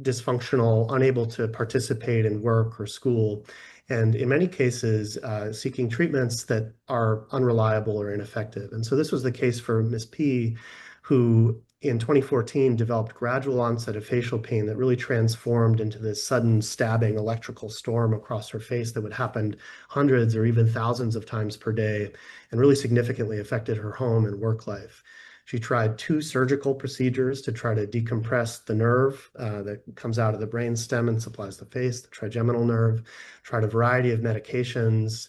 dysfunctional, unable to participate in work or school, and in many cases seeking treatments that are unreliable or ineffective. And so this was the case for Miss P, who in 2014 developed gradual onset of facial pain that really transformed into this sudden stabbing electrical storm across her face that would happen hundreds or even thousands of times per day, and really significantly affected her home and work life. She tried 2 surgical procedures to try to decompress the nerve that comes out of the brain stem and supplies the face, the trigeminal nerve, tried a variety of medications,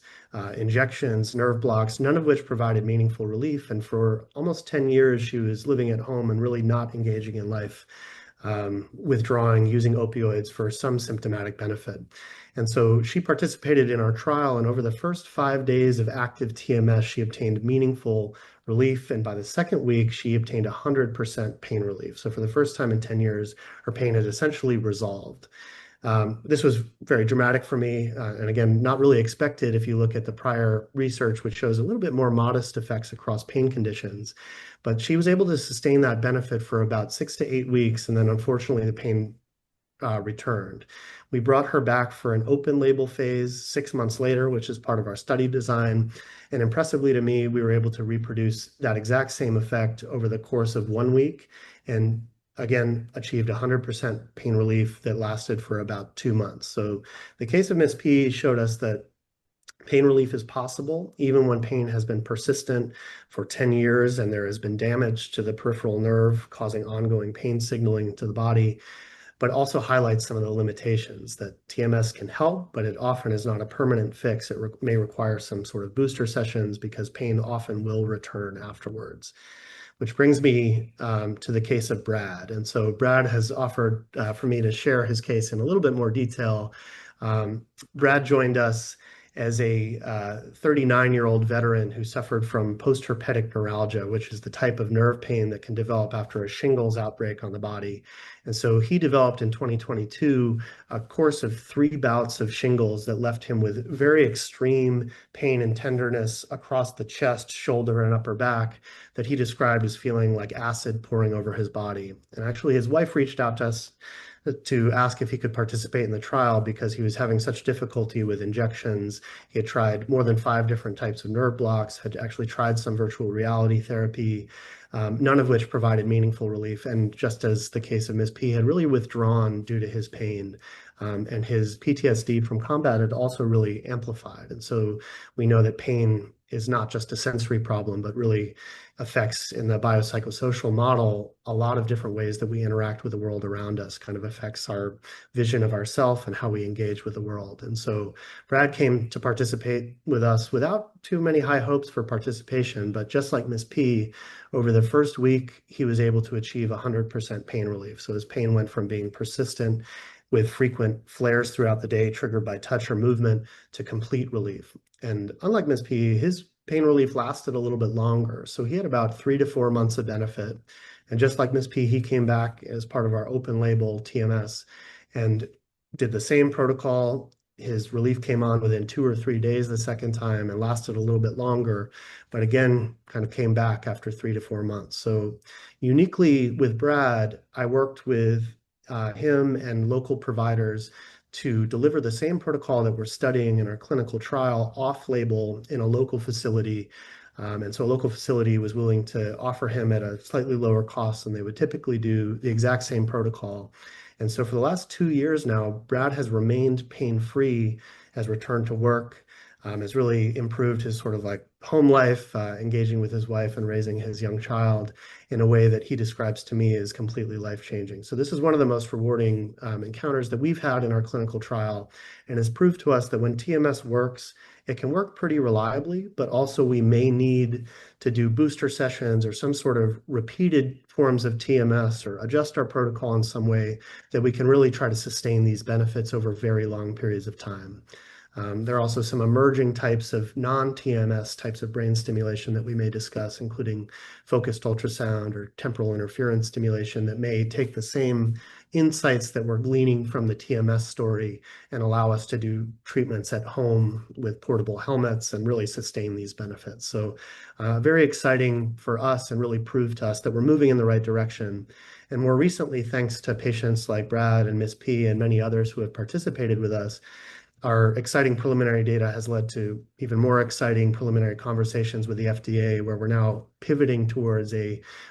injections, nerve blocks, none of which provided meaningful relief. And for almost 10 years, she was living at home and really not engaging in life, withdrawing, using opioids for some symptomatic benefit. And so she participated in our trial, and over the first 5 days of active TMS, she obtained meaningful relief. And by the second week, she obtained 100% pain relief. So for the first time in 10 years, her pain had essentially resolved. This was very dramatic for me, and again, not really expected if you look at the prior research, which shows a little bit more modest effects across pain conditions. But she was able to sustain that benefit for about 6 to 8 weeks, and then unfortunately the pain returned. We brought her back for an open label phase 6 months later, which is part of our study design. And impressively to me, we were able to reproduce that exact same effect over the course of 1 week, and again, achieved 100% pain relief that lasted for about 2 months. So the case of Miss P showed us that pain relief is possible, even when pain has been persistent for 10 years and there has been damage to the peripheral nerve causing ongoing pain signaling to the body, but also highlights some of the limitations that TMS can help, but it often is not a permanent fix. It may require some sort of booster sessions because pain often will return afterwards. Which brings me to the case of Brad. And so Brad has offered for me to share his case in a little bit more detail. Brad joined us as a 39-year-old veteran who suffered from post-herpetic neuralgia, which is the type of nerve pain that can develop after a shingles outbreak on the body. And so he developed in 2022 a course of 3 bouts of shingles that left him with very extreme pain and tenderness across the chest, shoulder, and upper back that he described as feeling like acid pouring over his body. And actually, his wife reached out to us to ask if he could participate in the trial because he was having such difficulty with injections. He had tried more than 5 different types of nerve blocks, had actually tried some virtual reality therapy, none of which provided meaningful relief. And just as the case of Ms. P, had really withdrawn due to his pain. And his PTSD from combat had also really amplified. And so we know that pain is not just a sensory problem, but really affects in the biopsychosocial model a lot of different ways that we interact with the world around us, kind of affects our vision of ourself and how we engage with the world. And so Brad came to participate with us without too many high hopes for participation, but just like Ms. P, over the first week, he was able to achieve 100% pain relief. So his pain went from being persistent with frequent flares throughout the day triggered by touch or movement to complete relief. And unlike Ms. P, his pain relief lasted a little bit longer. So he had about 3 to 4 months of benefit. And just like Ms. P, he came back as part of our open label TMS and did the same protocol. His relief came on within 2 or 3 days the second time and lasted a little bit longer, but again, kind of came back after 3 to 4 months. So uniquely with Brad, I worked with him and local providers to deliver the same protocol that we're studying in our clinical trial off-label in a local facility. And so a local facility was willing to offer him at a slightly lower cost than they would typically do the exact same protocol. And so for the last 2 years now, Brad has remained pain-free, has returned to work, has really improved his sort of like home life, engaging with his wife and raising his young child in a way that he describes to me as completely life-changing. So this is one of the most rewarding encounters that we've had in our clinical trial, and has proved to us that when TMS works, it can work pretty reliably, but also we may need to do booster sessions or some sort of repeated forms of TMS or adjust our protocol in some way that we can really try to sustain these benefits over very long periods of time. There are also some emerging types of non-TMS types of brain stimulation that we may discuss, including focused ultrasound or temporal interference stimulation that may take the same insights that we're gleaning from the TMS story and allow us to do treatments at home with portable helmets and really sustain these benefits. So very exciting for us and really prove to us that we're moving in the right direction. And more recently, thanks to patients like Brad and Ms. P and many others who have participated with us, our exciting preliminary data has led to even more exciting preliminary conversations with the FDA, where we're now pivoting towards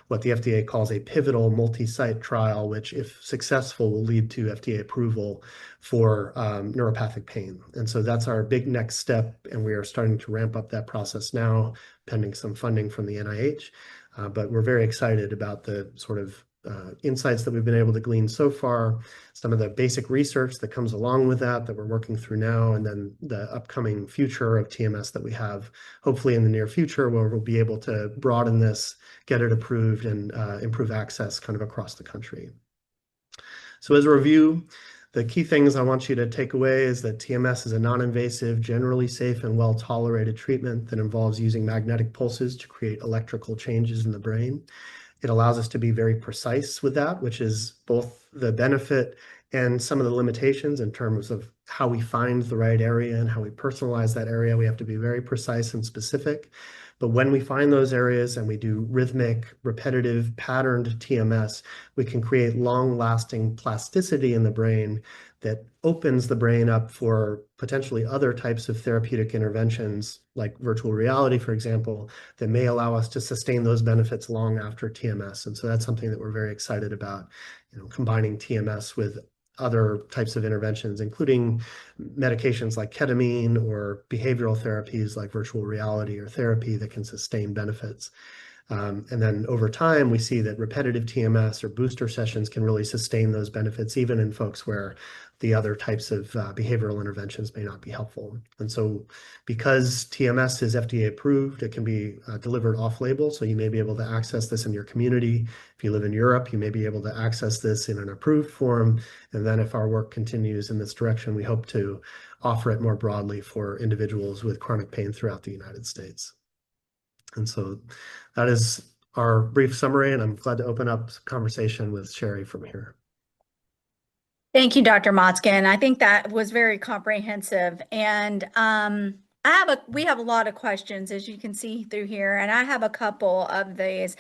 what the FDA calls a pivotal multi-site trial, which, if successful, will lead to FDA approval for neuropathic pain. And so that's our big next step, and we are starting to ramp up that process now, pending some funding from the NIH. But we're very excited about the sort of insights that we've been able to glean so far, some of the basic research that comes along with that we're working through now, and then the upcoming future of TMS that we have, hopefully in the near future, where we'll be able to broaden this, get it approved, and improve access kind of across the country. So as a review, the key things I want you to take away is that TMS is a non-invasive, generally safe and well-tolerated treatment that involves using magnetic pulses to create electrical changes in the brain. It allows us to be very precise with that, which is both the benefit and some of the limitations in terms of how we find the right area and how we personalize that area. We have to be very precise and specific. But when we find those areas and we do rhythmic, repetitive, patterned TMS, we can create long-lasting plasticity in the brain that opens the brain up for potentially other types of therapeutic interventions, like virtual reality, for example, that may allow us to sustain those benefits long after TMS. And so that's something that we're very excited about, combining TMS with other types of interventions, including medications like ketamine or behavioral therapies like virtual reality or therapy that can sustain benefits. And then over time, we see that repetitive TMS or booster sessions can really sustain those benefits, even in folks where the other types of behavioral interventions may not be helpful. And so because TMS is FDA approved, it can be delivered off-label, so you may be able to access this in your community. If you live in Europe, you may be able to access this in an approved form. And then if our work continues in this direction, we hope to offer it more broadly for individuals with chronic pain throughout the United States. And so that is our brief summary, and I'm glad to open up conversation with Sherry from here. Thank you, Dr. Motzkin. I think that was very comprehensive. And we have a lot of questions, as you can see through here, and I have a couple of these.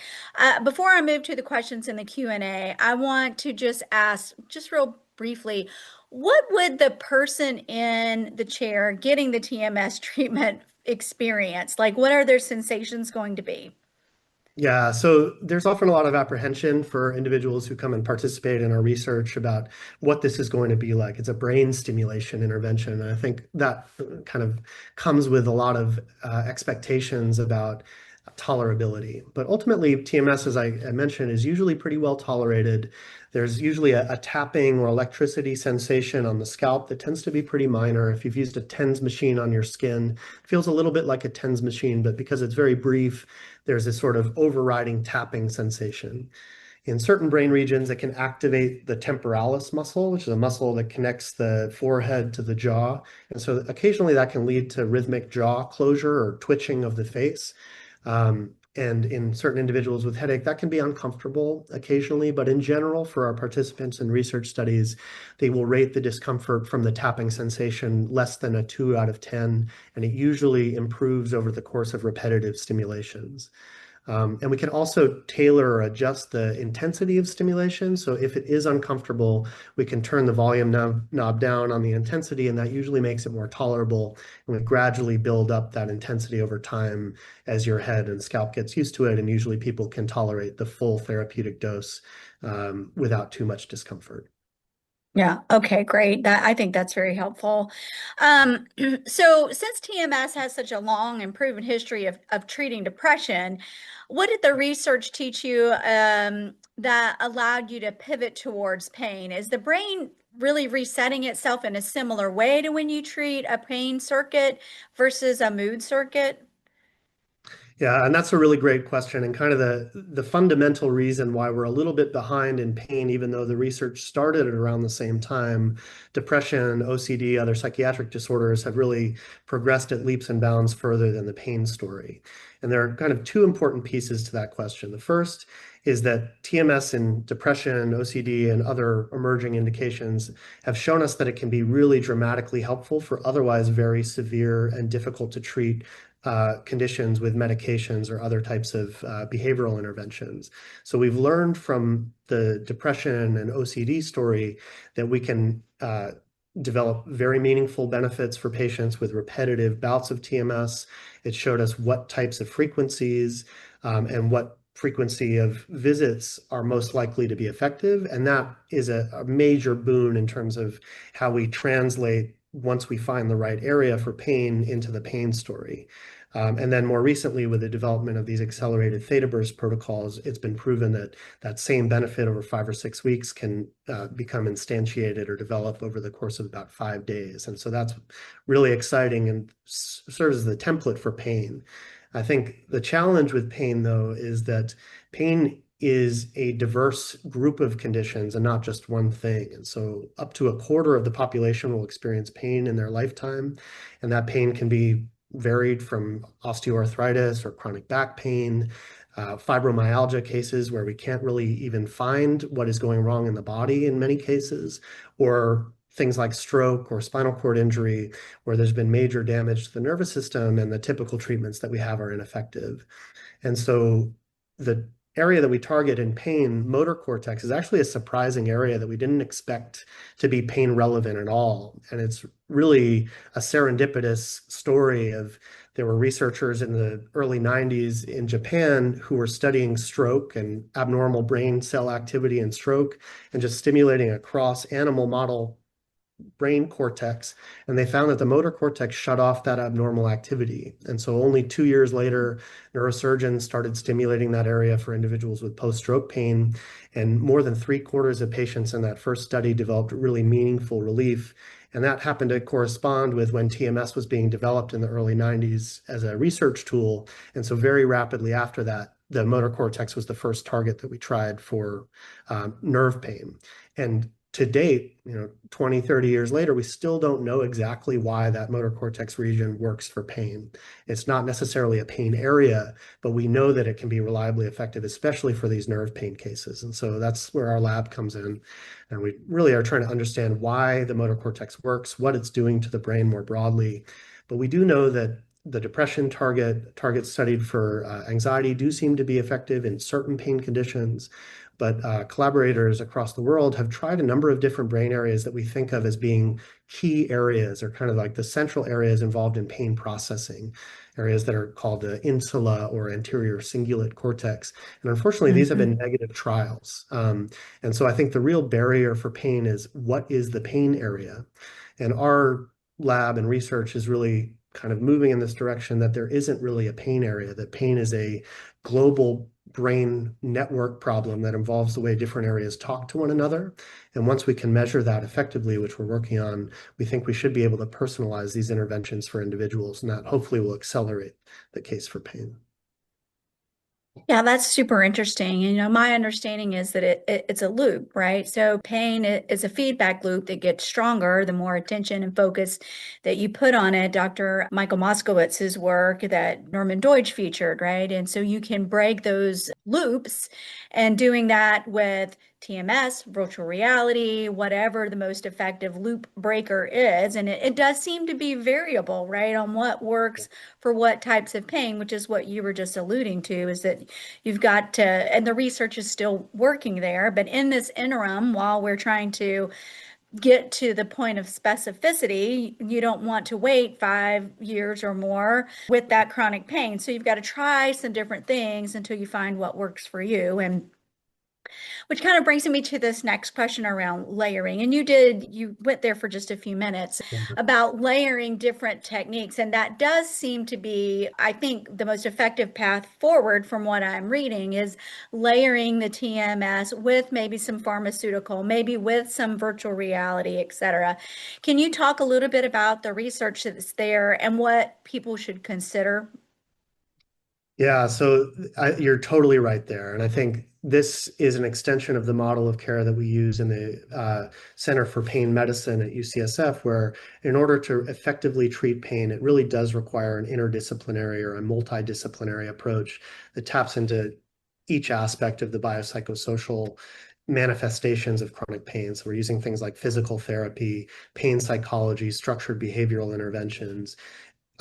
Before I move to the questions in the Q&A, I want to just ask, just real briefly, what would the person in the chair getting the TMS treatment experience? Like, what are their sensations going to be? Yeah, so there's often a lot of apprehension for individuals who come and participate in our research about what this is going to be like. It's a brain stimulation intervention. And I think that kind of comes with a lot of expectations about tolerability. But ultimately, TMS, as I mentioned, is usually pretty well tolerated. There's usually a tapping or electricity sensation on the scalp that tends to be pretty minor. If you've used a TENS machine on your skin, it feels a little bit like a TENS machine, but because it's very brief, there's this sort of overriding tapping sensation. In certain brain regions, it can activate the temporalis muscle, which is a muscle that connects the forehead to the jaw. And so occasionally that can lead to rhythmic jaw closure or twitching of the face. And in certain individuals with headache, that can be uncomfortable occasionally, but in general, for our participants in research studies, they will rate the discomfort from the tapping sensation less than a 2 out of 10, and it usually improves over the course of repetitive stimulations. And we can also tailor or adjust the intensity of stimulation. So if it is uncomfortable, we can turn the volume knob down on the intensity, and that usually makes it more tolerable. And we gradually build up that intensity over time as your head and scalp gets used to it. And usually people can tolerate the full therapeutic dose without too much discomfort. Yeah. Okay, great. I think that's very helpful. So since TMS has such a long and proven history of treating depression, what did the research teach you that allowed you to pivot towards pain? Is the brain really resetting itself in a similar way to when you treat a pain circuit versus a mood circuit? Yeah, and that's a really great question, and kind of the fundamental reason why we're a little bit behind in pain, even though the research started at around the same time. Depression, OCD, other psychiatric disorders have really progressed at leaps and bounds further than the pain story. And there are kind of two important pieces to that question. The first is that TMS in depression, OCD, and other emerging indications have shown us that it can be really dramatically helpful for otherwise very severe and difficult to treat conditions with medications or other types of behavioral interventions. So we've learned from the depression and OCD story that we can develop very meaningful benefits for patients with repetitive bouts of TMS. It showed us what types of frequencies and what frequency of visits are most likely to be effective. And that is a major boon in terms of how we translate once we find the right area for pain into the pain story. And then more recently, with the development of these accelerated theta burst protocols, it's been proven that that same benefit over 5 or 6 weeks can become instantiated or develop over the course of about 5 days. And so that's really exciting and serves as the template for pain. I think the challenge with pain, though, is that pain is a diverse group of conditions and not just one thing. And so up to a quarter of the population will experience pain in their lifetime, and that pain can be varied from osteoarthritis or chronic back pain, fibromyalgia cases where we can't really even find what is going wrong in the body in many cases, or things like stroke or spinal cord injury, where there's been major damage to the nervous system and the typical treatments that we have are ineffective. And so the area that we target in pain, motor cortex, is actually a surprising area that we didn't expect to be pain relevant at all. And it's really a serendipitous story of there were researchers in the early 90s in Japan who were studying stroke and abnormal brain cell activity in stroke and just stimulating across animal model brain cortex, and they found that the motor cortex shut off that abnormal activity. And so only 2 years later, neurosurgeons started stimulating that area for individuals with post-stroke pain, and more than 3/4 of patients in that first study developed really meaningful relief. And that happened to correspond with when TMS was being developed in the early 90s as a research tool. And so very rapidly after that, the motor cortex was the first target that we tried for nerve pain. And to date, 20, 30 years later, we still don't know exactly why that motor cortex region works for pain. It's not necessarily a pain area, but we know that it can be reliably effective, especially for these nerve pain cases. And so that's where our lab comes in. And we really are trying to understand why the motor cortex works, what it's doing to the brain more broadly. But we do know that the depression targets studied for anxiety do seem to be effective in certain pain conditions. But collaborators across the world have tried a number of different brain areas that we think of as being key areas, or kind of like the central areas involved in pain processing, areas that are called the insula or anterior cingulate cortex. And unfortunately, these have been negative trials. And so I think the real barrier for pain is, what is the pain area? And our lab and research is really kind of moving in this direction, that there isn't really a pain area, that pain is a global brain network problem that involves the way different areas talk to one another. And once we can measure that effectively, which we're working on, we think we should be able to personalize these interventions for individuals, and that hopefully will accelerate the case for pain. Yeah, that's super interesting. My understanding is that it's a loop, right? So pain is a feedback loop that gets stronger the more attention and focus that you put on it. Dr. Michael Moskowitz's work that Norman Deutsch featured, right? And so you can break those loops, and doing that with TMS, virtual reality, whatever the most effective loop breaker is. And it does seem to be variable, right, on what works for what types of pain, which is what you were just alluding to, is that you've got to, and the research is still working there, but in this interim, while we're trying to get to the point of specificity, you don't want to wait 5 years or more with that chronic pain. So you've got to try some different things until you find what works for you. And which kind of brings me to this next question around layering. And you went there for just a few minutes about layering different techniques. And that does seem to be, I think, the most effective path forward from what I'm reading, is layering the TMS with maybe some pharmaceutical, maybe with some virtual reality, et cetera. Can you talk a little bit about the research that's there and what people should consider? Yeah, so you're totally right there. And I think this is an extension of the model of care that we use in the Center for Pain Medicine at UCSF, where in order to effectively treat pain, it really does require an interdisciplinary or a multidisciplinary approach that taps into each aspect of the biopsychosocial manifestations of chronic pain. So we're using things like physical therapy, pain psychology, structured behavioral interventions,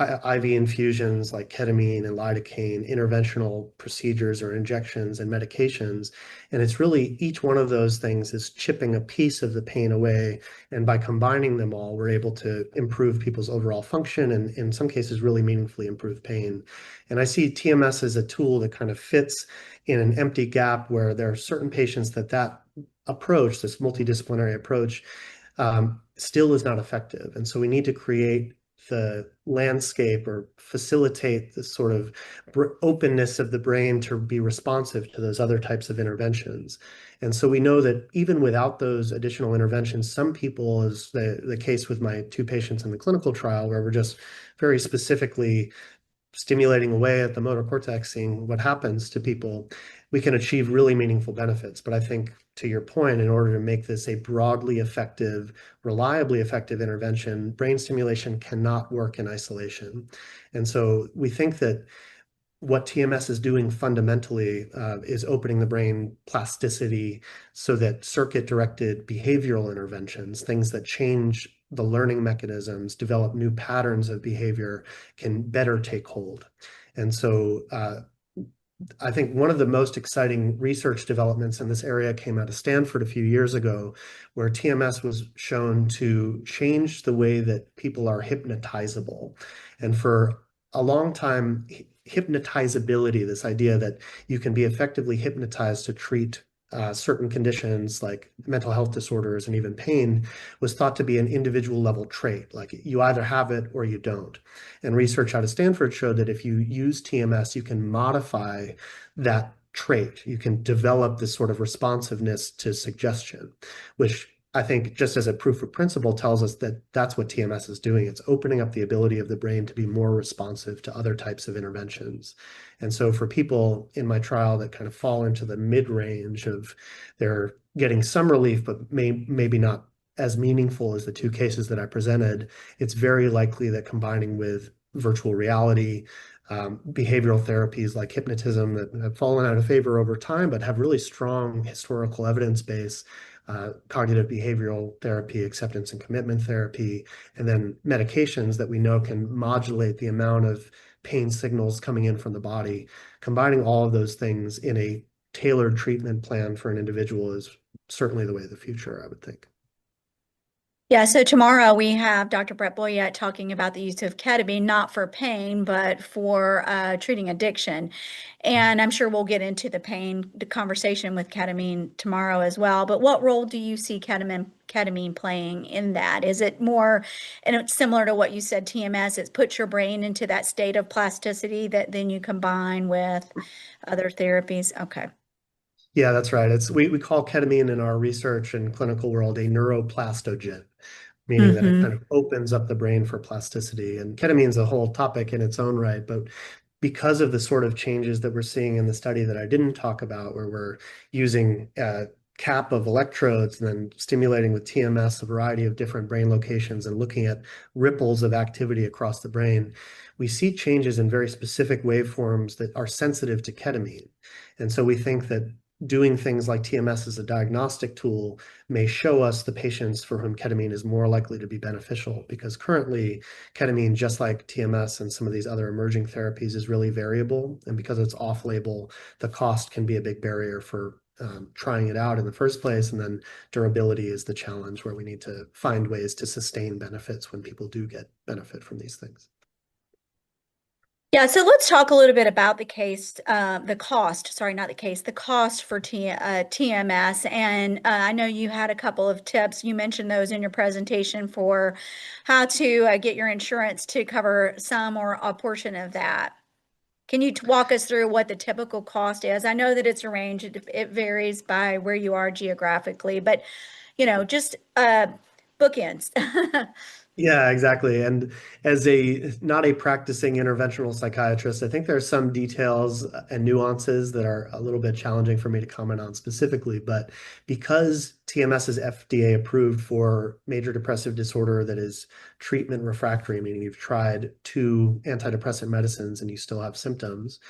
IV infusions like ketamine and lidocaine, interventional procedures or injections and medications. And it's really each one of those things is chipping a piece of the pain away. And by combining them all, we're able to improve people's overall function and in some cases really meaningfully improve pain. And I see TMS as a tool that kind of fits in an empty gap where there are certain patients that approach, this multidisciplinary approach, still is not effective. And so we need to create the landscape or facilitate the sort of openness of the brain to be responsive to those other types of interventions. And so we know that even without those additional interventions, some people, as the case with my 2 patients in the clinical trial, where we're just very specifically stimulating away at the motor cortex, seeing what happens to people, we can achieve really meaningful benefits. But I think, to your point, in order to make this a broadly effective, reliably effective intervention, brain stimulation cannot work in isolation. And so we think that what TMS is doing fundamentally is opening the brain plasticity so that circuit-directed behavioral interventions, things that change the learning mechanisms, develop new patterns of behavior, can better take hold. And so I think one of the most exciting research developments in this area came out of Stanford a few years ago, where TMS was shown to change the way that people are hypnotizable. And for a long time, hypnotizability, this idea that you can be effectively hypnotized to treat certain conditions like mental health disorders and even pain, was thought to be an individual level trait. Like, you either have it or you don't. And research out of Stanford showed that if you use TMS, you can modify that trait. You can develop this sort of responsiveness to suggestion, which I think, just as a proof of principle, tells us that that's what TMS is doing. It's opening up the ability of the brain to be more responsive to other types of interventions. And so for people in my trial that kind of fall into the mid-range of, they're getting some relief, but maybe not as meaningful as the 2 cases that I presented, it's very likely that combining with virtual reality, behavioral therapies like hypnotism that have fallen out of favor over time, but have really strong historical evidence base, cognitive behavioral therapy, acceptance and commitment therapy, and then medications that we know can modulate the amount of pain signals coming in from the body. Combining all of those things in a tailored treatment plan for an individual is certainly the way of the future, I would think. Yeah, so tomorrow we have Dr. Brett Boyette talking about the use of ketamine, not for pain, but for treating addiction. And I'm sure we'll get into the conversation with ketamine tomorrow as well. But what role do you see ketamine playing in that? Is it more, and it's similar to what you said, TMS, it's put your brain into that state of plasticity that then you combine with other therapies? Okay. Yeah, that's right. We call ketamine in our research and clinical world a neuroplastogen, meaning that it kind of opens up the brain for plasticity. And ketamine is a whole topic in its own right, but because of the sort of changes that we're seeing in the study that I didn't talk about, where we're using a cap of electrodes and then stimulating with TMS a variety of different brain locations and looking at ripples of activity across the brain, we see changes in very specific waveforms that are sensitive to ketamine. And so we think that doing things like TMS as a diagnostic tool may show us the patients for whom ketamine is more likely to be beneficial, because currently ketamine, just like TMS and some of these other emerging therapies, is really variable. And because it's off-label, the cost can be a big barrier for trying it out in the first place. And then durability is the challenge, where we need to find ways to sustain benefits when people do get benefit from these things. Yeah, so let's talk a little bit about the cost for TMS. And I know you had a couple of tips. You mentioned those in your presentation for how to get your insurance to cover some or a portion of that. Can you walk us through what the typical cost is? I know that it's a range. It varies by where you are geographically, but just bookends. Yeah, exactly. And as not a practicing interventional psychiatrist, I think there are some details and nuances that are a little bit challenging for me to comment on specifically. But because TMS is FDA approved for major depressive disorder that is treatment refractory, meaning you've tried 2 antidepressant medicines and you still have symptoms,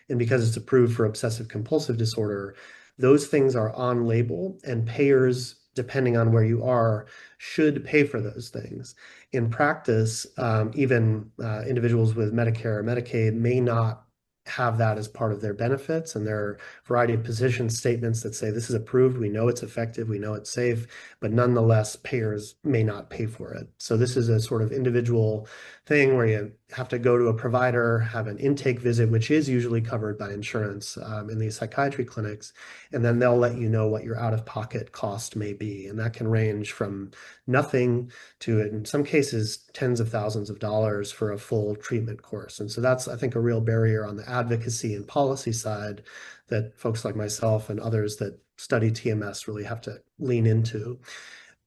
and because it's approved for obsessive compulsive disorder, those things are on label, and payers, depending on where you are, should pay for those things. In practice, even individuals with Medicare or Medicaid may not have that as part of their benefits. And there are a variety of position statements that say this is approved, we know it's effective, we know it's safe, but nonetheless, payers may not pay for it. So this is a sort of individual thing where you have to go to a provider, have an intake visit, which is usually covered by insurance in these psychiatry clinics, and then they'll let you know what your out-of-pocket cost may be. And that can range from nothing to, in some cases, tens of thousands of dollars for a full treatment course. And so that's, I think, a real barrier on the advocacy and policy side that folks like myself and others that study TMS really have to lean into.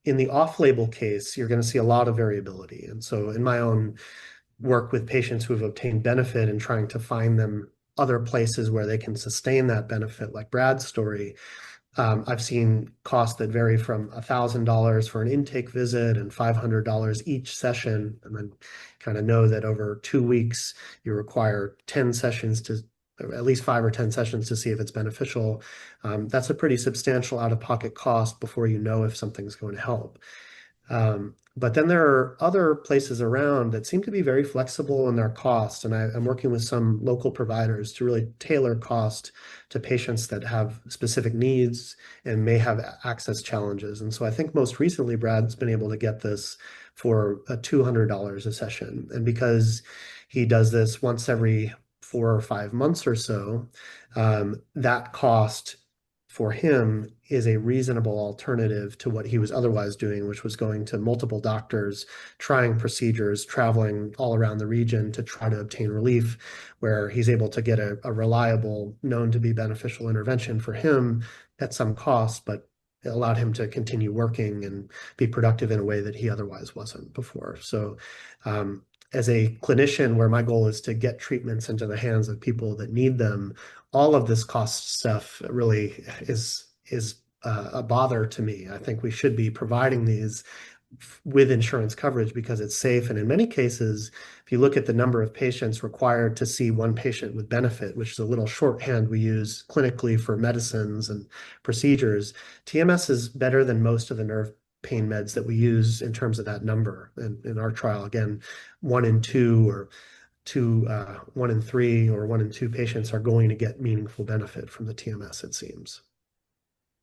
In the off-label case, you're going to see a lot of variability. And so in my own work with patients who have obtained benefit and trying to find them other places where they can sustain that benefit, like Brad's story, I've seen costs that vary from $1,000 for an intake visit and $500 each session, and then kind of know that over 2 weeks, you require 10 sessions to, or at least 5 or 10 sessions to see if it's beneficial. That's a pretty substantial out-of-pocket cost before you know if something's going to help. But then there are other places around that seem to be very flexible in their cost. And I'm working with some local providers to really tailor cost to patients that have specific needs and may have access challenges. And so I think most recently, Brad's been able to get this for $200 a session. And because he does this once every 4 or 5 months or so, that cost for him is a reasonable alternative to what he was otherwise doing, which was going to multiple doctors, trying procedures, traveling all around the region to try to obtain relief, where he's able to get a reliable, known to be beneficial intervention for him at some cost, but it allowed him to continue working and be productive in a way that he otherwise wasn't before. So as a clinician, where my goal is to get treatments into the hands of people that need them, all of this cost stuff really is a bother to me. I think we should be providing these with insurance coverage because it's safe. And in many cases, if you look at the number of patients required to see one patient with benefit, which is a little shorthand we use clinically for medicines and procedures, TMS is better than most of the nerve pain meds that we use in terms of that number. And in our trial, again, 1 in 2 or 1 in 3 or 1 in 2 patients are going to get meaningful benefit from the TMS, it seems.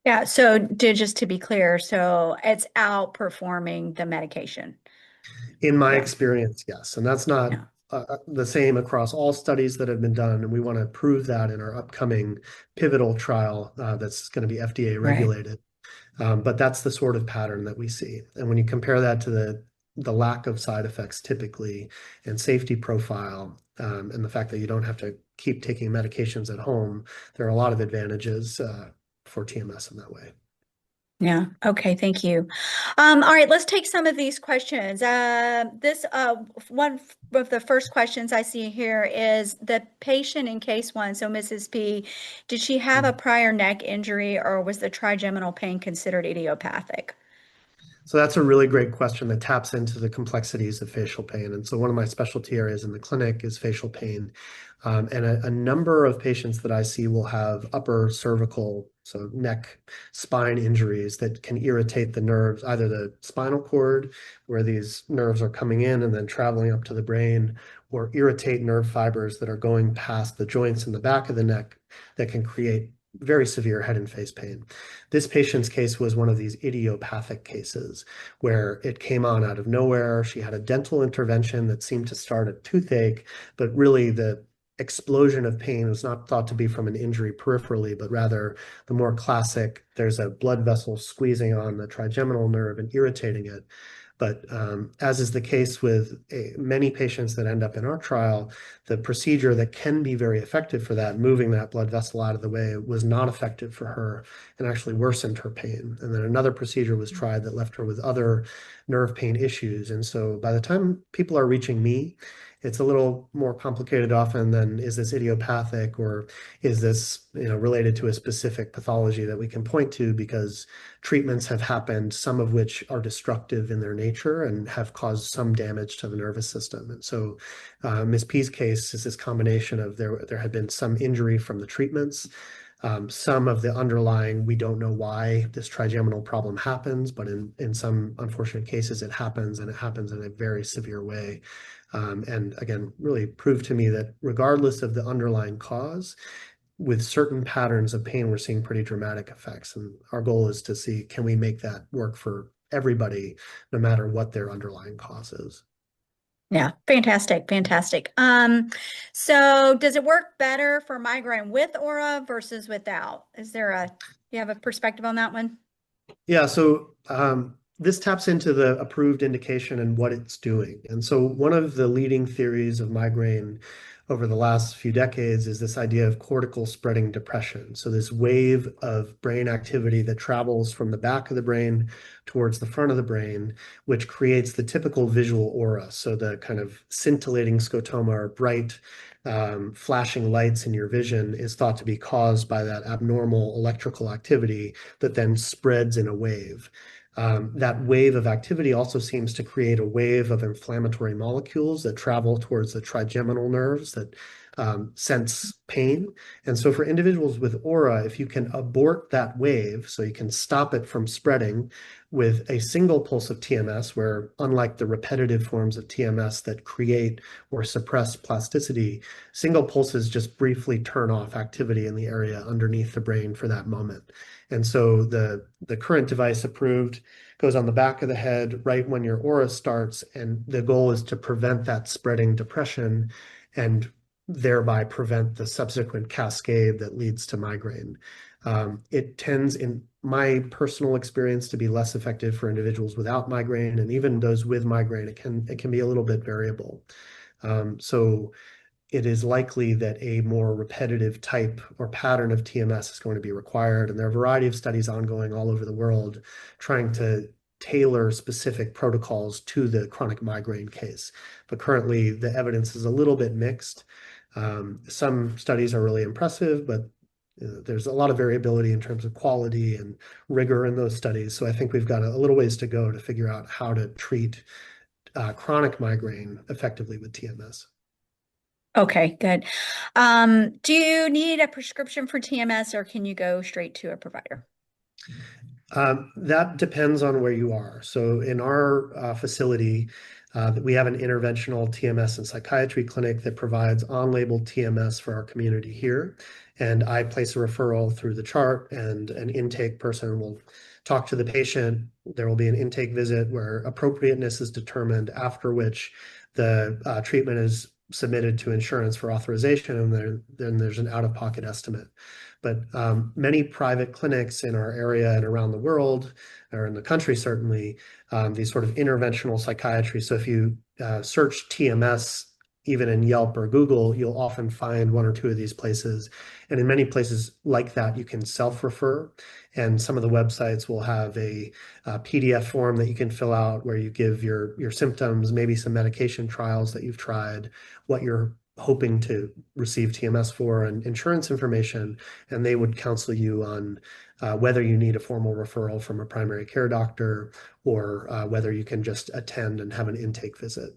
Yeah, so just to be clear, so it's outperforming the medication. In my Yeah. experience, yes. And that's not the same across all studies that have been done. And we want to prove that in our upcoming pivotal trial that's going to be FDA regulated. But that's the sort of pattern that we see. And when you compare that to the lack of side effects typically and safety profile and the fact that you don't have to keep taking medications at home, there are a lot of advantages for TMS in that way. Yeah. Okay. Thank you. All right. Let's take some of these questions. One of the first questions I see here is the patient in case 1. So Mrs. P, did she have a prior neck injury or was the trigeminal pain considered idiopathic? So that's a really great question that taps into the complexities of facial pain. And so one of my specialty areas in the clinic is facial pain. And a number of patients that I see will have upper cervical, so neck, spine injuries that can irritate the nerves, either the spinal cord, where these nerves are coming in and then traveling up to the brain, or irritate nerve fibers that are going past the joints in the back of the neck that can create very severe head and face pain. This patient's case was one of these idiopathic cases where it came on out of nowhere. She had a dental intervention that seemed to start a toothache, but really the explosion of pain was not thought to be from an injury peripherally, but rather the more classic, there's a blood vessel squeezing on the trigeminal nerve and irritating it. But as is the case with many patients that end up in our trial, the procedure that can be very effective for that, moving that blood vessel out of the way, was not effective for her and actually worsened her pain. And then another procedure was tried that left her with other nerve pain issues. And so by the time people are reaching me, it's a little more complicated often than, is this idiopathic or is this related to a specific pathology that we can point to, because treatments have happened, some of which are destructive in their nature and have caused some damage to the nervous system. And so Ms. P's case is this combination of there had been some injury from the treatments, some of the underlying, we don't know why this trigeminal problem happens, but in some unfortunate cases it happens, and it happens in a very severe way. And again, really proved to me that regardless of the underlying cause, with certain patterns of pain, we're seeing pretty dramatic effects. And our goal is to see, can we make that work for everybody, no matter what their underlying cause is? Yeah, fantastic, fantastic. So does it work better for migraine with aura versus without? You have a perspective on that one? Yeah, so this taps into the approved indication and what it's doing. And so one of the leading theories of migraine over the last few decades is this idea of cortical spreading depression. So this wave of brain activity that travels from the back of the brain towards the front of the brain, which creates the typical visual aura. So the kind of scintillating scotoma or bright flashing lights in your vision is thought to be caused by that abnormal electrical activity that then spreads in a wave. That wave of activity also seems to create a wave of inflammatory molecules that travel towards the trigeminal nerves that sense pain. And so for individuals with aura, if you can abort that wave, so you can stop it from spreading with a single pulse of TMS, where unlike the repetitive forms of TMS that create or suppress plasticity, single pulses just briefly turn off activity in the area underneath the brain for that moment. And so the current device approved goes on the back of the head right when your aura starts, and the goal is to prevent that spreading depression and thereby prevent the subsequent cascade that leads to migraine. It tends, in my personal experience, to be less effective for individuals without migraine, and even those with migraine, it can be a little bit variable. So it is likely that a more repetitive type or pattern of TMS is going to be required. And there are a variety of studies ongoing all over the world trying to tailor specific protocols to the chronic migraine case. But currently, the evidence is a little bit mixed. Some studies are really impressive, but there's a lot of variability in terms of quality and rigor in those studies. So I think we've got a little ways to go to figure out how to treat chronic migraine effectively with TMS. Okay, good. Do you need a prescription for TMS or can you go straight to a provider? That depends on where you are. So in our facility, we have an interventional TMS and psychiatry clinic that provides on-label TMS for our community here. And I place a referral through the chart, and an intake person will talk to the patient. There will be an intake visit where appropriateness is determined, after which the treatment is submitted to insurance for authorization, and then there's an out-of-pocket estimate. But many private clinics in our area and around the world, or in the country certainly, these sort of interventional psychiatry. So if you search TMS, even in Yelp or Google, you'll often find one or two of these places. And in many places like that, you can self-refer. And some of the websites will have a PDF form that you can fill out where you give your symptoms, maybe some medication trials that you've tried, what you're hoping to receive TMS for, and insurance information, and they would counsel you on whether you need a formal referral from a primary care doctor or whether you can just attend and have an intake visit.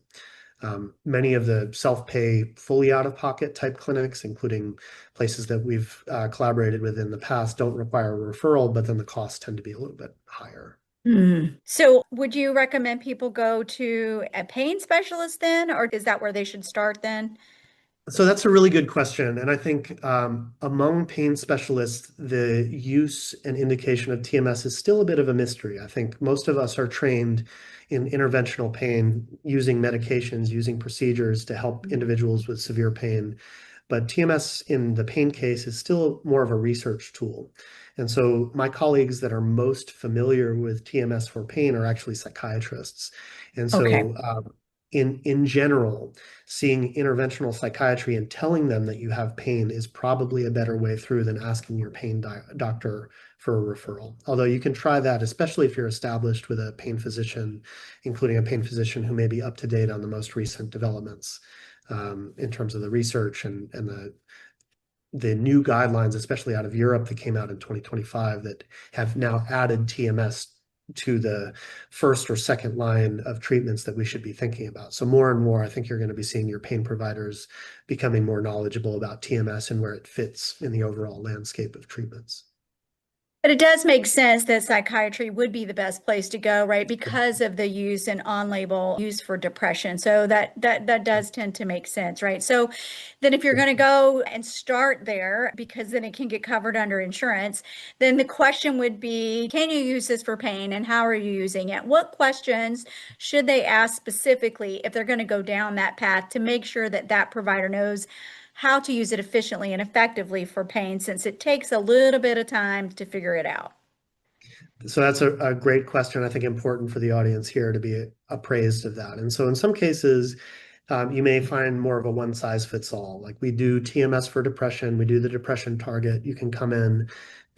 Many of the self-pay, fully out-of-pocket type clinics, including places that we've collaborated with in the past, don't require a referral, but then the costs tend to be a little bit higher. So would you recommend people go to a pain specialist then, or is that where they should start then? So that's a really good question. And I think among pain specialists, the use and indication of TMS is still a bit of a mystery. I think most of us are trained in interventional pain, using medications, using procedures to help individuals with severe pain. But TMS in the pain case is still more of a research tool. And so my colleagues that are most familiar with TMS for pain are actually psychiatrists. And so Okay. in general, seeing interventional psychiatry and telling them that you have pain is probably a better way through than asking your pain doctor for a referral. Although you can try that, especially if you're established with a pain physician, including a pain physician who may be up to date on the most recent developments in terms of the research and the new guidelines, especially out of Europe that came out in 2025, that have now added TMS to the first or second line of treatments that we should be thinking about. So more and more, I think you're going to be seeing your pain providers becoming more knowledgeable about TMS and where it fits in the overall landscape of treatments. But it does make sense that psychiatry would be the best place to go, right? Because of the use and on-label use for depression. So that does tend to make sense, right? So then if you're going to go and start there, because then it can get covered under insurance, then the question would be, can you use this for pain and how are you using it? What questions should they ask specifically if they're going to go down that path to make sure that that provider knows how to use it efficiently and effectively for pain, since it takes a little bit of time to figure it out? So that's a great question. I think important for the audience here to be appraised of that. And so in some cases, you may find more of a one size fits all. Like we do TMS for depression, we do the depression target. You can come in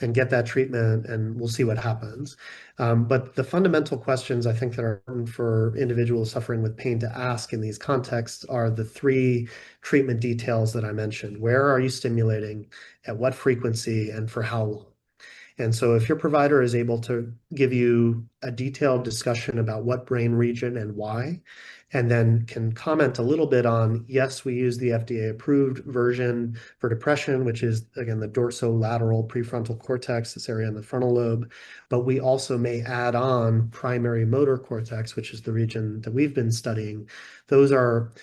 and get that treatment and we'll see what happens. But the fundamental questions I think that are important for individuals suffering with pain to ask in these contexts are the three treatment details that I mentioned. Where are you stimulating, at what frequency, and for how long? And so if your provider is able to give you a detailed discussion about what brain region and why, and then can comment a little bit on, yes, we use the FDA approved version for depression, which is, again, the dorsolateral prefrontal cortex, this area in the frontal lobe, but we also may add on primary motor cortex, which is the region that we've been studying. Those are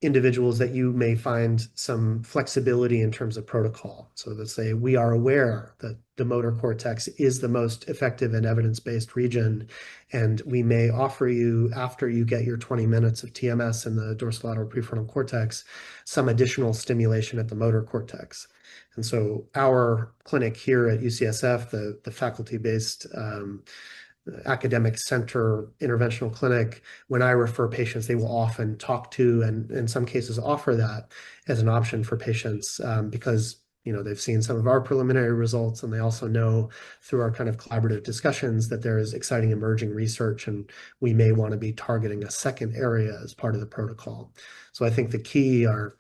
individuals that you may find some flexibility in terms of protocol. So let's say we are aware that the motor cortex is the most effective and evidence-based region, and we may offer you, after you get your 20 minutes of TMS in the dorsolateral prefrontal cortex, some additional stimulation at the motor cortex. And so our clinic here at UCSF, the faculty-based academic center interventional clinic, when I refer patients, they will often talk to and in some cases offer that as an option for patients because they've seen some of our preliminary results and they also know through our kind of collaborative discussions that there is exciting emerging research and we may want to be targeting a second area as part of the protocol. So I think the key are,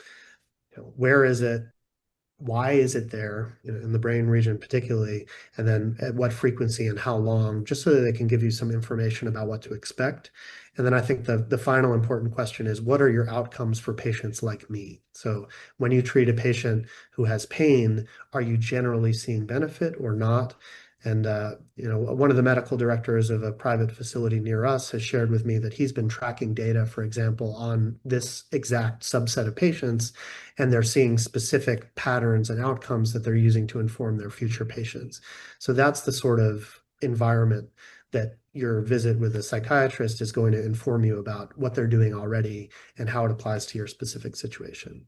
where is it? Why is it there in the brain region particularly, and then at what frequency and how long, just so that they can give you some information about what to expect. And then I think the final important question is, what are your outcomes for patients like me? So when you treat a patient who has pain, are you generally seeing benefit or not? And one of the medical directors of a private facility near us has shared with me that he's been tracking data, for example, on this exact subset of patients, and they're seeing specific patterns and outcomes that they're using to inform their future patients. So that's the sort of environment that your visit with a psychiatrist is going to inform you about what they're doing already and how it applies to your specific situation.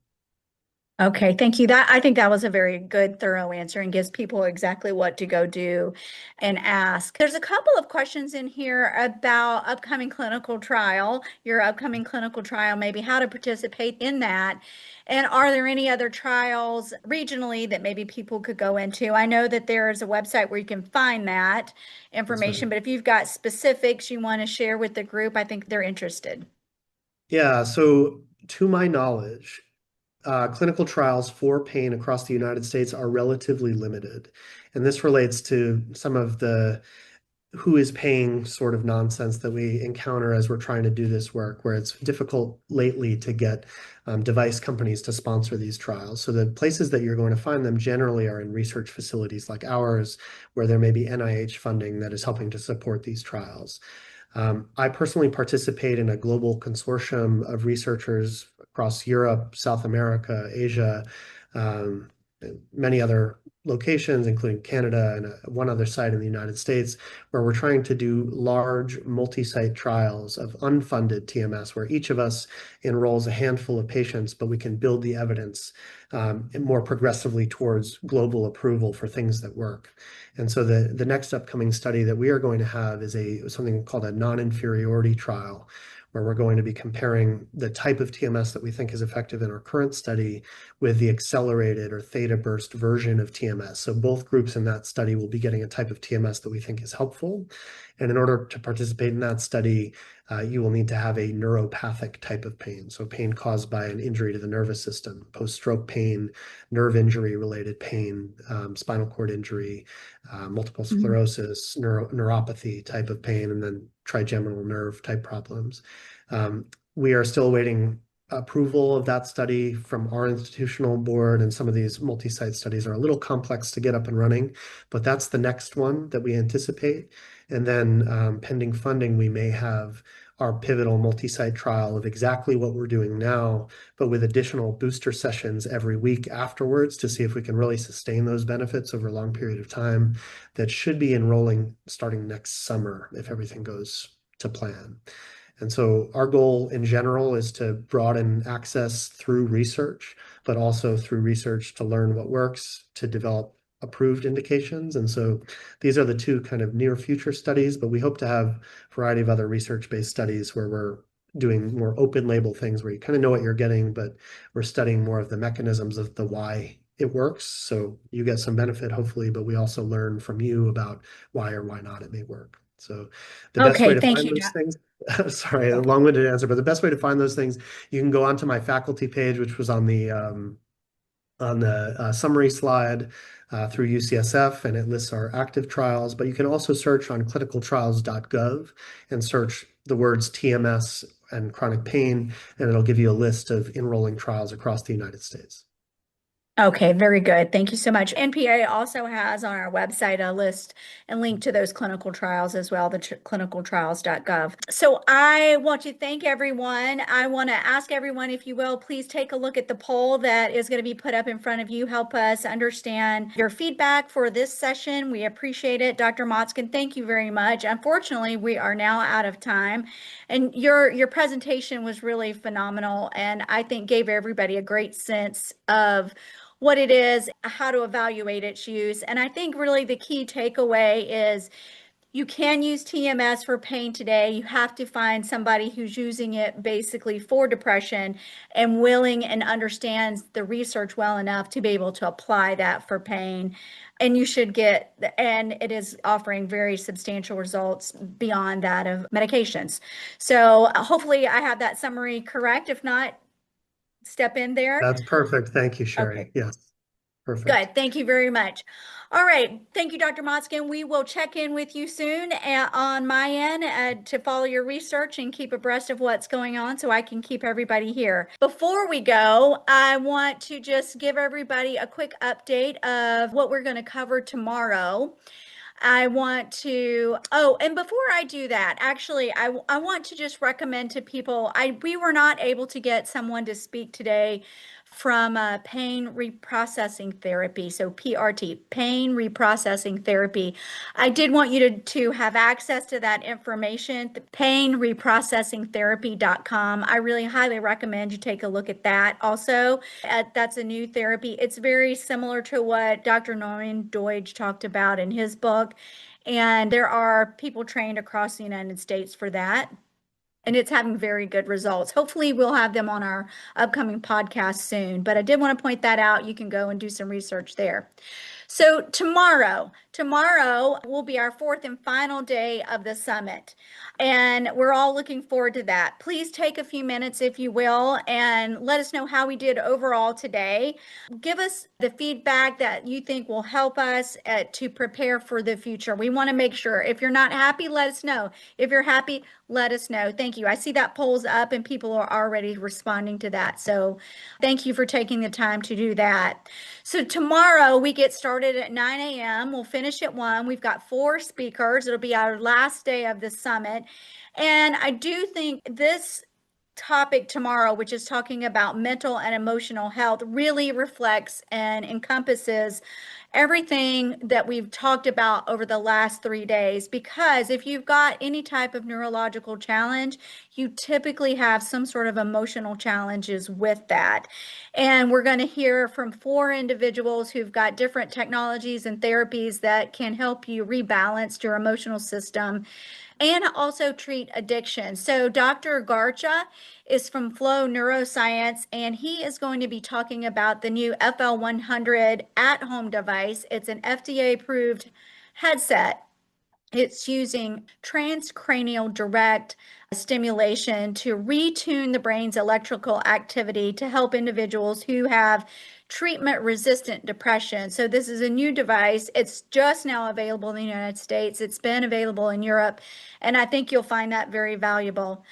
Okay, thank you. I think that was a very good, thorough answer and gives people exactly what to go do and ask. There's a couple of questions in here about upcoming clinical trial, your upcoming clinical trial, maybe how to participate in that. And are there any other trials regionally that maybe people could go into? I know that there's a website where you can find that information, but if you've got specifics you want to share with the group, I think they're interested. Yeah, so to my knowledge, clinical trials for pain across the United States are relatively limited. And this relates to some of the who is paying sort of nonsense that we encounter as we're trying to do this work, where it's difficult lately to get device companies to sponsor these trials. So the places that you're going to find them generally are in research facilities like ours, where there may be NIH funding that is helping to support these trials. I personally participate in a global consortium of researchers across Europe, South America, Asia, many other locations, including Canada and one other site in the United States, where we're trying to do large multi-site trials of unfunded TMS, where each of us enrolls a handful of patients, but we can build the evidence more progressively towards global approval for things that work. And so the next upcoming study that we are going to have is something called a non-inferiority trial, where we're going to be comparing the type of TMS that we think is effective in our current study with the accelerated or theta burst version of TMS. So both groups in that study will be getting a type of TMS that we think is helpful. And in order to participate in that study, you will need to have a neuropathic type of pain. So pain caused by an injury to the nervous system, post-stroke pain, nerve injury related pain, spinal cord injury, multiple sclerosis, neuropathy type of pain, and then trigeminal nerve type problems. We are still awaiting approval of that study from our institutional board, and some of these multi-site studies are a little complex to get up and running, but that's the next one that we anticipate. And then pending funding, we may have our pivotal multi-site trial of exactly what we're doing now, but with additional booster sessions every week afterwards to see if we can really sustain those benefits over a long period of time. That should be enrolling starting next summer if everything goes to plan. And so our goal in general is to broaden access through research, but also through research to learn what works, to develop approved indications. And so these are the two kind of near future studies, but we hope to have a variety of other research-based studies where we're doing more open label things where you kind of know what you're getting, but we're studying more of the mechanisms of the why it works. So you get some benefit, hopefully, but we also learn from you about why or why not it may work. So the best way Okay, to thank find you, those things, sorry, a long-winded answer, but the best way to find those things, you can go onto my faculty page, which was on the summary slide through UCSF, and it lists our active trials, but you can also search on clinicaltrials.gov and search the words TMS and chronic pain, and it'll give you a list of enrolling trials across the United States. Okay, very good. Thank you so much. NPA also has on our website a list and link to those clinical trials as well, the clinicaltrials.gov. So I want to thank everyone. I want to ask everyone, if you will, please take a look at the poll that is going to be put up in front of you. Help us understand your feedback for this session. We appreciate it. Dr. Motzkin, thank you very much. Unfortunately, we are now out of time, and your presentation was really phenomenal, and I think gave everybody a great sense of what it is, how to evaluate its use. And I think really the key takeaway is you can use TMS for pain today. You have to find somebody who's using it basically for depression and willing and understands the research well enough to be able to apply that for pain. And you should get, and it is offering very substantial results beyond that of medications. So hopefully I have that summary correct. If not, step in there. That's perfect. Thank you, Sherry. Okay. Yes, perfect. Good. Thank you very much. All right. Thank you, Dr. Motzkin. We will check in with you soon on my end to follow your research and keep abreast of what's going on so I can keep everybody here. Before we go, I want to just give everybody a quick update of what we're going to cover tomorrow. I want to, and before I do that, actually, I want to just recommend to people, we were not able to get someone to speak today from pain reprocessing therapy, so PRT, pain reprocessing therapy. I did want you to have access to that information, painreprocessingtherapy.com. I really highly recommend you take a look at that. Also, that's a new therapy. It's very similar to what Dr. Norman Deutsch talked about in his book, and there are people trained across the United States for that. And it's having very good results. Hopefully we'll have them on our upcoming podcast soon, but I did want to point that out. You can go and do some research there. So tomorrow will be our fourth and final day of the summit, and we're all looking forward to that. Please take a few minutes, if you will, and let us know how we did overall today. Give us the feedback that you think will help us to prepare for the future. We want to make sure, if you're not happy, let us know. If you're happy, let us know. Thank you. I see that poll's up and people are already responding to that. So thank you for taking the time to do that. So tomorrow we get started at 9 a.m. We'll finish at 1. We've got 4 speakers. It'll be our last day of the summit. And I do think this topic tomorrow, which is talking about mental and emotional health, really reflects and encompasses everything that we've talked about over the last 3 days. Because if you've got any type of neurological challenge, you typically have some sort of emotional challenges with that. And we're going to hear from 4 individuals who've got different technologies and therapies that can help you rebalance your emotional system and also treat addiction. So Dr. Garcha is from Flow Neuroscience, and he is going to be talking about the new FL100 at-home device. It's an FDA-approved headset. It's using transcranial direct stimulation to retune the brain's electrical activity to help individuals who have treatment-resistant depression. So this is a new device. It's just now available in the United States. It's been available in Europe, and I think you'll find that very valuable.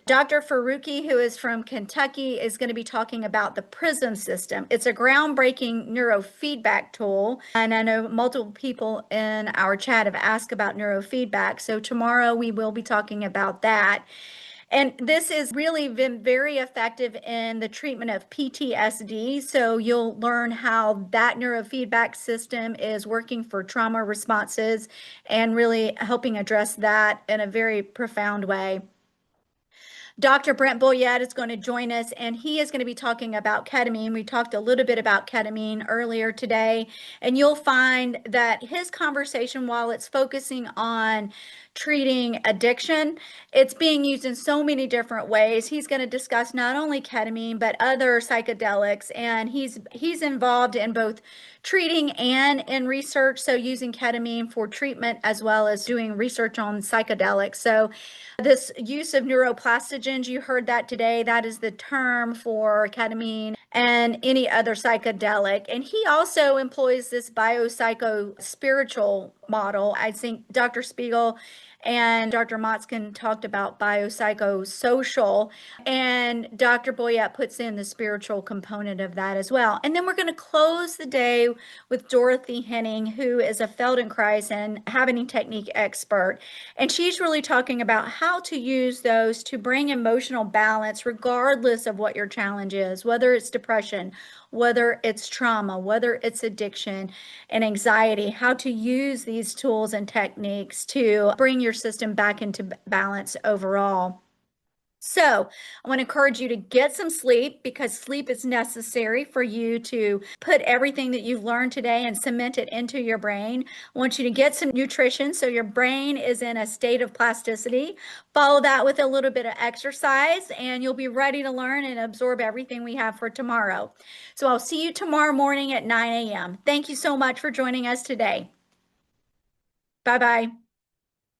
Dr. Faruqi, who is from Kentucky, is going to be talking about the PRISM system. It's a groundbreaking neurofeedback tool, and I know multiple people in our chat have asked about neurofeedback. So tomorrow we will be talking about that. And this has really been very effective in the treatment of PTSD. So you'll learn how that neurofeedback system is working for trauma responses and really helping address that in a very profound way. Dr. Brent Boyette is going to join us, and he is going to be talking about ketamine. We talked a little bit about ketamine earlier today, and you'll find that his conversation, while it's focusing on treating addiction, it's being used in so many different ways. He's going to discuss not only ketamine, but other psychedelics, and he's involved in both treating and in research, so using ketamine for treatment as well as doing research on psychedelics. So this use of neuroplastogens, you heard that today, that is the term for ketamine and any other psychedelic. And he also employs this biopsycho-spiritual model. I think Dr. Spiegel and Dr. Motzkin talked about biopsychosocial, and Dr. Boyette puts in the spiritual component of that as well. And then we're going to close the day with Dorothy Henning, who is a Feldenkrais and Happening Technique expert. And she's really talking about how to use those to bring emotional balance regardless of what your challenge is, whether it's depression, whether it's trauma, whether it's addiction and anxiety, how to use these tools and techniques to bring your system back into balance overall. So I want to encourage you to get some sleep, because sleep is necessary for you to put everything that you've learned today and cement it into your brain. I want you to get some nutrition so your brain is in a state of plasticity. Follow that with a little bit of exercise, and you'll be ready to learn and absorb everything we have for tomorrow. So I'll see you tomorrow morning at 9 a.m. Thank you so much for joining us today. Bye-bye.